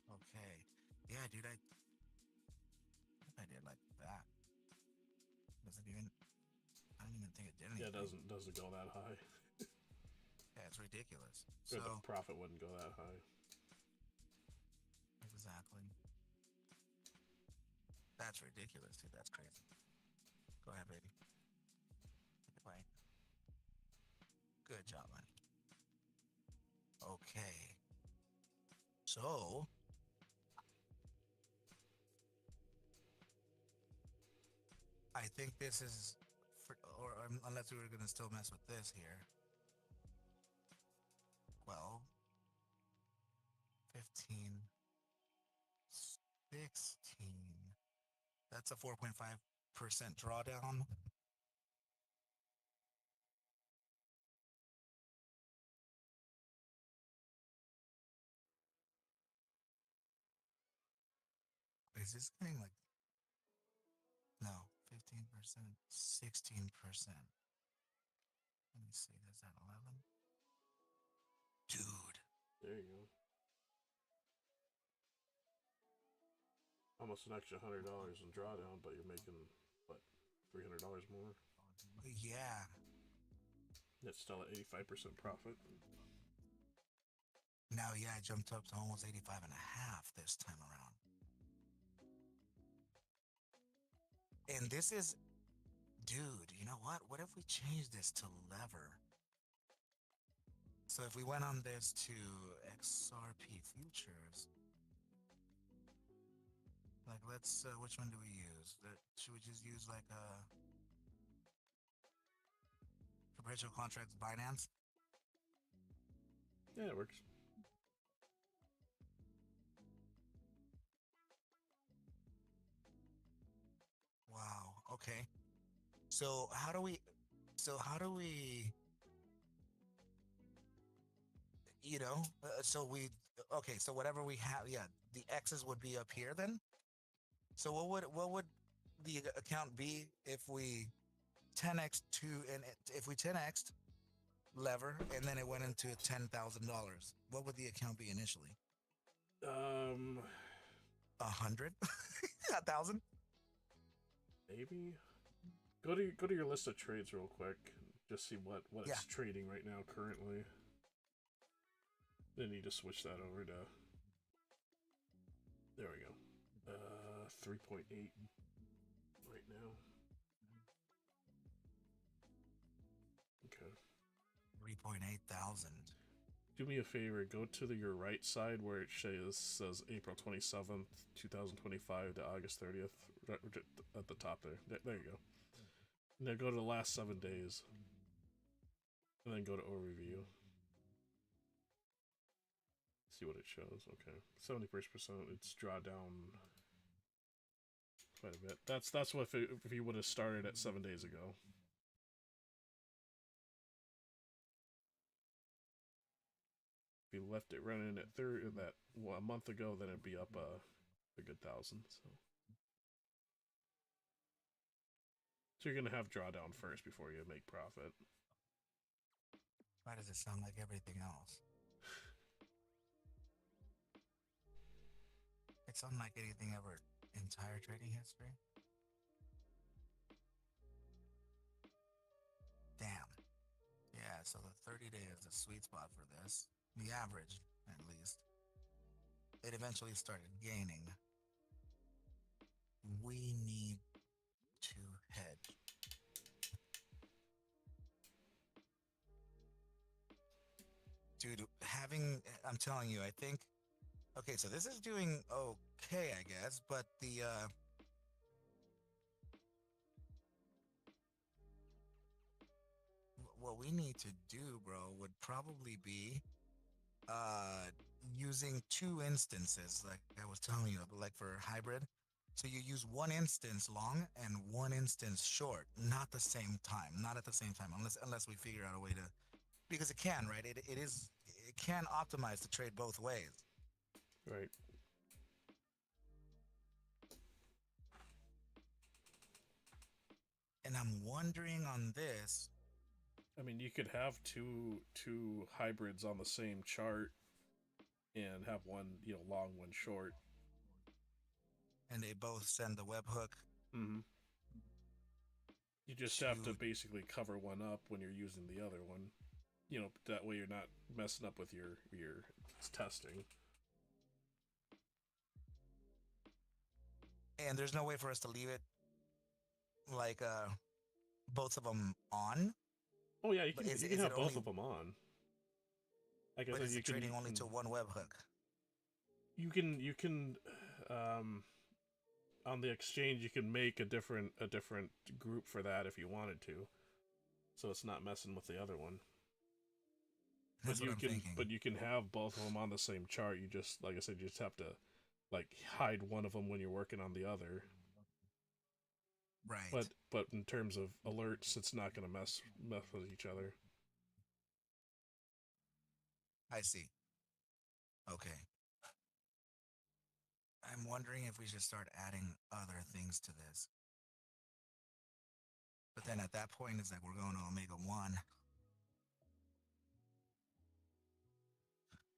Okay. Yeah, dude, I did like that. I don't even think it did anything. Yeah, it doesn't go that high. Yeah, it's ridiculous. Or So the profit wouldn't go that high. exactly. That's ridiculous, dude. That's crazy. Go ahead, baby. Take a bite. Good job, man. Okay. So I think this is, unless we were gonna still mess with this here. 12, 15, 16. That's a 4.5% drawdown. Is this getting like, no, 15%, 16%. Let me see, is that 11? Dude. There you go. Almost an extra $100 in drawdown, but you're making what, $300 more? Yeah. It's still at 85% profit. Now, yeah, I jumped up to almost 85 and a half this time around. And this is, dude, you know what? What if we change this to lever? So if we went on this to XRP futures, like let's, which one do we use? Should we just use like perpetual contracts Binance? Yeah, it works. Wow. Okay. So how do we? So how do we? You know. So we. Okay. So whatever we have, yeah, the X's would be up here then. So what would the account be if we 10x to and if we 10x lever and then it went into $10,000? What would the account be initially? 100, 1,000. Maybe. Go to your list of trades real quick. Just see what Yeah. it's trading right now currently. Then you just switch that over to. There we go. 3.8 right now. Okay. 3.8 thousand. Do me a favor. Go to your right side where it says April 27th, 2025 to August 30th. Right at the top there. There you go. Now go to the last 7 days. And then go to overview. See what it shows. Okay. 71%. It's draw down quite a bit. That's what if you would have started at 7 days ago. If you left it running at a month ago, then it'd be up a good 1,000. So you're gonna have drawdown first before you make profit. Why does it sound like everything else? It's unlike anything ever entire trading history. Damn. Yeah, so the 30-day is the sweet spot for this. The average, at least. It eventually started gaining. We need to hedge. Dude, I'm telling you, I think, okay, so this is doing okay, I guess, but what we need to do, bro, would probably be using two instances, like I was telling you, like for hybrid. So you use one instance long and one instance short, not the same time, not at the same time, unless we figure out a way to, because it can, right? It can optimize the trade both ways. Right. And I'm wondering on this. I mean, you could have two hybrids on the same chart and have one, long, one short. And they both send the webhook. Mm-hmm. You just have to basically cover one up when you're using the other one. That way you're not messing up with your testing. And there's no way for us to leave it like both of them on. Oh yeah, you can have both of them on. Like I said, is it trading only to one webhook? You can on the exchange you can make a different group for that if you wanted to, so it's not messing with the other one. That's what I'm thinking. But you can have both of them on the same chart. You just, like I said, you just have to hide one of them when you're working on the other. Right. But in terms of alerts, it's not going to mess with each other. I see. Okay. I'm wondering if we should start adding other things to this. But then at that point, it's like we're going to Omega 1.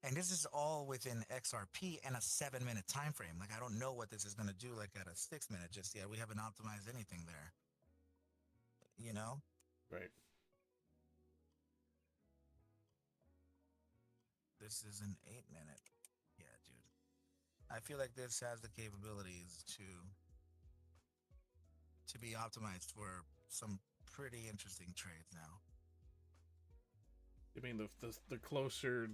And this is all within XRP and a 7-minute time frame. Like, I don't know what this is going to do like at a 6-minute just yet. We haven't optimized anything there. Right. This is an 8-minute. Yeah, dude. I feel like this has the capabilities to be optimized for some pretty interesting trades now. I mean, the closer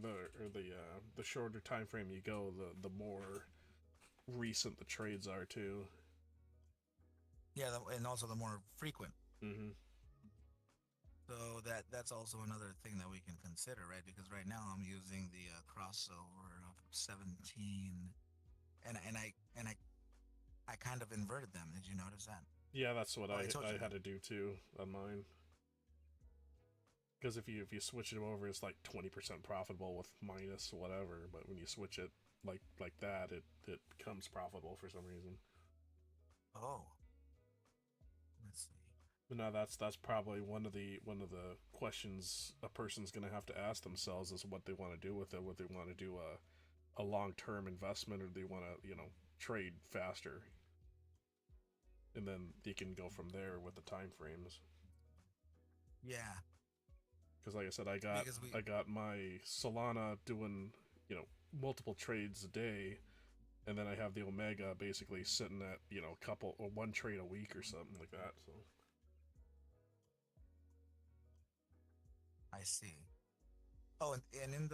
the shorter time frame you go, the more recent the trades are too. Yeah, and also the more frequent. Mm-hmm. So that's also another thing that we can consider, right? Because right now I'm using the crossover of 17, and I kind of inverted them. Did you notice that? Yeah, that's what Oh, I told you had that. to do too on mine. Because if you switch it over, it's like 20% profitable with minus whatever. But when you switch it like that, it becomes profitable for some reason. Oh, let's see. But now that's probably one of the questions a person's gonna have to ask themselves is what they want to do with it. What they want to do a long-term investment, or they want to trade faster, and then they can go from there with the time frames. Yeah, Because like I said, because I got my Solana doing multiple trades a day, and then I have the Omega basically sitting at couple or one trade a week or something like that. So I see. Oh, and in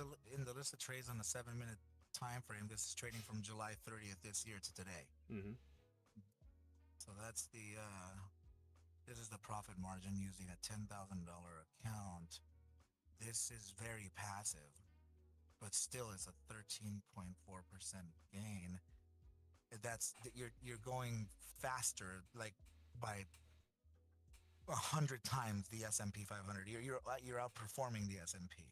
the list of trades on the 7-minute time frame, this is trading from July 30th this year to today. mm-hmm. So that's this is the profit margin using a $10,000 account. This is very passive, but still it's a 13.4% gain. You're going faster, like by 100 times the S&P 500. You're outperforming the S&P.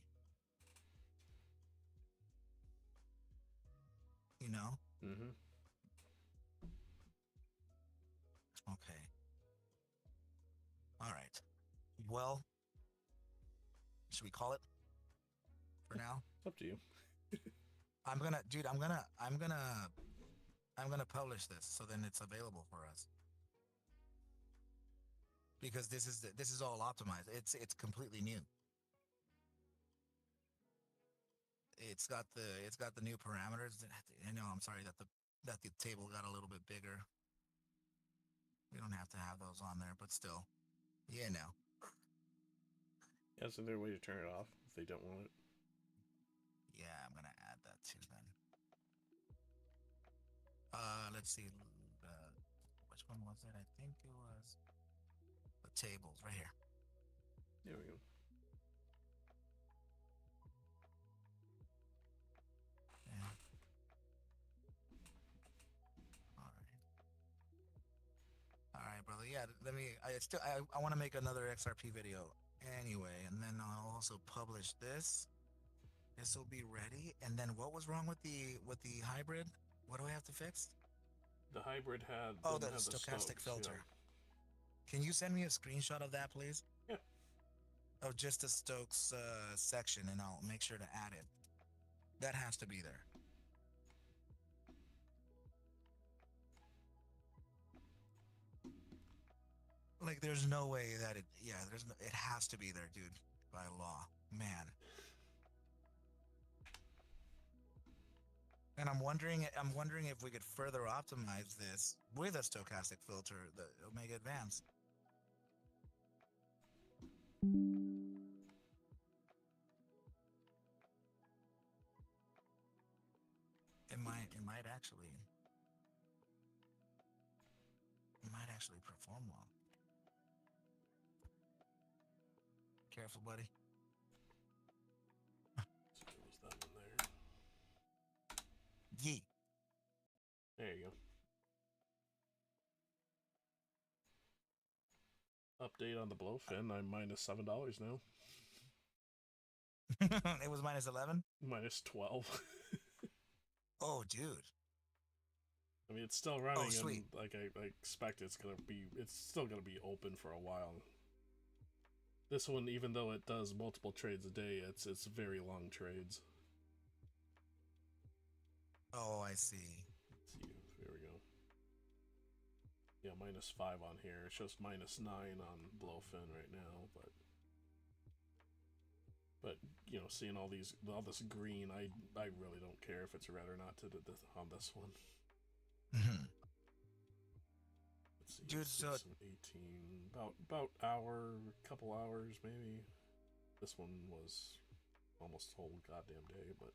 You know? Mm-hmm. Okay. All right. Well, should we call it for now? It's up to you. Dude, I'm gonna publish this so then it's available for us. Because this is all optimized. It's completely new. It's got the new parameters. I know, I'm sorry that the table got a little bit bigger. We don't have to have those on there, but still. Yeah, no. Yeah, is there a way to turn it off if they don't want it? Yeah, I'm gonna add that too then. Let's see. Which one was it? I think it was the tables right here. There we go. Yeah. All right, brother. Yeah, let me. I want to make another XRP video anyway, and then I'll also publish this. This will be ready. And then what was wrong with the hybrid? What do I have to fix? The hybrid Oh, didn't the have the stochastic Stokes, filter. Can you send me a screenshot of that, please? Yeah. Of just the Stokes section, and I'll make sure to add it. That has to be there. Like, there's no way that it. Yeah, it has to be there, dude, by law, man. And I'm wondering if we could further optimize this with a stochastic filter, the Omega Advanced. It might actually perform well. Careful, buddy. So close that one there. Geek. There you go. Update on the blowfin. I'm minus $7 now. It was minus 11? Minus 12. Oh, dude. I mean, it's still running, Oh, sweet. and like I expect it's still gonna be open for a while. This one, even though it does multiple trades a day, it's very long trades. Oh, I see. Let's see, there we go. Yeah, minus 5 on here. It shows minus 9 on blowfin right now, but But you know, seeing all this green, I really don't care if it's red or not on this one. Mm-hmm. Let's see, Dude, 6 so and 18, about couple hours maybe. This one was almost the whole goddamn day, but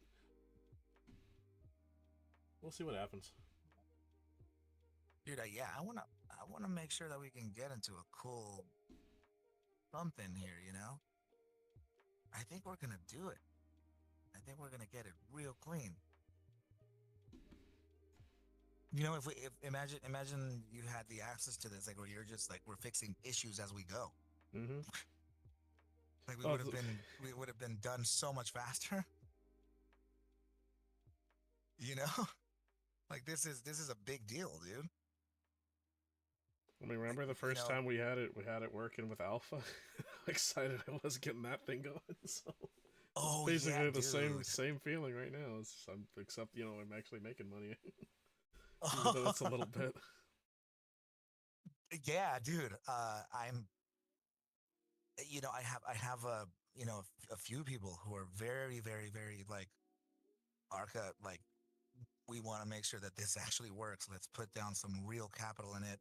we'll see what happens. dude, I wanna make sure that we can get into a cool something here. You know, I think we're gonna do it. I think we're gonna get it real clean. You know, if imagine you had the access to this, like where you're just like we're fixing issues as we go. Mm-hmm. Like Oh, we would have been done so much faster. You know, like this is a big deal, dude. I mean, remember the first time we had it working with Alpha? How excited I was getting that thing going. So Oh it's basically yeah, the dude. same feeling right now. Except I'm actually making money, even though it's a little bit. Yeah, dude. I'm. I have a few people who are very, very, very like Arca. Like we want to make sure that this actually works. Let's put down some real capital in it.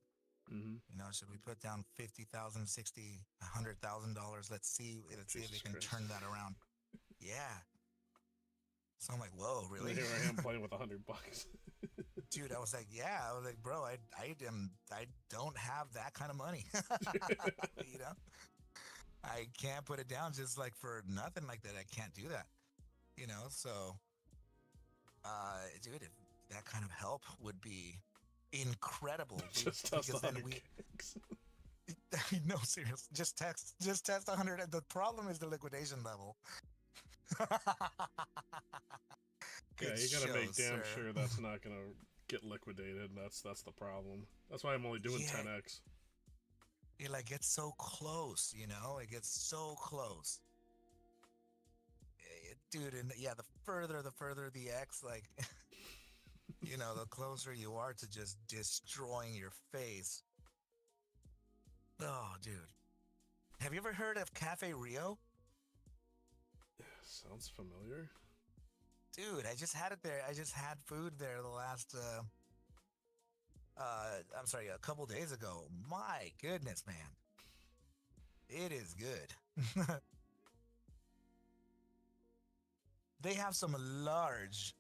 Mm-hmm. You know, should we put down 50,000, 60, $100,000? Let's see if we Jesus can Christ. turn that around. Yeah. So I'm like, whoa, And really? here I am playing with $100. Dude, I was like, yeah. I was like, bro, I don't have that kind of money. You know, I can't put it down just like for nothing like that. I can't do that. You know, so, dude, if that kind of help would be incredible. Just test Because then 100 we, kicks. no, seriously, just test 100. The problem is the liquidation level. Yeah, Good you gotta show, make damn sir. sure that's not gonna get liquidated. That's the problem. That's why I'm only doing Yeah, 10x. it like gets so close, you know? It gets so close. Dude, and yeah, the further the X, like, you know, the closer you are to just destroying your face. Oh, dude. Have you ever heard of Cafe Rio? Sounds familiar. Dude, I just had it there. I just had food there the last I'm sorry, a couple days ago. My goodness, man. It is good. They have some large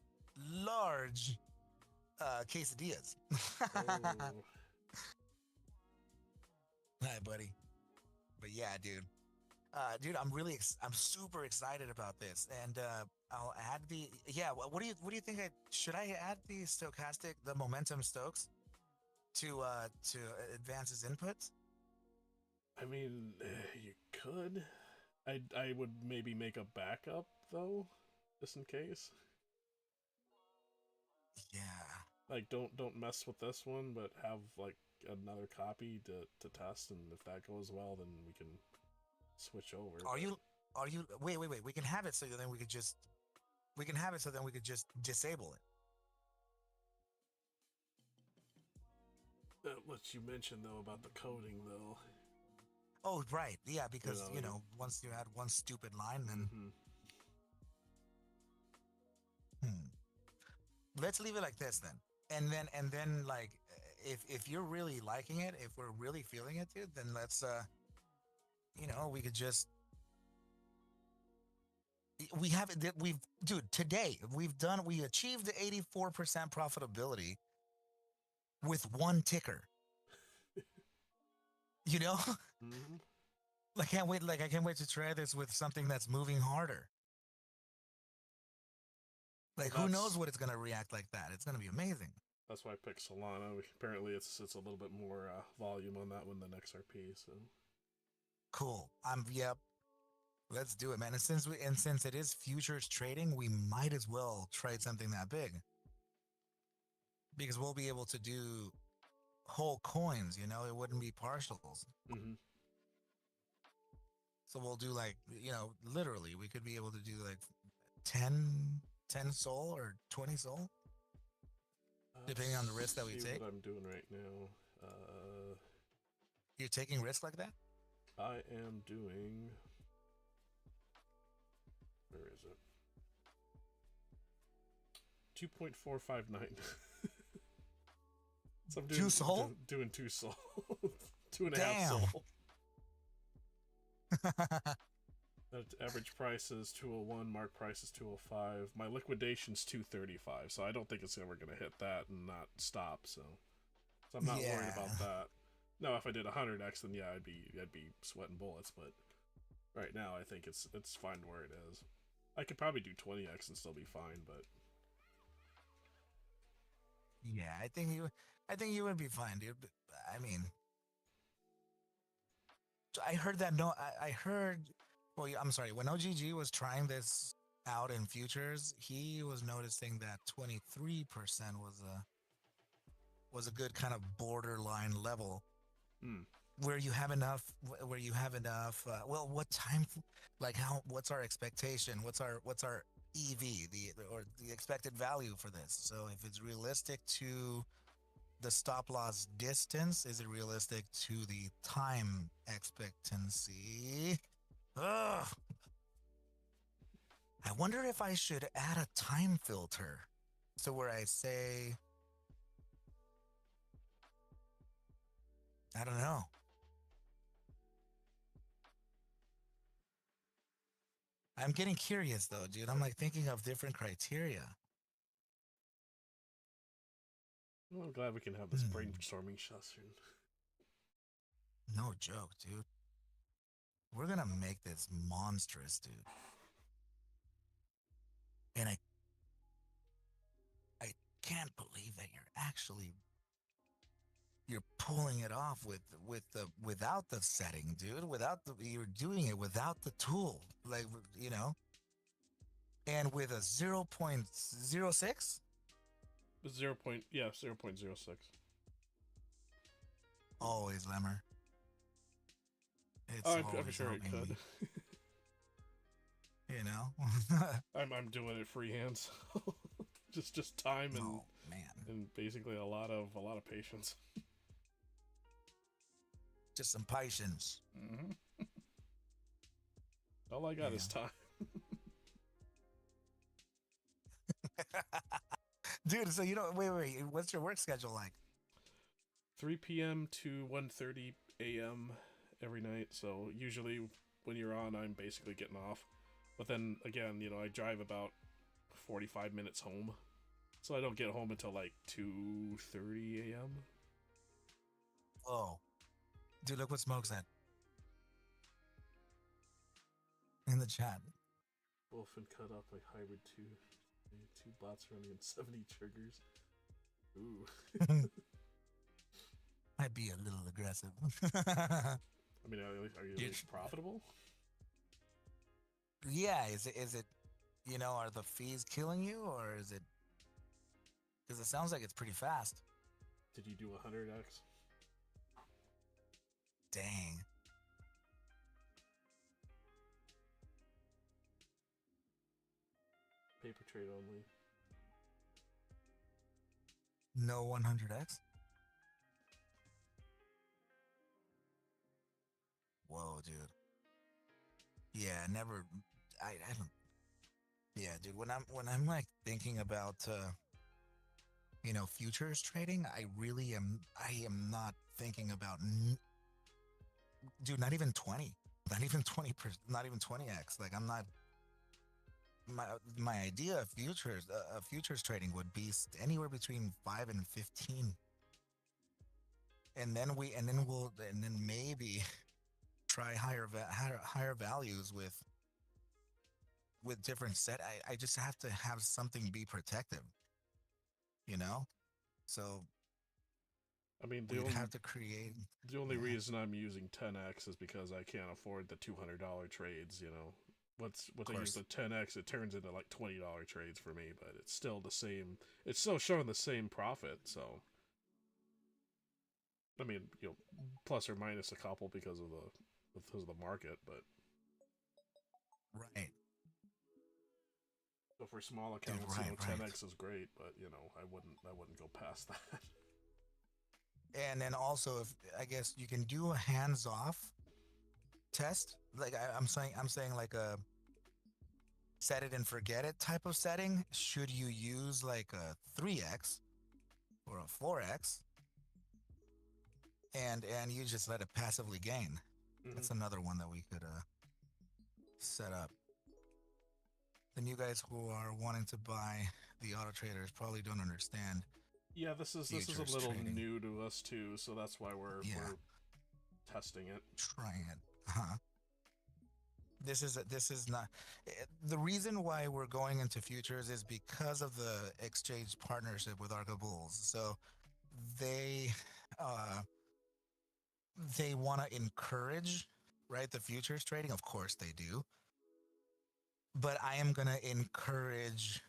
quesadillas. Oh, Hi, buddy. But yeah, dude. Dude, I'm super excited about this, and I'll add the yeah. What do you think? Should I add the momentum stokes to Advance's inputs? I mean, you could. I would maybe make a backup though, just in case. Yeah. Like, don't mess with this one, but have like another copy to test, and if that goes well, then we can switch over. Are you? Are you? Wait. We can have it so then we could just. We can have it so then we could just disable it. What you mentioned though about the coding though. Oh, right. Yeah, because You know, once you add one stupid line, then mm-hmm. let's leave it like this then. And then like if you're really liking it, if we're really feeling it, dude, then let's we could just we have it we've dude today we achieved the 84% profitability with one ticker. You know? Mm-hmm. I can't wait to try this with something that's moving harder. Like Well, who knows what it's gonna react like that? It's gonna be amazing. that's why I picked Solana. Apparently, it's a little bit more volume on that one than XRP. So Cool. Yep. Let's do it, man. And since it is futures trading, we might as well trade something that big. Because we'll be able to do whole coins, it wouldn't be partials. mm-hmm. So we'll do like, literally we could be able to do like 10 soul or 20 soul, depending on the risk that we see take. what I'm doing right now. You're taking risk like that? I am doing Where is it? 2.459. So I'm doing, Two soul? doing 2 soul. 2.5 Damn. soul. The average price is 201, mark price is 205. My liquidation's 235, so I don't think it's ever gonna hit that and not stop, so I'm not worried about that. Now if I did 100x, then yeah, I'd be sweating bullets, but right now I think it's fine where it is. I could probably do 20x and still be fine, but Yeah, I think you would be fine, dude. But, I mean, I heard that. No, I heard. Well, I'm sorry. When OGG was trying this out in futures, he was noticing that 23% was a good kind of borderline level where you have enough. Well, what time? Like how? What's our expectation? What's our EV? The expected value for this? So if it's realistic to the stop loss distance, is it realistic to the time expectancy? Ugh. I wonder if I should add a time filter. So where I say, I don't know. I'm getting curious though, dude. I'm like thinking of different criteria. well, I'm glad we can have this brainstorming session. No joke, dude. We're gonna make this monstrous, dude. And I can't believe that you're pulling it off without the setting, dude. You're doing it without the tool, like and with a 0.06. 0.06. Always lemmer. It's I'm always sure it helping could. me, I'm doing it freehand, so just time and Oh man, and basically a lot of patience. just some patience. All I got is time. Dude, so wait, what's your work schedule like? 3 p.m. to 1:30 a.m. every night. So usually when you're on, I'm basically getting off. But then again, I drive about 45 minutes home, so I don't get home until like 2:30 a.m. Oh, dude, look what Smoke said in the chat. Wolf and cut up like hybrid 2. 2 bots running and 70 triggers. Ooh. Might be a little aggressive. I mean, are you profitable? Yeah, is it are the fees killing you, or is it, because it sounds like it's pretty fast. Did you do 100x? Dang. Paper trade only. No 100x. Whoa, dude. Yeah, never. I don't. Yeah, dude. When I'm like thinking about futures trading, I am not thinking about dude, not even 20, not even 20%, not even 20x. Like I'm not. My idea of futures trading would be anywhere between 5 and 15, and then maybe try higher values with different set. I just have to have something be protective, so I mean, we'd have to create. The only reason I'm using 10x is because I can't afford the $200 trades. Once I use the 10x, it turns into like $20 trades for me, but it's still the same. It's still showing the same profit. So, I mean, plus or minus a couple because of the market, but Right. So for small accounts, Dude, right. 10x is great, but I wouldn't go past that. And then also, if I guess you can do a hands-off test, like I'm saying like set it and forget it type of setting? Should you use like a 3x or a 4x and you just let it passively gain? That's another one that we could set up. The new guys who are wanting to buy the auto traders probably don't understand. Yeah, this is a Futures little trading. new to us too, so that's why we're testing it. Trying it, huh? This is not the reason why we're going into futures is because of the exchange partnership with Arca Bulls. So they want to encourage, right, the futures trading. Of course they do, but I am going to encourage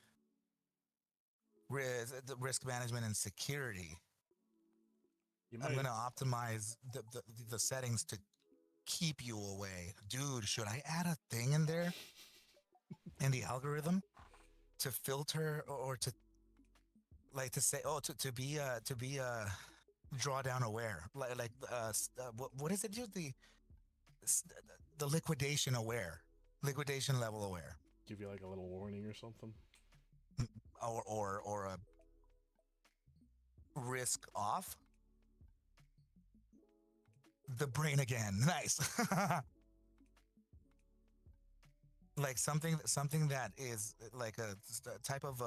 the risk management and security. I'm going to optimize the settings to keep you away. Dude, should I add a thing in there in the algorithm to filter or to like to say, oh, to be drawdown aware, what is it? Just the liquidation aware, liquidation level aware, Give you like a little warning or something. or a risk off. The brain again, nice. Like something that is like a type of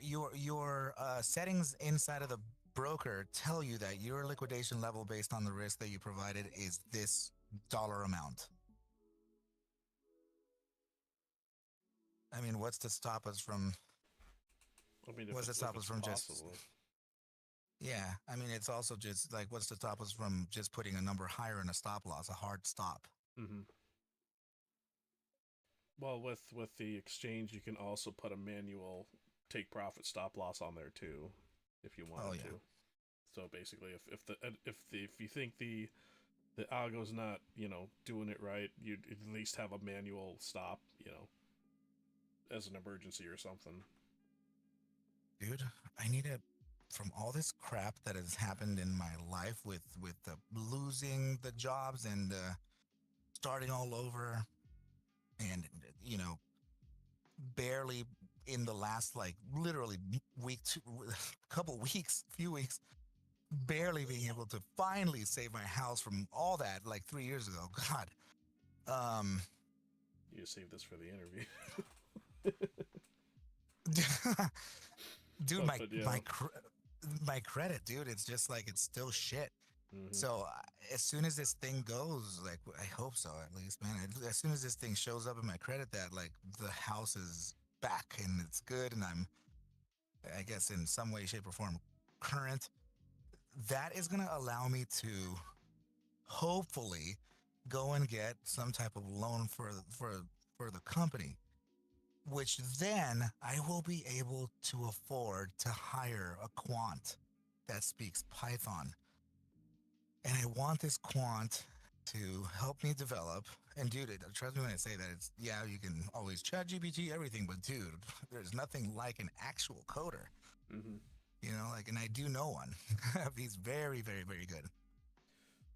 your settings inside of the broker tell you that your liquidation level based on the risk that you provided is this dollar amount. I mean, what's to stop us from? I mean, What's to stop us from possible. just? Yeah, I mean, it's also just like what's to stop us from just putting a number higher in a stop loss, a hard stop. Mm-hmm. Well, with the exchange, you can also put a manual take profit stop loss on there too, if you wanted to. So basically, if you think the algo's not doing it right, you'd at least have a manual stop, as an emergency or something. Dude, I need it from all this crap that has happened in my life with the losing the jobs and starting all over, and barely in the last like literally couple weeks, few weeks, barely being able to finally save my house from all that like 3 years ago. God. You save this for the interview. Dude, my credit, dude, it's just like it's still shit. Mm-hmm. So as soon as this thing goes, like I hope so at least, man. As soon as this thing shows up in my credit, that like the house is back and it's good, and I'm, I guess, in some way, shape, or form, current. That is gonna allow me to hopefully go and get some type of loan for the company, which then I will be able to afford to hire a quant that speaks Python. And I want this quant to help me develop. And dude, trust me when I say that, it's, yeah, you can always chat GPT everything, but dude, there's nothing like an actual coder. Mm-hmm. And I do know one. He's very, very, very good.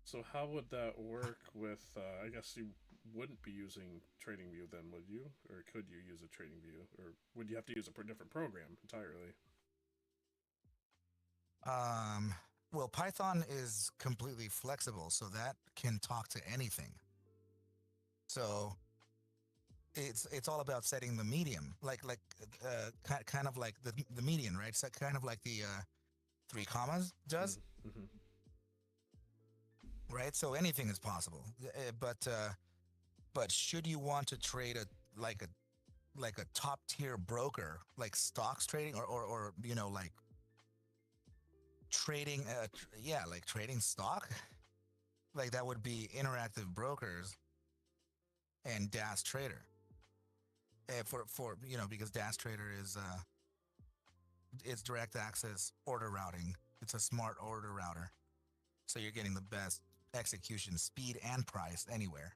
So how would that work with, I guess you wouldn't be using TradingView then, would you? Or could you use a TradingView? Or would you have to use a different program entirely? Well, Python is completely flexible, so that can talk to anything. So it's all about setting the medium, kind of like the median, right? So kind of like the 3 commas does. Mm-hmm. Right, so anything is possible, but should you want to trade a top tier broker, like stocks trading, or like trading, like trading stock, like that would be Interactive Brokers and DAS Trader. For because DAS Trader is it's direct access order routing. It's a smart order router, so you're getting the best execution speed and price anywhere.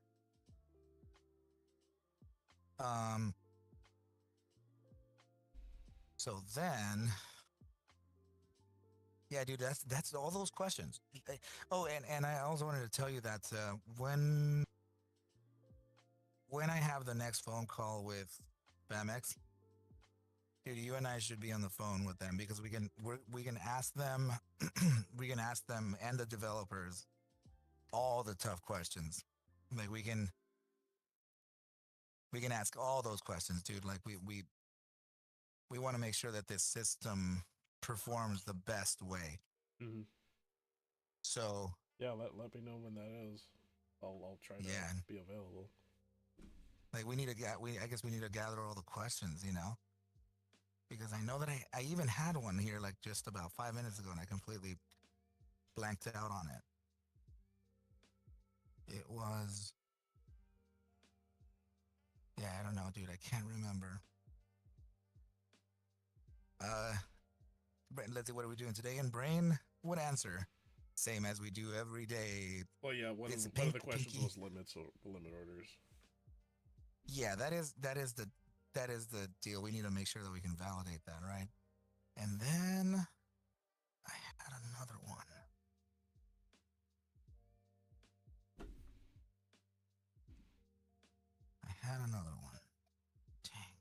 So then Yeah, dude, that's all those questions. Oh, and I also wanted to tell you that when I have the next phone call with BAMX, dude, you and I should be on the phone with them because we can ask them we can ask them and the developers all the tough questions. Like we can ask all those questions, dude. Like we want to make sure that this system performs the best way. Mm-hmm. So Yeah, let me know when that is. I'll try to yeah, be available. like we need to get I guess we need to gather all the questions, you know, because I know that I even had one here like just about 5 minutes ago and I completely blanked out on it. It was, yeah, I don't know, dude. I can't remember. Uh, let's see, what are we doing today? In brain, what answer? Same as we do every day. Well, yeah, It's one of the pink, questions pinky. was limits or limit orders. Yeah, that is the deal. We need to make sure that we can validate that, right? And then I had another one. I had another one. Dang.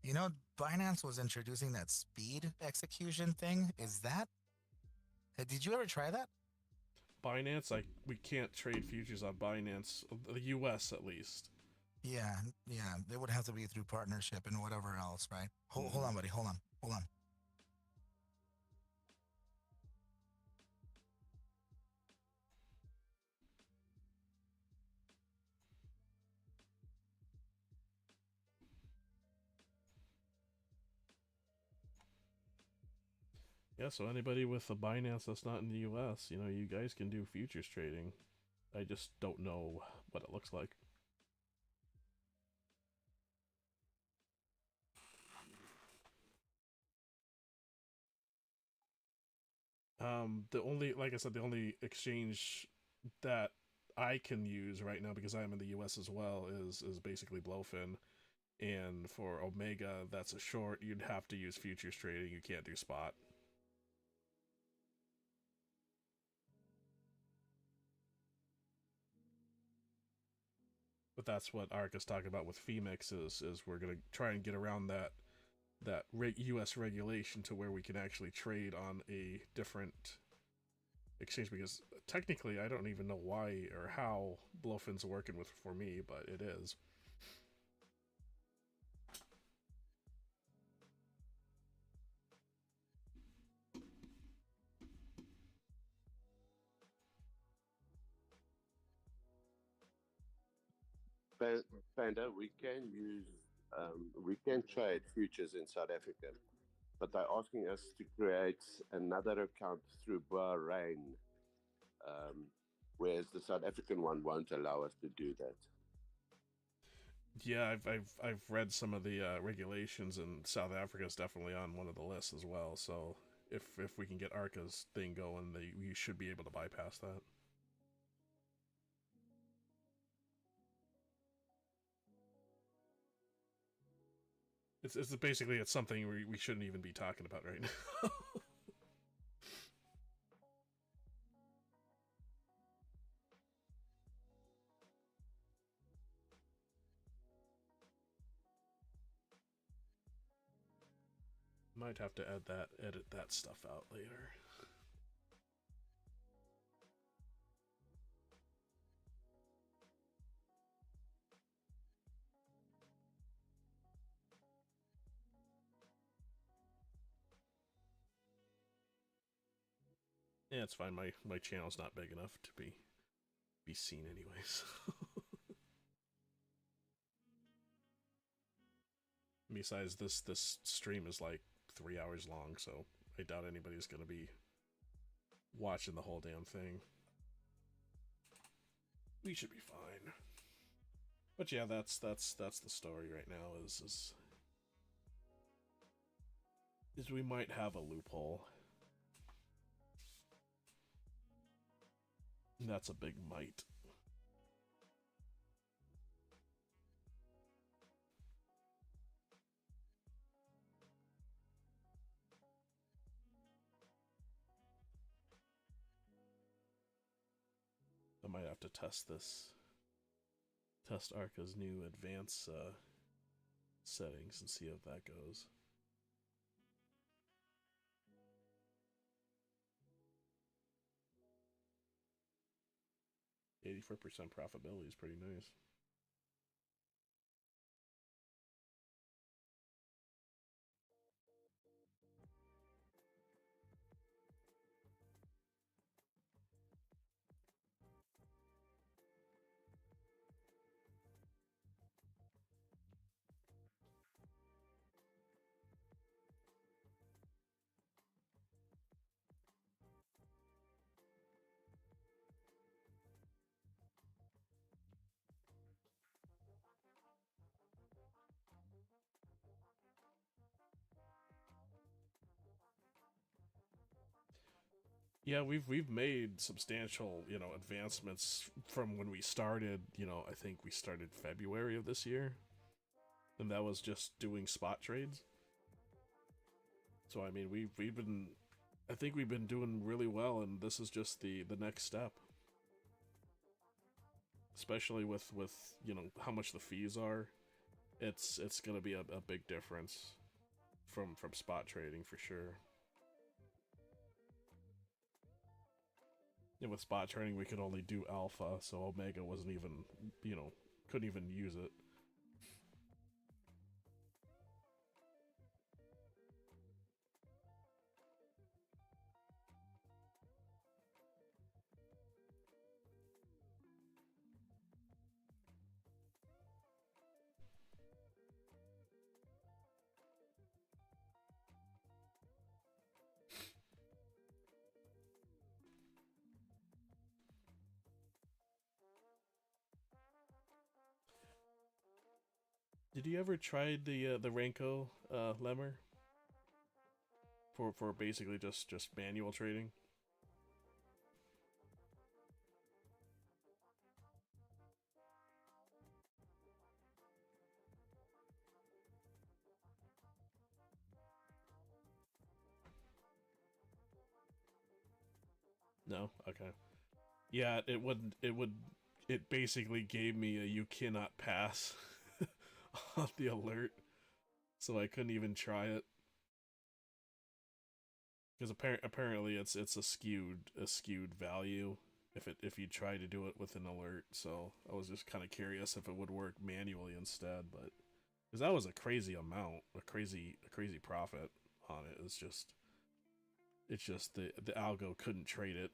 You know, Binance was introducing that speed execution thing. Is that? Did you ever try that? Binance, we can't trade futures on Binance, the U.S. at least. Yeah, yeah. It would have to be through partnership and whatever else, right? Hold Mm-hmm. on, buddy. Hold on. Yeah, so anybody with a Binance that's not in the U.S., you guys can do futures trading. I just don't know what it looks like. Like I said, the only exchange that I can use right now because I'm in the U.S. as well is basically Blowfin, and for Omega, that's a short. You'd have to use futures trading. You can't do spot. But that's what Arca's talking about with Phoenix is we're gonna try and get around that U.S. regulation to where we can actually trade on a different exchange because technically I don't even know why or how Blowfin's working with for me, but it is. Panda, we can trade futures in South Africa, but they're asking us to create another account through Bahrain, um, whereas the South African one won't allow us to do that. Yeah, I've read some of the regulations, and South Africa is definitely on one of the lists as well. So if we can get Arca's thing going, we should be able to bypass that. It's basically it's something we shouldn't even be talking about right now. Might have to edit that stuff out later. Yeah, it's fine. My channel's not big enough to be seen anyways. Besides, this stream is like 3 hours long, so I doubt anybody's gonna be watching the whole damn thing. We should be fine. But yeah, that's the story right now. Is we might have a loophole. That's a big might. might have to test Arca's new advanced settings and see how that goes. %84 profitability is pretty nice. Yeah, we've made substantial, advancements from when we started. I think we started February of this year, and that was just doing spot trades. So I mean, I think we've been doing really well, and this is just the next step. Especially with how much the fees are, it's gonna be a big difference from spot trading for sure. And with spot trading, we could only do alpha, so Omega wasn't even, couldn't even use it. Did you ever try the Renko lemmer for basically just manual trading? No? Okay. Yeah, it basically gave me a you cannot pass on the alert, so I couldn't even try it. Because apparently it's a skewed value if you try to do it with an alert. So I was just kind of curious if it would work manually instead, but because that was a crazy amount, a crazy profit on it. It's just the algo couldn't trade it.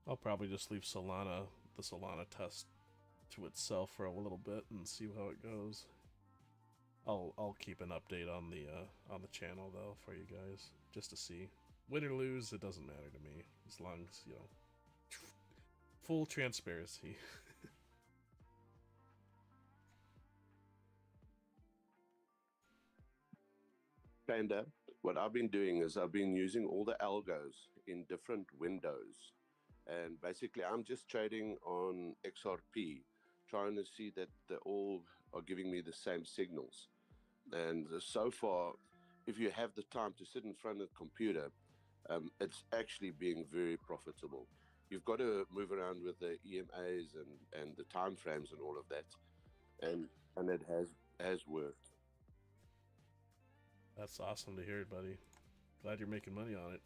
I'll probably just leave the Solana test to itself for a little bit and see how it goes. I'll keep an update on the channel though for you guys just to see. Win or lose, it doesn't matter to me as long as full transparency. Kinda. What I've been doing is I've been using all the algos in different windows. And basically, I'm just trading on XRP, trying to see that they all are giving me the same signals. And so far, if you have the time to sit in front of the computer, it's actually being very profitable. You've got to move around with the EMAs and the time frames and all of that, and it has worked. That's awesome to hear, buddy. Glad you're making money on it.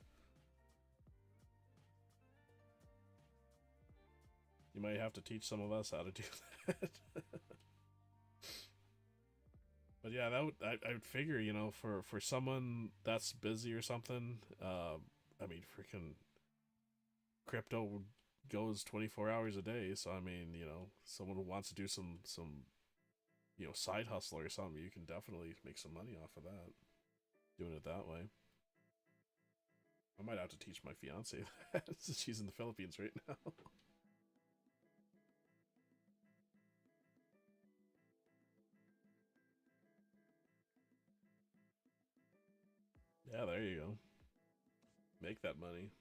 You might have to teach some of us how to do that. But yeah, I would figure, for someone that's busy or something, I mean, freaking crypto would goes 24 hours a day. So I mean, someone who wants to do some side hustle or something, you can definitely make some money off of that. Doing it that way. I might have to teach my fiance that since she's in the Philippines right now. Yeah, there you go. Make that money.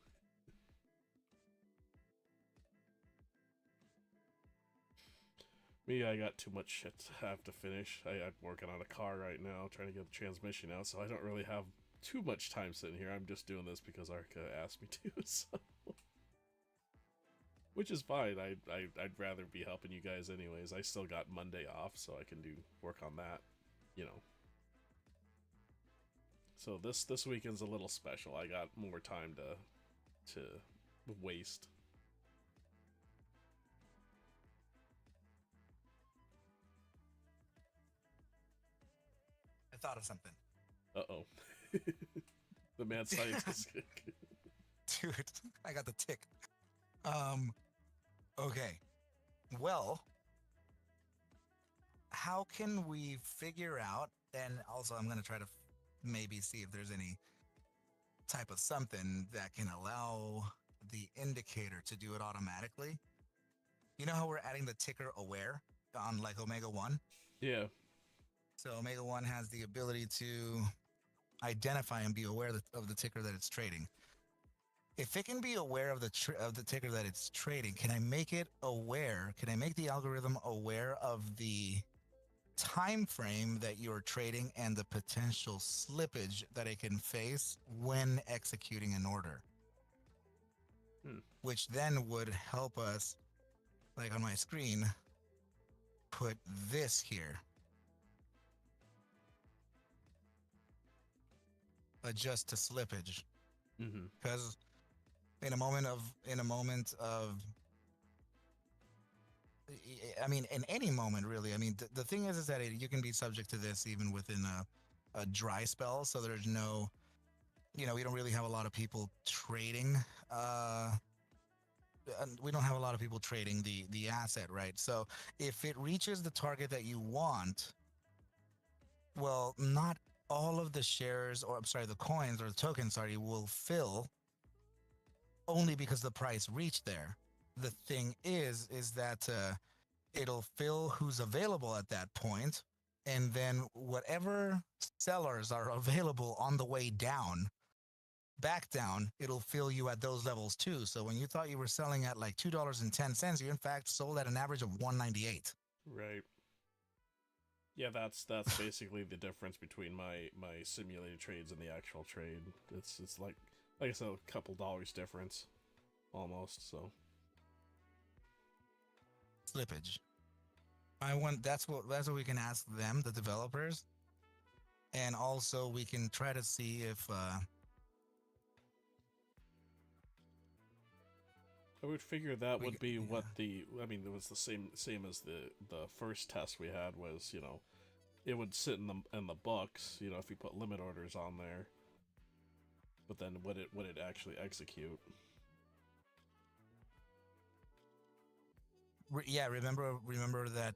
Me, I got too much shit to have to finish. I'm working on a car right now, trying to get the transmission out, so I don't really have too much time sitting here. I'm just doing this because Arca asked me to, so. Which is fine. I'd rather be helping you guys anyways. I still got Monday off, so I can work on that, So this weekend's a little special. I got more time to waste. I thought of something. Uh-oh. The mad scientist. Dude, I got the tick. Okay. Well, how can we figure out, and also I'm going to try to maybe see if there's any type of something that can allow the indicator to do it automatically. You know how we're adding the ticker aware on like Omega 1? Yeah. So Omega 1 has the ability to identify and be aware of the ticker that it's trading. If it can be aware of the ticker that it's trading, can I make it aware? Can I make the algorithm aware of the time frame that you're trading and the potential slippage that it can face when executing an order? Which then would help us, like on my screen, put this here. Adjust to slippage. Because in a moment of I mean, in any moment, really. I mean, the thing is that you can be subject to this even within a dry spell. So there's no, we don't really have a lot of people trading. We don't have a lot of people trading the asset, right? So if it reaches the target that you want, well, not all of the shares, or I'm sorry, the coins or the tokens, sorry, will fill only because the price reached there. The thing is that it'll fill who's available at that point, and then whatever sellers are available on the way down, back down, it'll fill you at those levels too. So when you thought you were selling at like $2.10, you in fact sold at an average of $1.98. Right. Yeah, that's basically the difference between my simulated trades and the actual trade. It's like I said, a couple dollars difference, almost. So Slippage. That's what we can ask them, the developers, and also we can try to see if I would figure that would be what I mean, it was the same as the first test we had was, it would sit in the books, if you put limit orders on there. But then would it actually execute? Yeah, remember that.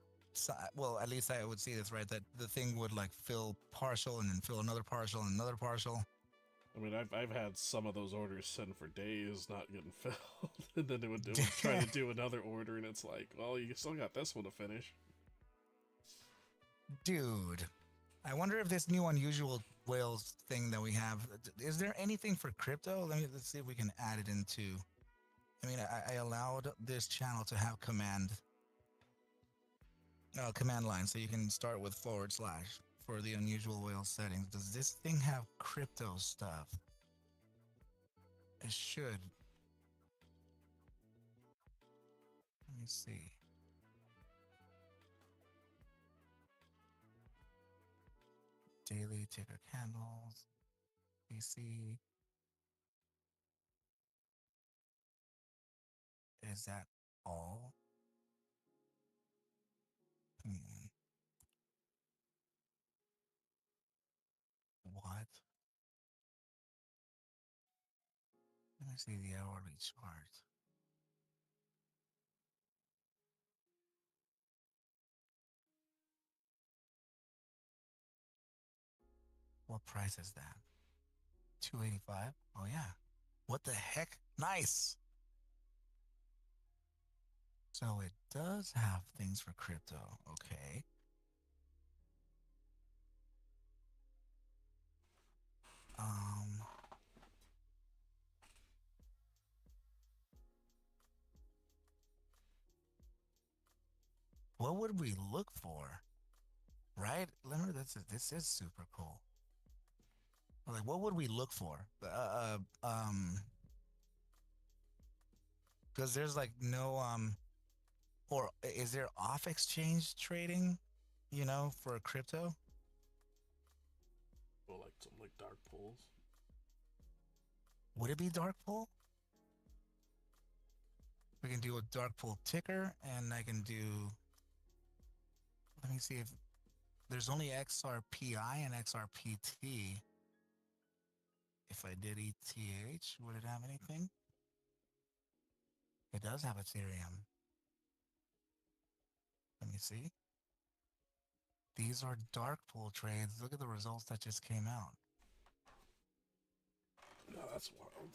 Well, at least I would see this right. That the thing would like fill partial and then fill another partial and another partial. I mean, I've had some of those orders sitting for days not getting filled, and then it would try to do another order, and it's like, well, you still got this one to finish. Dude, I wonder if this new unusual whales thing that we have, is there anything for crypto? Let's see if we can add it into. I mean, I allowed this channel to have command line, so you can start with / for the unusual whale settings. Does this thing have crypto stuff? It should. Let me see. Daily ticker candles. PC. Is that all? What? Let me see the hourly chart. What price is that? 285. Oh yeah. What the heck? Nice. So it does have things for crypto. Okay. Um, what would we look for? Right? Remember, this is super cool. Like, what would we look for? Because there's like no or is there off exchange trading? You know, for crypto? Well, like some like dark pools. Would it be dark pool? We can do a dark pool ticker, and I can do. Let me see if there's only XRPI and XRPT. If I did ETH, would it have anything? It does have Ethereum. Let me see. These are dark pool trades. Look at the results that just came out. No, that's wild.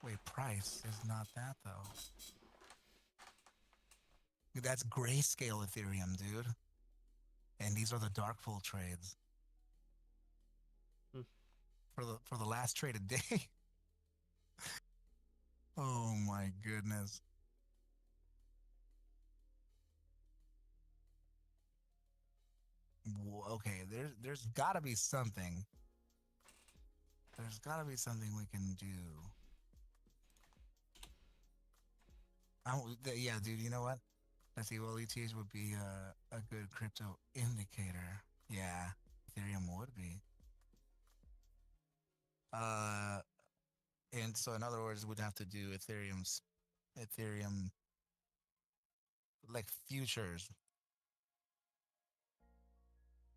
Wait, price is not that though. That's grayscale Ethereum, dude. And these are the dark pool trades. Hmm. For the last traded day. Oh my goodness. Okay, there's got to be something. There's got to be something we can do. Yeah, dude. You know what? Let's see. Well, ETH would be a good crypto indicator. Yeah, Ethereum would be. Uh, and so in other words, we'd have to do Ethereum like futures.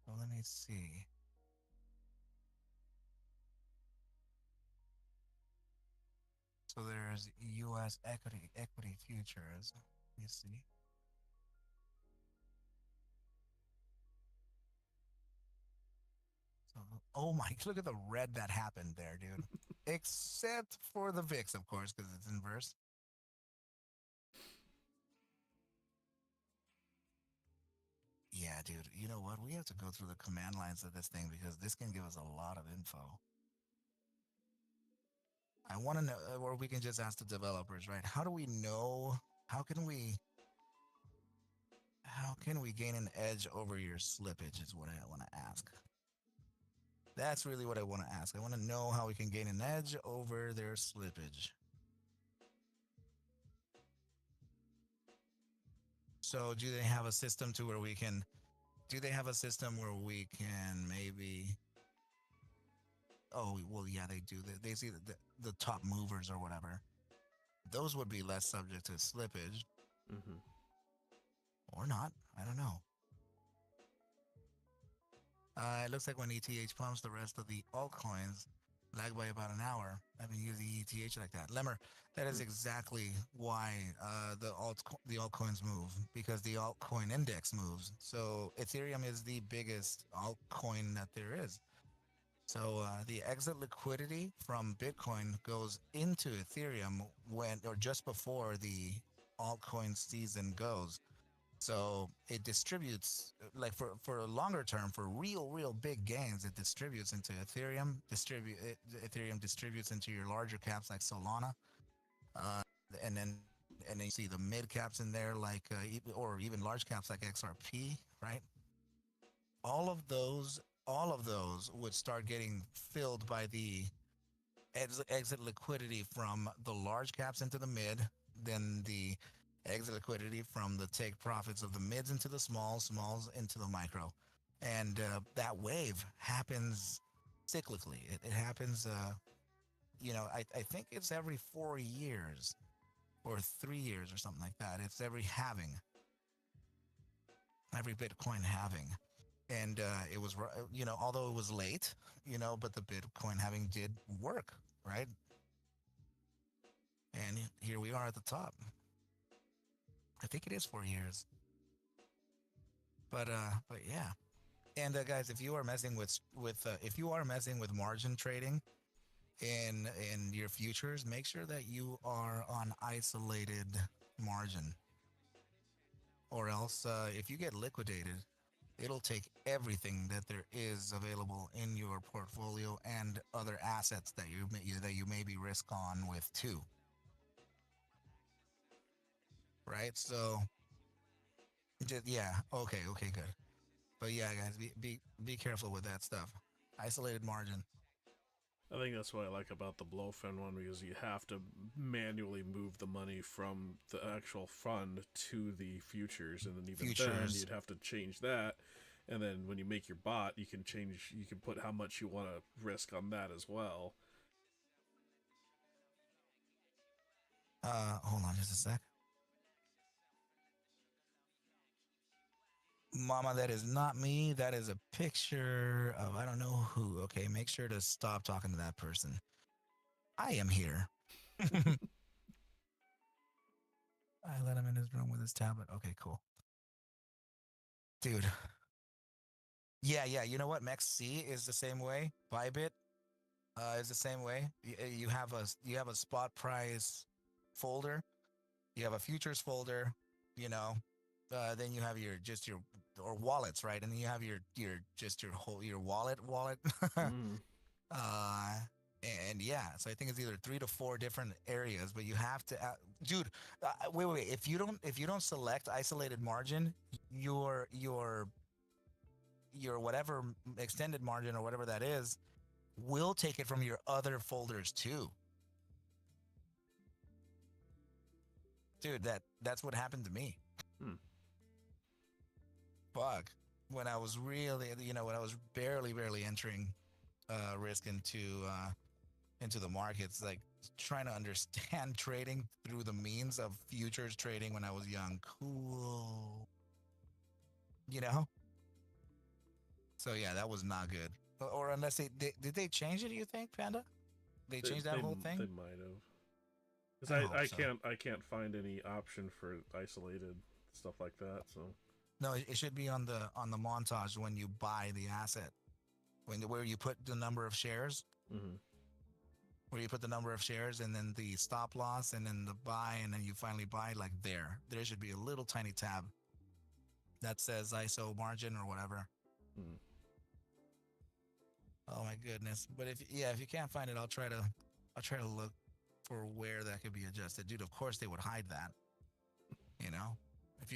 Well, let me see. So there's U.S. equity futures. Let me see. So, oh my! Look at the red that happened there, dude. Except for the VIX, of course, because it's inverse. Yeah, dude. You know what? We have to go through the command lines of this thing because this can give us a lot of info. I want to know, or we can just ask the developers, right? How do we know? How can we? How can we gain an edge over your slippage? Is what I want to ask. That's really what I want to ask. I want to know how we can gain an edge over their slippage. So, do they have a system to where we can? Do they have a system where we can maybe? Oh, well, yeah, they do. They see the top movers or whatever. Those would be less subject to slippage, Mm-hmm. or not. I don't know. It looks like when ETH pumps, the rest of the altcoins lag by about an hour. I've been using ETH like that. Lemmer, that is exactly why the altcoins move, because the altcoin index moves. So Ethereum is the biggest altcoin that there is. So the exit liquidity from Bitcoin goes into Ethereum when or just before the altcoin season goes. So it distributes like for a longer term, for real big gains, it distributes into Ethereum. Ethereum distributes into your larger caps like Solana, uh, and then you see the mid caps in there like or even large caps like XRP, right? All of those would start getting filled by the exit liquidity from the large caps into the mid, then the exit liquidity from the take profits of the mids into the smalls into the micro. And that wave happens cyclically. It happens, I think it's every 4 years or 3 years or something like that. It's every halving, every Bitcoin halving. And it was, although it was late, but the Bitcoin halving did work, right? And here we are at the top. I think it is 4 years. But yeah. And guys, if you are messing if you are messing with margin trading in your futures, make sure that you are on isolated margin, or else if you get liquidated, it'll take everything that there is available in your portfolio and other assets that you may be risk on with too. Right? So just, yeah, okay, good. But yeah, guys, be careful with that stuff. Isolated margin. I think that's what I like about the blowfin one, because you have to manually move the money from the actual fund to the futures, and then even then Futures. you'd have to change that. And then when you make your bot, you can put how much you want to risk on that as well. Hold on just a sec. Mama, that is not me. That is a picture of I don't know who. Okay, make sure to stop talking to that person. I am here. I let him in his room with his tablet. Okay, cool. Dude. Yeah. You know what? Mex C is the same way. Bybit is the same way. You have a spot price folder. You have a futures folder. You know, then you have your or wallets, right? And then you have your whole your wallet. Mm. uh, and yeah, so I think it's either 3 to 4 different areas, but you have to, dude. Wait. If you don't select isolated margin, your whatever extended margin or whatever that is will take it from your other folders too. Dude, that's what happened to me. Hmm. Fuck. When I was really, when I was barely entering risk into the markets, like trying to understand trading through the means of futures trading when I was young. Cool. You know? So yeah, that was not good. Or unless did they change it, do you think, Panda? They changed that whole thing? They might have. I Because hope so. I can't find any option for isolated stuff like that. So No, it should be on the montage when you buy the asset. Where you put the number of shares, mm-hmm. where you put the number of shares and then the stop loss and then the buy and then you finally buy, like there should be a little tiny tab that says ISO margin or whatever. Mm. Oh my goodness. But if you can't find it, I'll try to look for where that could be adjusted. Dude, of course they would hide that. You know? If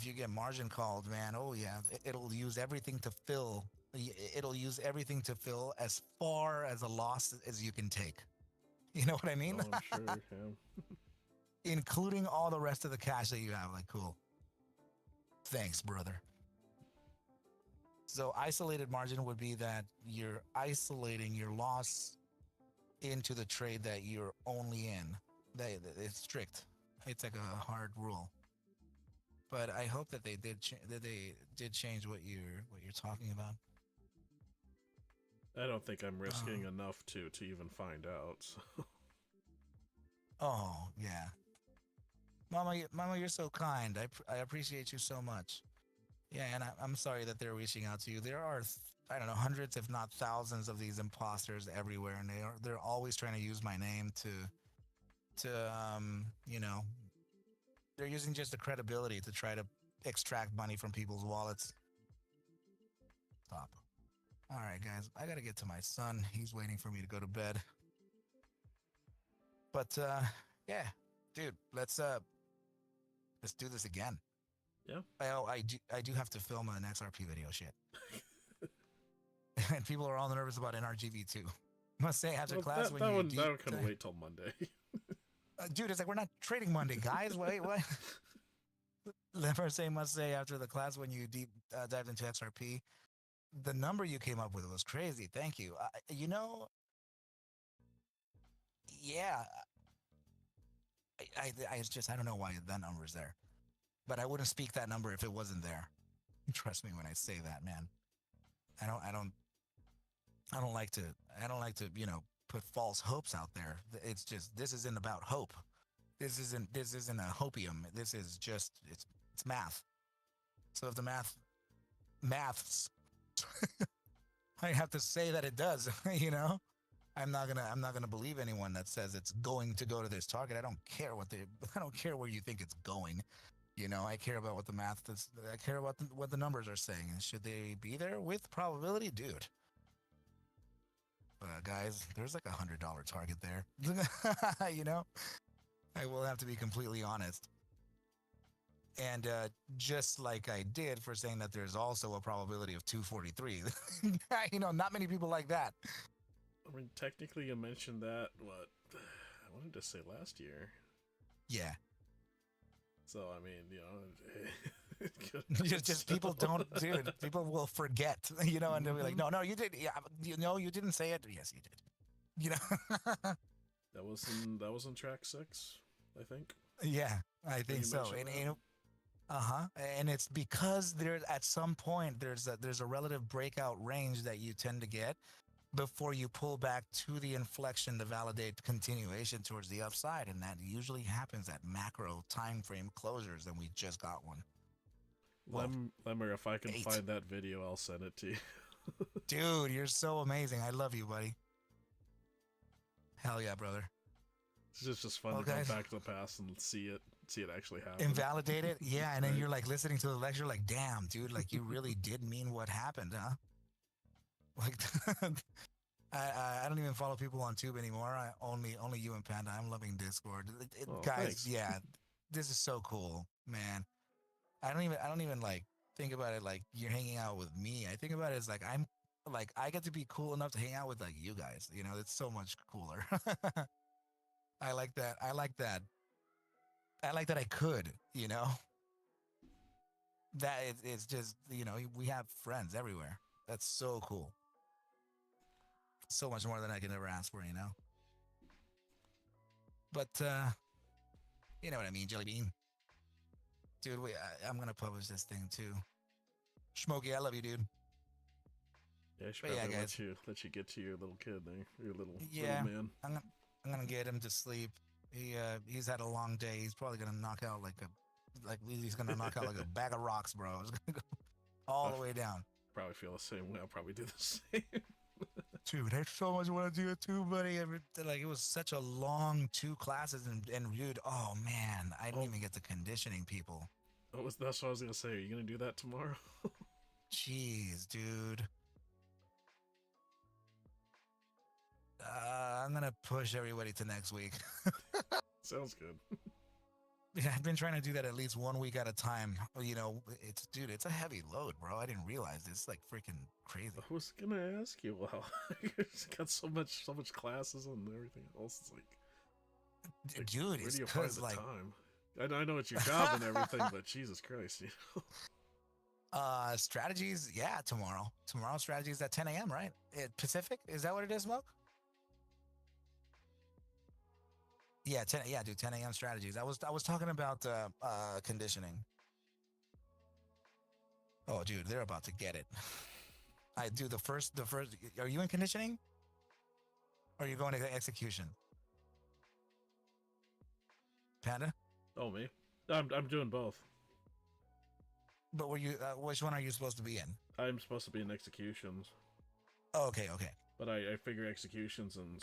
you get margin called, man, oh yeah, it'll use everything to fill. It'll use everything to fill as far as a loss as you can take. You know what I mean? Oh, I'm sure. Yeah. Including all the rest of the cash that you have. Like, cool. Thanks, brother. So isolated margin would be that you're isolating your loss into the trade that you're only in. It's strict. It's like a hard rule. But I hope that they did change what you're talking about. I don't think I'm risking enough to even find out. So. Oh yeah, Mama, you're so kind. I appreciate you so much. Yeah, and I'm sorry that they're reaching out to you. There are I don't know, hundreds if not thousands of these imposters everywhere, and they're always trying to use my name to they're using just the credibility to try to extract money from people's wallets. Stop. All right, guys, I gotta get to my son. He's waiting for me to go to bed. But yeah, dude, let's do this again. Yeah. I do have to film an XRP video, shit. And people are all nervous about NRGV too. Must say after class that one can wait till Monday. Dude, it's like we're not trading Monday, guys. Wait, what? Must say after the class when you deep dived into XRP, the number you came up with was crazy. Thank you. Yeah, I don't know why that number is there, but I wouldn't speak that number if it wasn't there. Trust me when I say that, man. I don't like to put false hopes out there. It's just, this isn't about hope. This isn't a hopium. This is just it's math. So if the math maths. I have to say that it does. You know, I'm not gonna believe anyone that says it's going to go to this target. I don't care where you think it's going. You know, I care about what the math is. I care about what the numbers are saying. And should they be there with probability, dude? Guys, there's like $100 target there. You know, I will have to be completely honest. And just like I did for saying that there's also a probability of 243. You know, not many people like that. I mean, technically, you mentioned that, what, I wanted to say last year. Yeah. So, I mean, you know, just people don't, dude, people will forget, you know, and they'll be like, no, you did. Yeah, you didn't say it. Yes, you did. You know? that was in track 6, I think. Yeah, I think so. And and it's because there at some point there's a relative breakout range that you tend to get before you pull back to the inflection to validate continuation towards the upside, and that usually happens at macro time frame closures, and we just got one. Well, Lemmer, if I can 8. find that video, I'll send it to you. Dude, you're so amazing. I love you, buddy. Hell yeah, brother. It's just fun to go back to the past and see it actually happen. Invalidate it, yeah, and then you're like listening to the lecture, like, damn, dude, like you really did mean what happened, huh? Like, I don't even follow people on Tube anymore. I only you and Panda. I'm loving Discord, guys. Thanks. Yeah, this is so cool, man. I don't even like think about it like you're hanging out with me. I think about it as like I get to be cool enough to hang out with like you guys. You know, it's so much cooler. I like that. I like that I could. You know, that it's just, you know, we have friends everywhere. That's so cool. So much more than I could ever ask for, you know. But you know what I mean, Jelly Bean. Dude, I'm gonna publish this thing too. Smokey, I love you, dude. Yeah, I should probably let you get to your little kid there, your little man. I'm gonna get him to sleep. He's had a long day. He's probably gonna knock out he's gonna knock out like a bag of rocks, bro. It's gonna go all the way down. Probably feel the same way. I'll probably do the same. Dude, I so much want to do it too, buddy. Like, it was such a long 2 classes, and dude, oh man, I didn't even get to conditioning people. That's what I was gonna say. Are you gonna do that tomorrow? Jeez, dude. I'm gonna push everybody to next week. Sounds good. Yeah, I've been trying to do that at least 1 week at a time. You know, it's a heavy load, bro. I didn't realize it's like freaking crazy. I was gonna ask you, wow, you got so much classes and everything else. It's like dude, where it's do you find because the like time? I know it's your job and everything, but Jesus Christ, you know. Strategies, yeah, tomorrow. Tomorrow strategies at 10 a.m. right? Pacific, is that what it is, Smoke? Yeah, 10 a.m. strategies. I was talking about conditioning. Oh, dude, they're about to get it. I do the first. Are you in conditioning? Or are you going to execution? Panda? Oh, me? I'm doing both. But were you? Which one are you supposed to be in? I'm supposed to be in executions. Oh, okay. But I figure executions and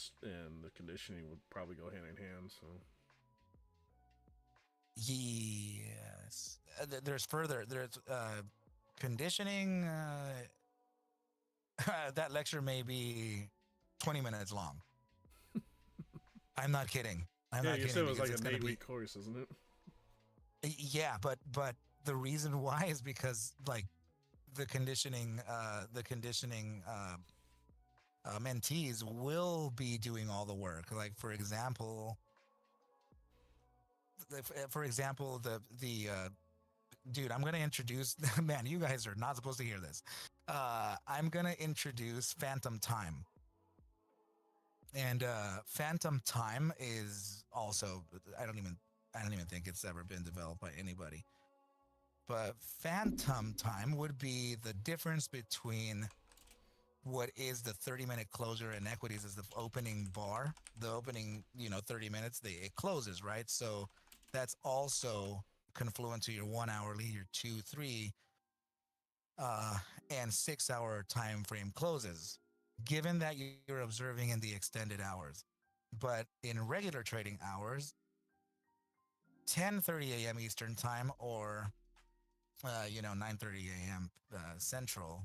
the conditioning would probably go hand in hand. So. Yes. There's conditioning. That lecture may be 20 minutes long. I'm not kidding. I'm not kidding. You said it was like an 8-week course, isn't it? Yeah, but the reason why is because like the conditioning mentees will be doing all the work. Like for example, the dude, I'm gonna introduce. Man, you guys are not supposed to hear this. I'm gonna introduce Phantom Time. And Phantom Time is also, I don't even think it's ever been developed by anybody. But Phantom Time would be the difference between what is the 30-minute closer and equities is the opening bar. The opening, 30 minutes, it closes, right? So that's also confluent to your 1 hourly, your 2, 3. and 6 hour time frame closes, given that you're observing in the extended hours. But in regular trading hours, 10:30 a.m. Eastern time, or 9:30 a.m. Central,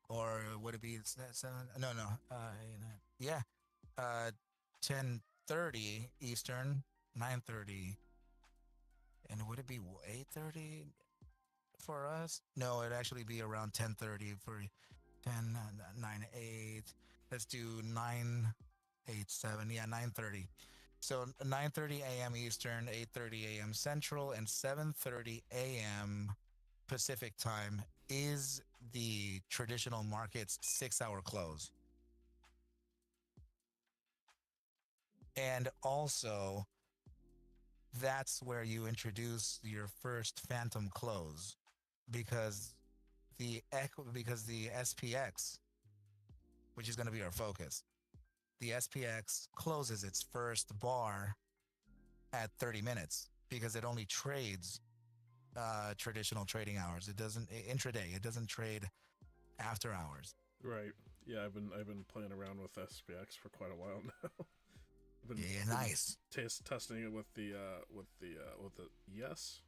or would it be seven? No, no. Yeah, 10:30 Eastern, 9:30, and would it be 8:30 for us? No, it'd actually be around 10:30 for 10, 9, 8. Let's do 9, 8, 7. Yeah, 9:30. So 9:30 a.m. Eastern, 8:30 a.m. Central, and 7:30 a.m. Pacific time is the traditional market's 6 hour close. And also, that's where you introduce your first phantom close, because the SPX, which is going to be our focus, the SPX closes its first bar at 30 minutes because it only trades traditional trading hours. It doesn't intraday. It doesn't trade after hours. Right. Yeah, I've been playing around with SPX for quite a while now. I've Yeah, been nice. testing it with the ES.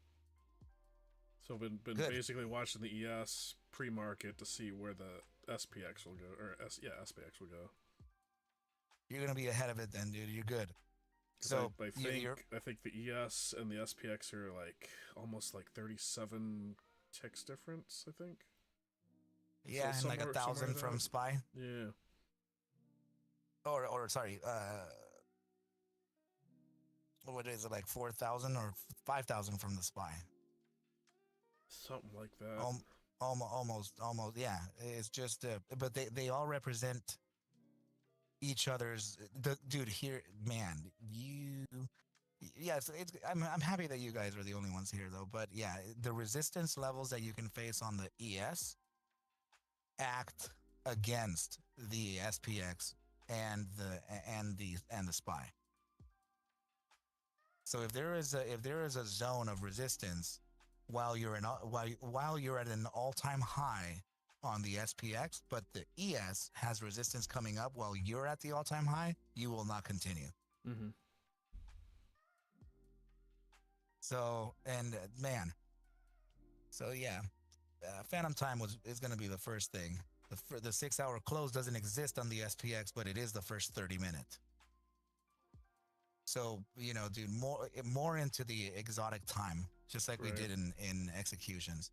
So I've been Good. basically watching the ES pre-market to see where the SPX will go, or SPX will go. You're gonna be ahead of it then, dude. You're good. 'Cause So I think the ES and the SPX are like almost like 37 ticks difference. I think. yeah, So and like somewhere 1,000 from there. Spy, Yeah. or sorry, what is it, like 4,000 or 5,000 from the Spy? Something like that. Almost, yeah. It's just, but they all represent each other's. Dude, here, man, yes, I'm happy that you guys are the only ones here though. But yeah, the resistance levels that you can face on the ES act against the SPX and the Spy. So if there is a zone of resistance while while you're at an all-time high on the SPX, but the ES has resistance coming up while you're at the all-time high, you will not continue. Mm-hmm. So, and man, so yeah, Phantom Time is going to be the first thing. The 6 hour close doesn't exist on the SPX, but it is the first 30 minutes. So, dude, more into the exotic time, just like we Right. did in executions.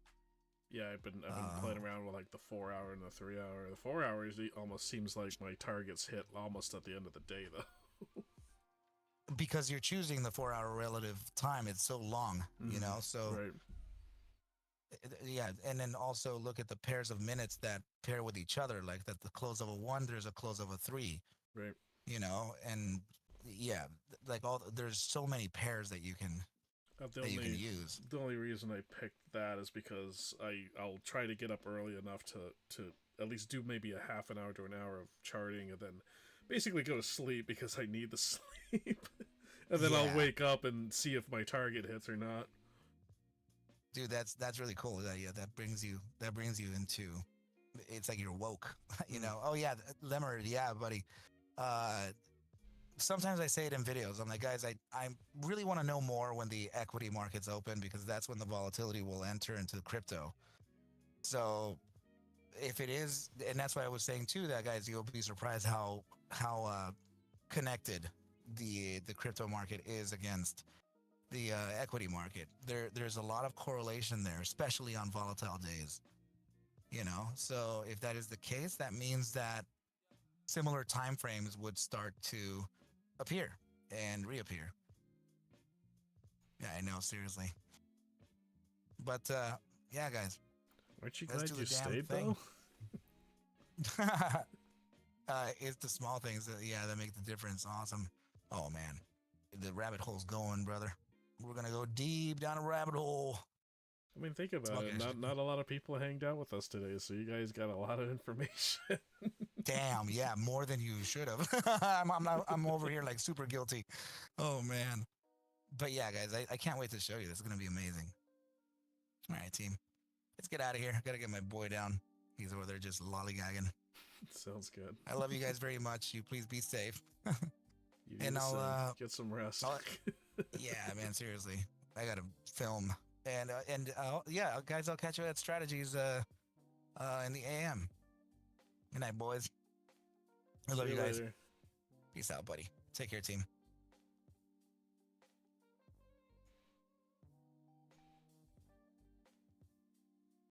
Yeah, I've been playing around with like the 4 hour and the 3 hour. The 4 hours almost seems like my targets hit almost at the end of the day though. Because you're choosing the 4 hour relative time. It's so long, so Right. yeah. And then also look at the pairs of minutes that pair with each other, like that the close of a 1, there's a close of a 3, Right. and yeah, like there's so many pairs that you can you can use. The only reason I picked that is because I'll try to get up early enough to at least do maybe a half an hour to an hour of charting and then basically go to sleep because I need the sleep. And then I'll Yeah. wake up and see if my target hits or not. Dude, that's really cool. Yeah, that brings you into, it's like you're woke. Oh yeah, Lemmer, yeah, buddy. Sometimes I say it in videos. I'm like, guys, I really want to know more when the equity markets open, because that's when the volatility will enter into crypto. So if it is, and that's why I was saying too that, guys, you'll be surprised how connected the crypto market is against the equity market. There's a lot of correlation there, especially on volatile days. So if that is the case, that means that similar time frames would start to appear and reappear. Yeah, I know, seriously. But yeah, guys, Aren't you let's glad do you the damn stayed thing. though? It's the small things that make the difference. Awesome. Oh man, the rabbit hole's going, brother. We're gonna go deep down a rabbit hole. I mean, think about it. Not a lot of people hanged out with us today, so you guys got a lot of information. Damn, yeah, more than you should have. I'm over here like super guilty. Oh man. But yeah, guys, I can't wait to show you. This is gonna be amazing. All right, team. let's get out of here. Gotta get my boy down. He's over there just lollygagging. Sounds good. I love you guys very much. You please be safe. You And need to I'll, get some rest. Yeah, man, seriously. I gotta film. And yeah, guys, I'll catch you at Strategies in the AM. Good night, boys. I love See you guys. later. Peace out, buddy. Take care, team.